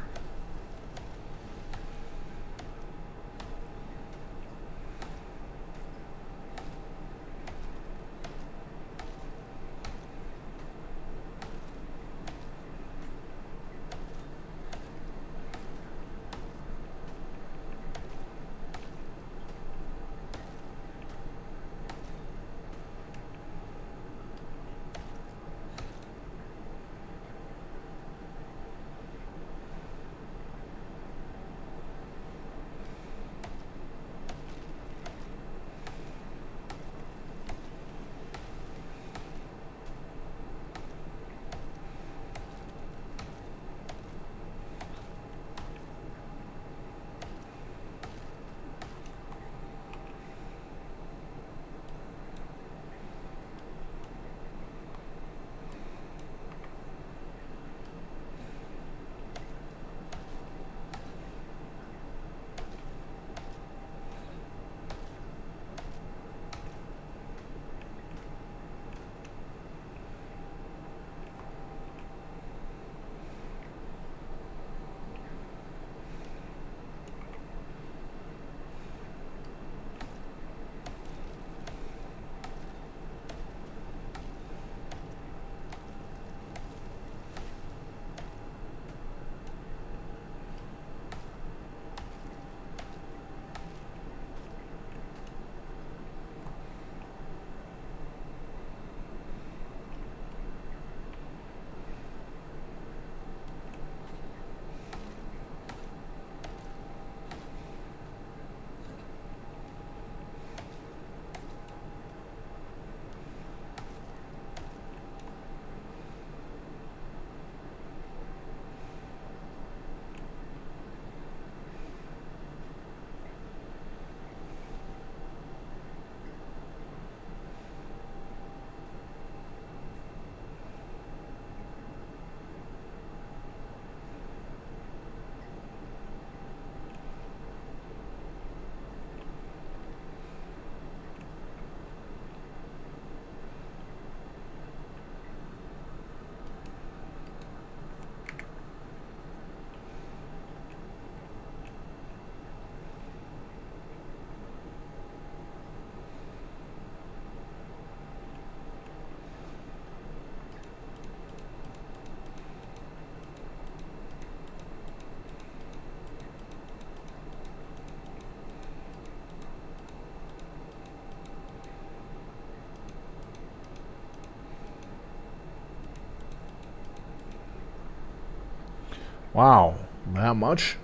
Wow, that much?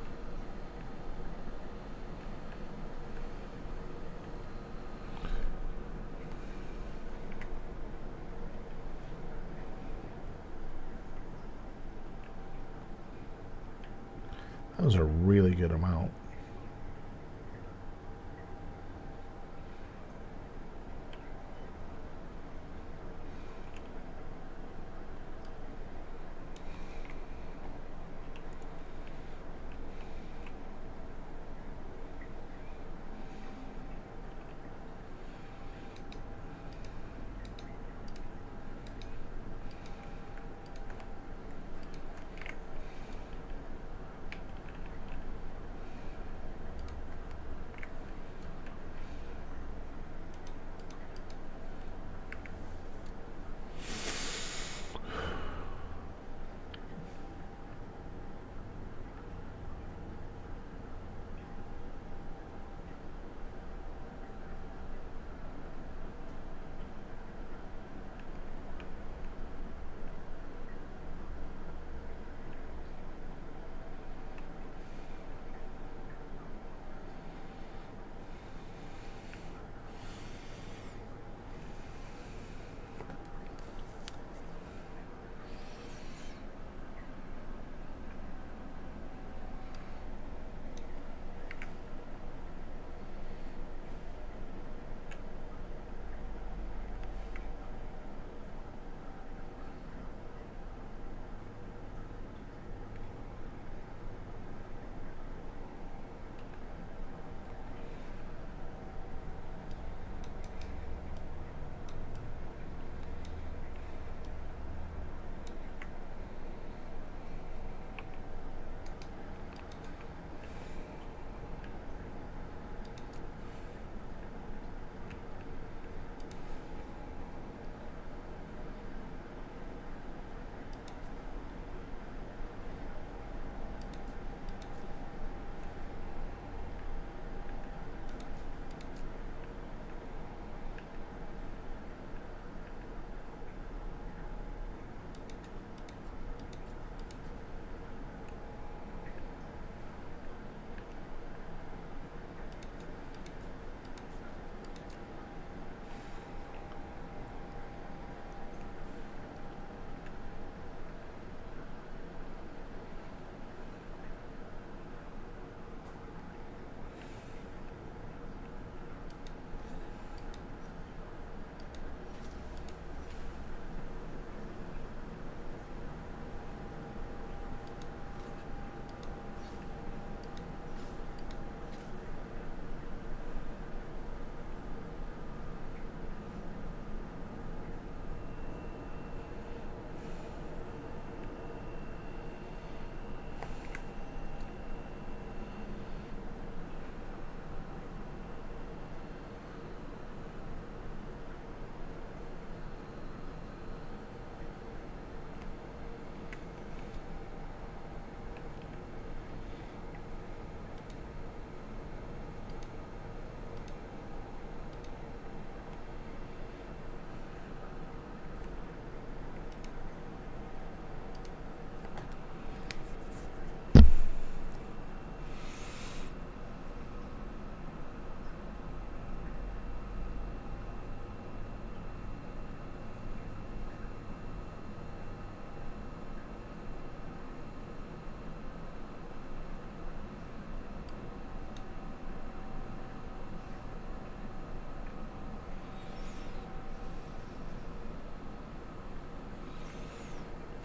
That was a really good amount.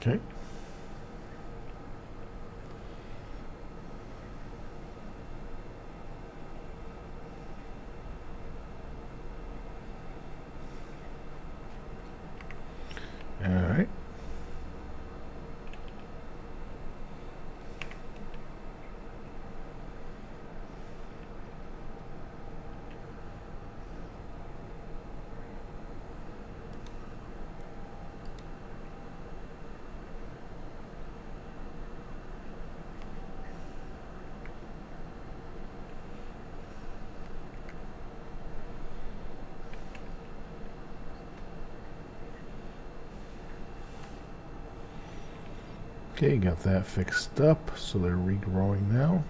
Okay. All right. Okay, got that fixed up, so they're regrowing now.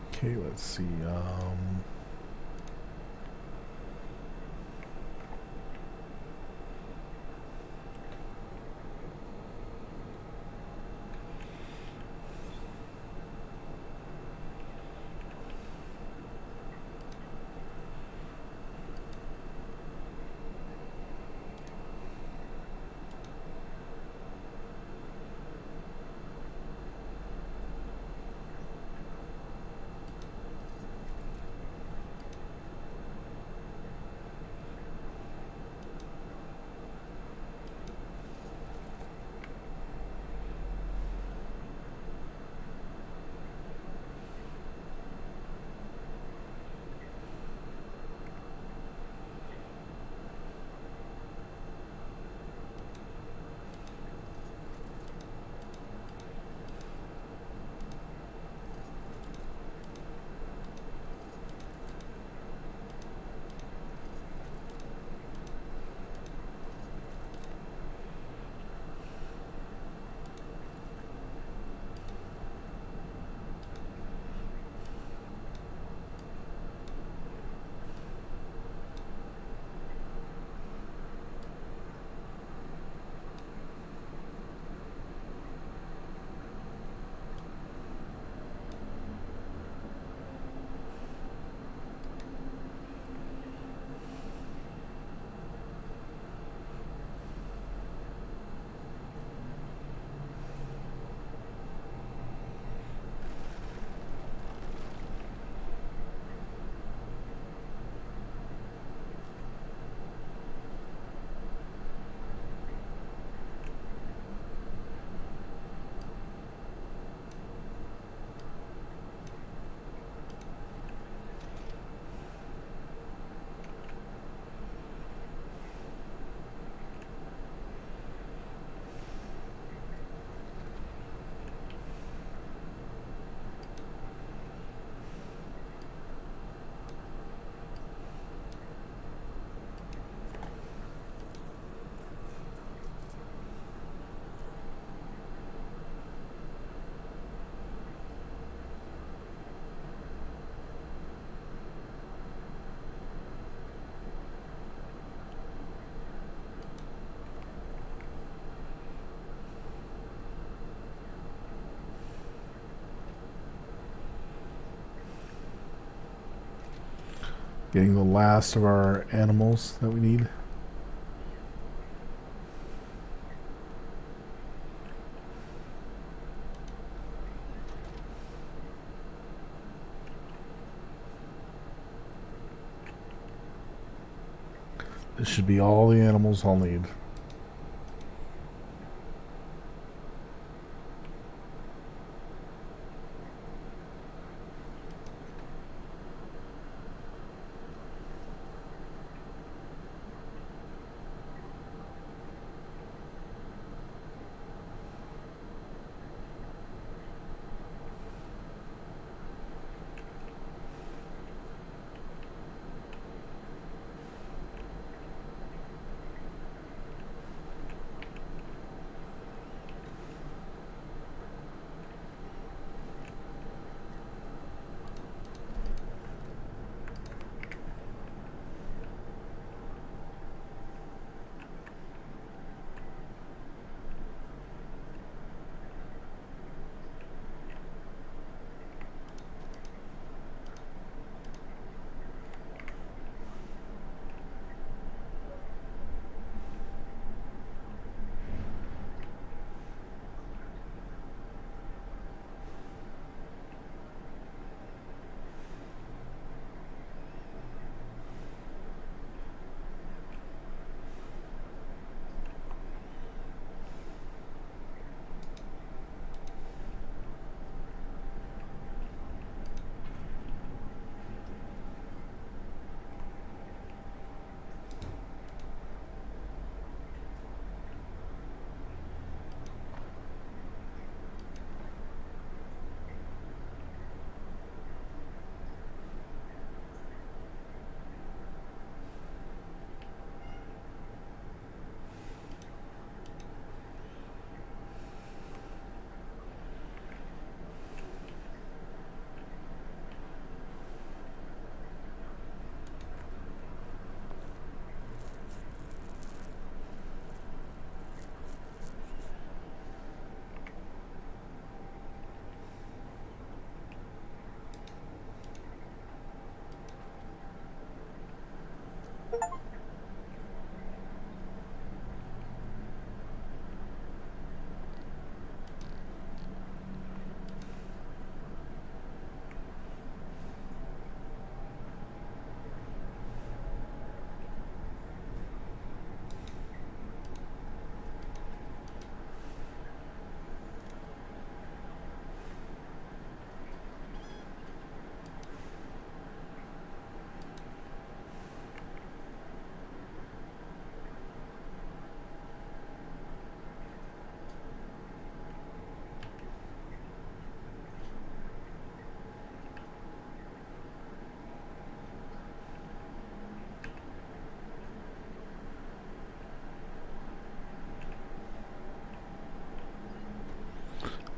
Okay, let's see. Getting the last of our animals that we need. This should be all the animals I'll need.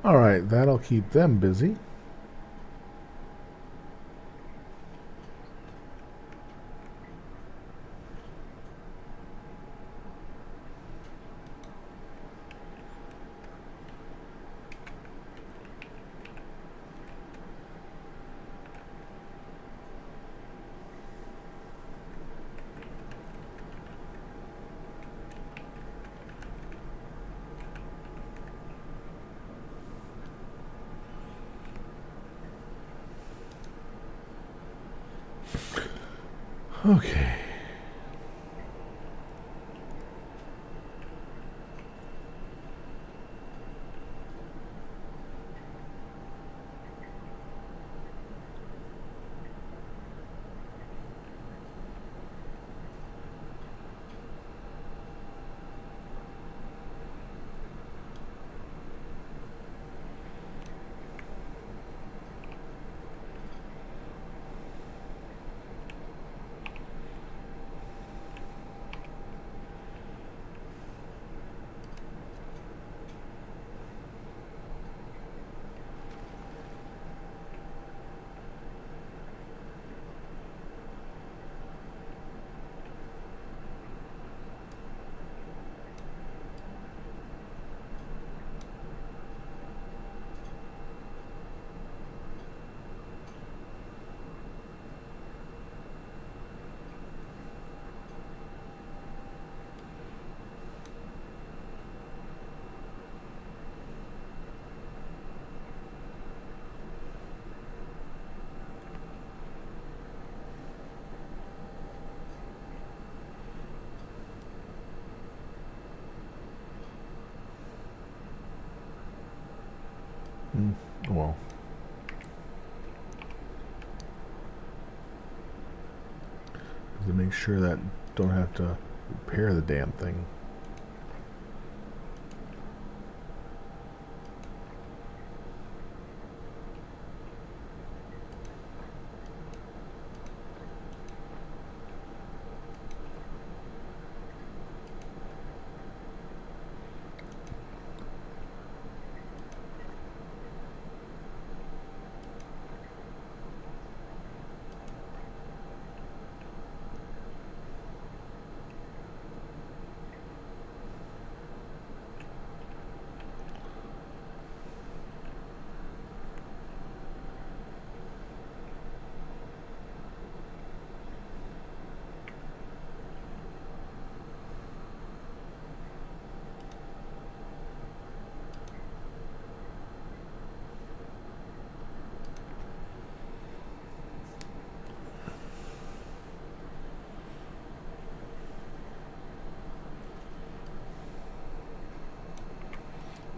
Alright, that'll keep them busy. Okay. Well, to make sure that don't have to repair the damn thing.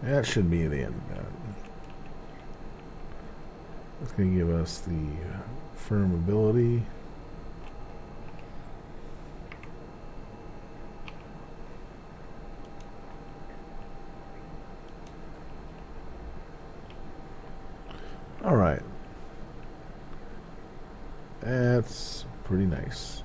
That should be the end of that. It's going to give us the firm ability. All right. That's pretty nice.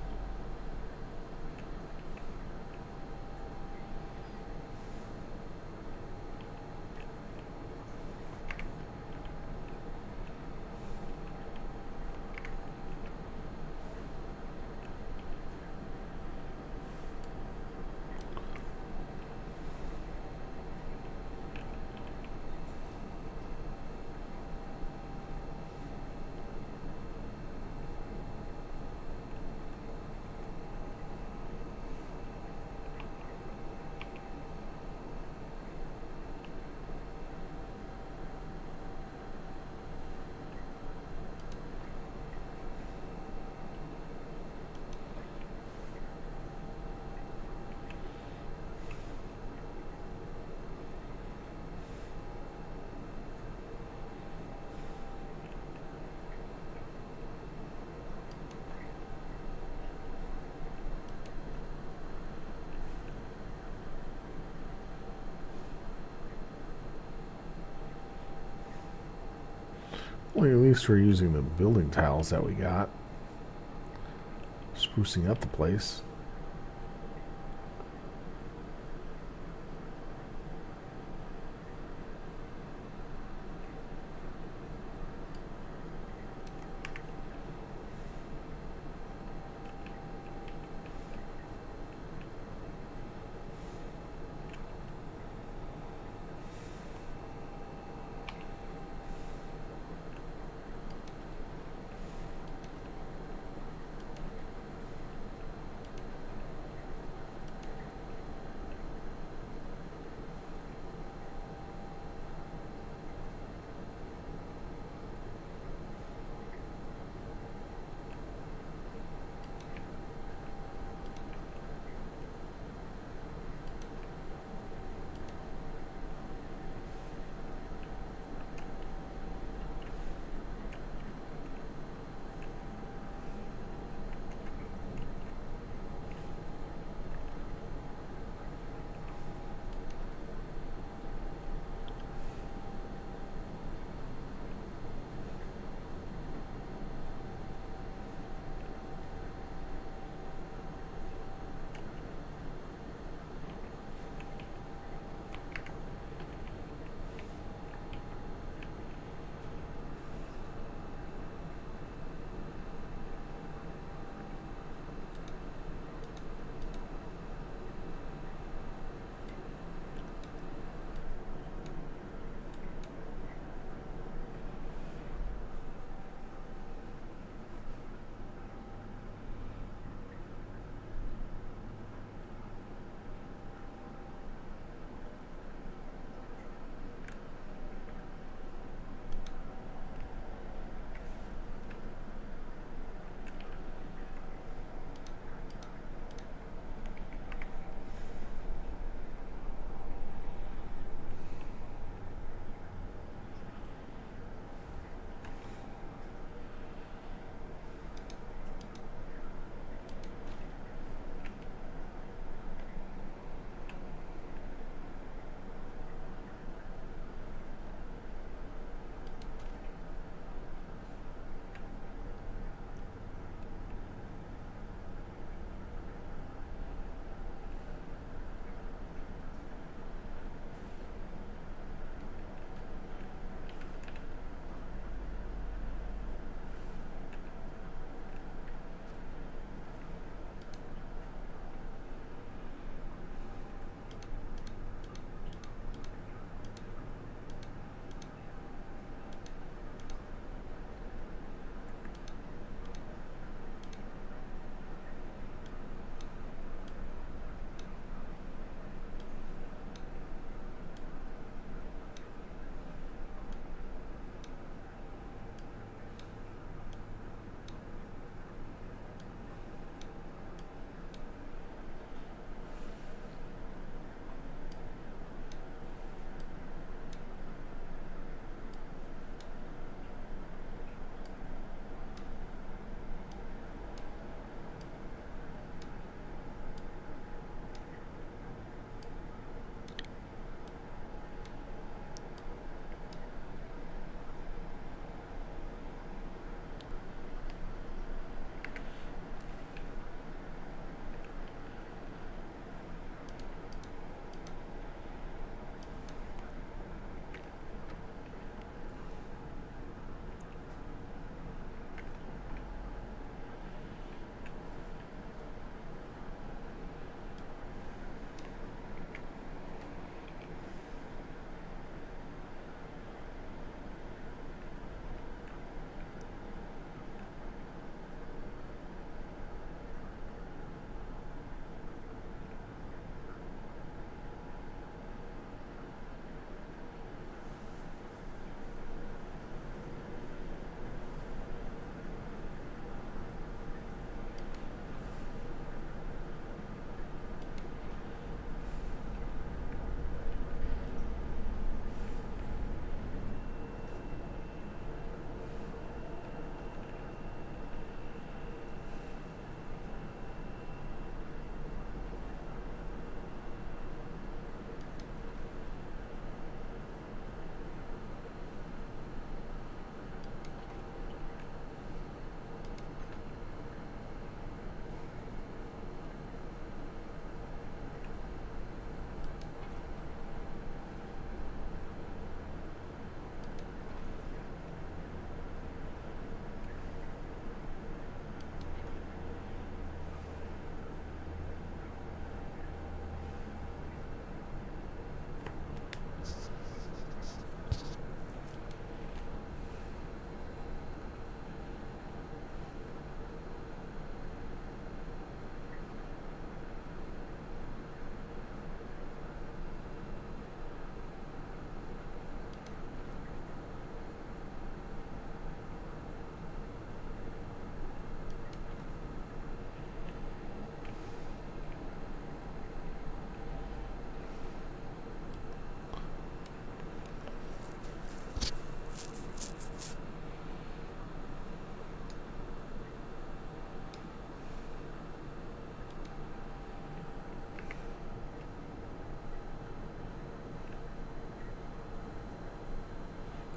Well, at least we're using the building tiles that we got. Sprucing up the place.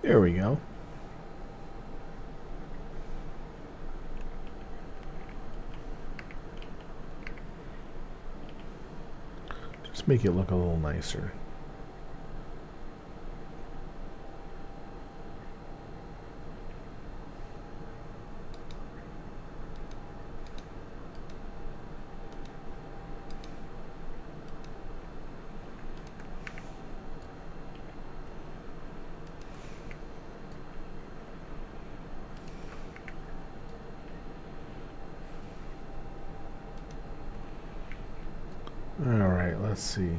There we go. Just make it look a little nicer. All right, let's see.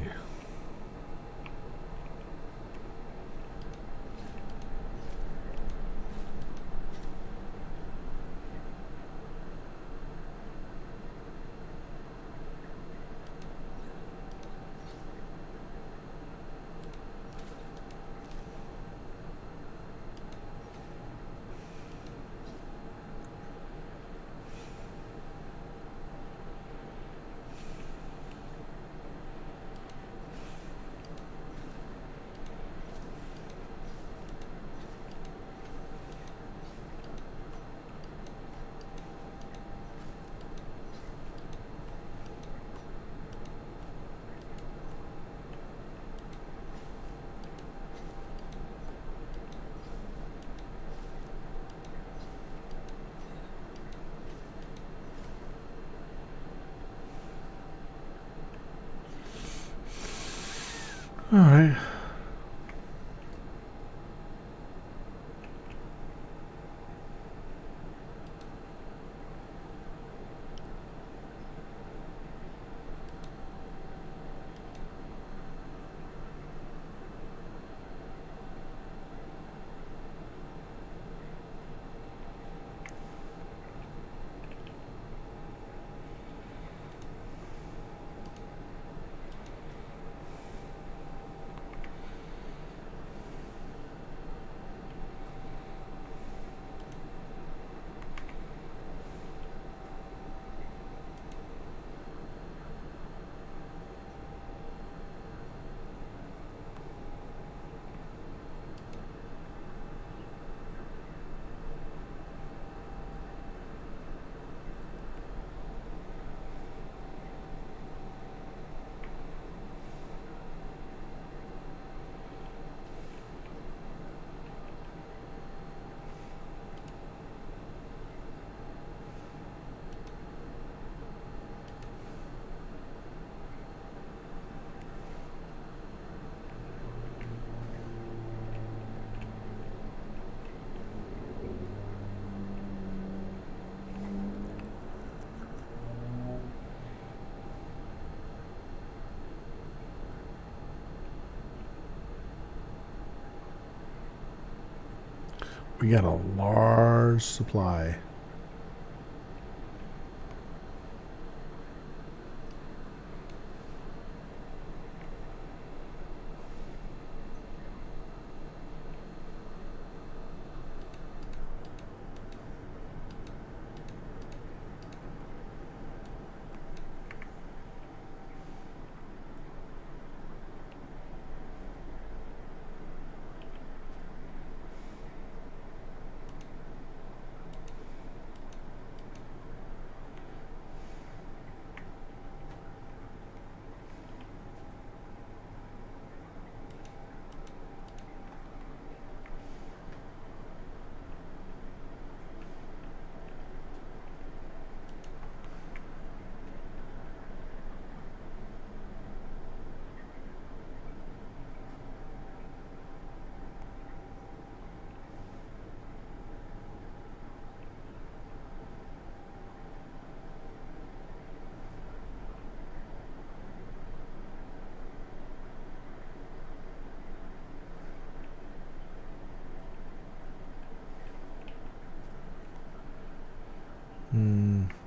All right. We got a large supply.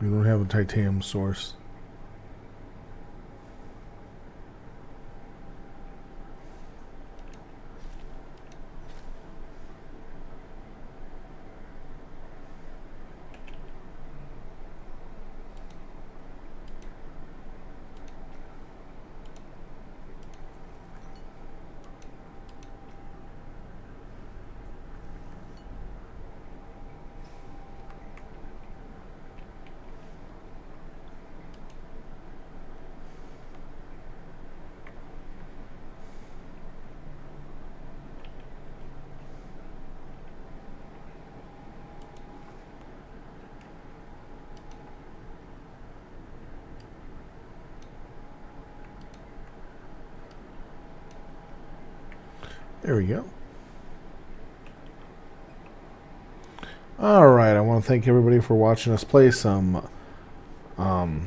We don't have a titanium source. There we go. Alright, I want to thank everybody for watching us play some... oh,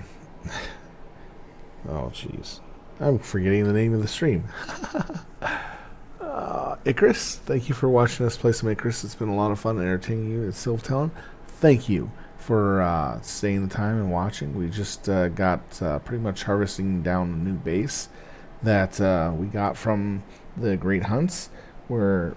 jeez. I'm forgetting the name of the stream. Icarus, thank you for watching us play some Icarus. It's been a lot of fun entertaining you at Silvertown. Thank you for staying the time and watching. We just got pretty much harvesting down a new base that we got from the Great Hunts. We're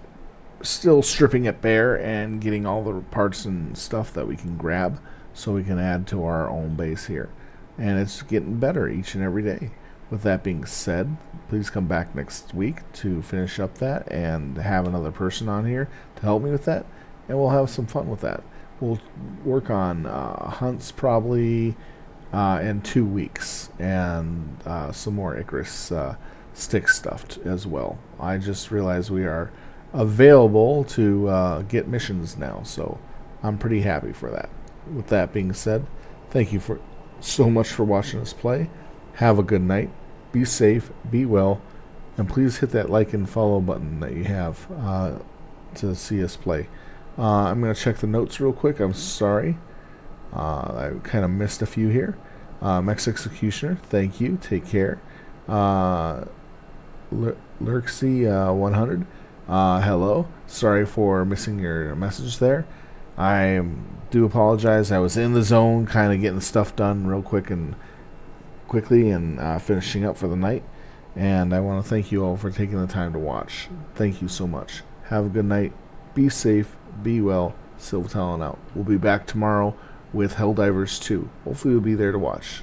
still stripping it bare and getting all the parts and stuff that we can grab so we can add to our own base here. And it's getting better each and every day. With that being said, please come back next week to finish up that and have another person on here to help me with that, and we'll have some fun with that. We'll work on hunts probably in 2 weeks, and some more Icarus Styix stuff as well. I just realized we are available to get missions now, so I'm pretty happy for that. With that being said, thank you for so much for watching us play. Have a good night. Be safe. Be well. And please hit that like and follow button that you have to see us play. I'm going to check the notes real quick. I'm sorry. I kind of missed a few here. Mex Executioner, thank you. Take care. Lurksy 100, hello. Sorry for missing your message there. I do apologize. I was in the zone, kind of getting stuff done real quickly and finishing up for the night. And I want to thank you all for taking the time to watch. Thank you so much. Have a good night. Be safe. Be well. Silvertalon out. We'll be back tomorrow with Helldivers 2. Hopefully you'll be there to watch.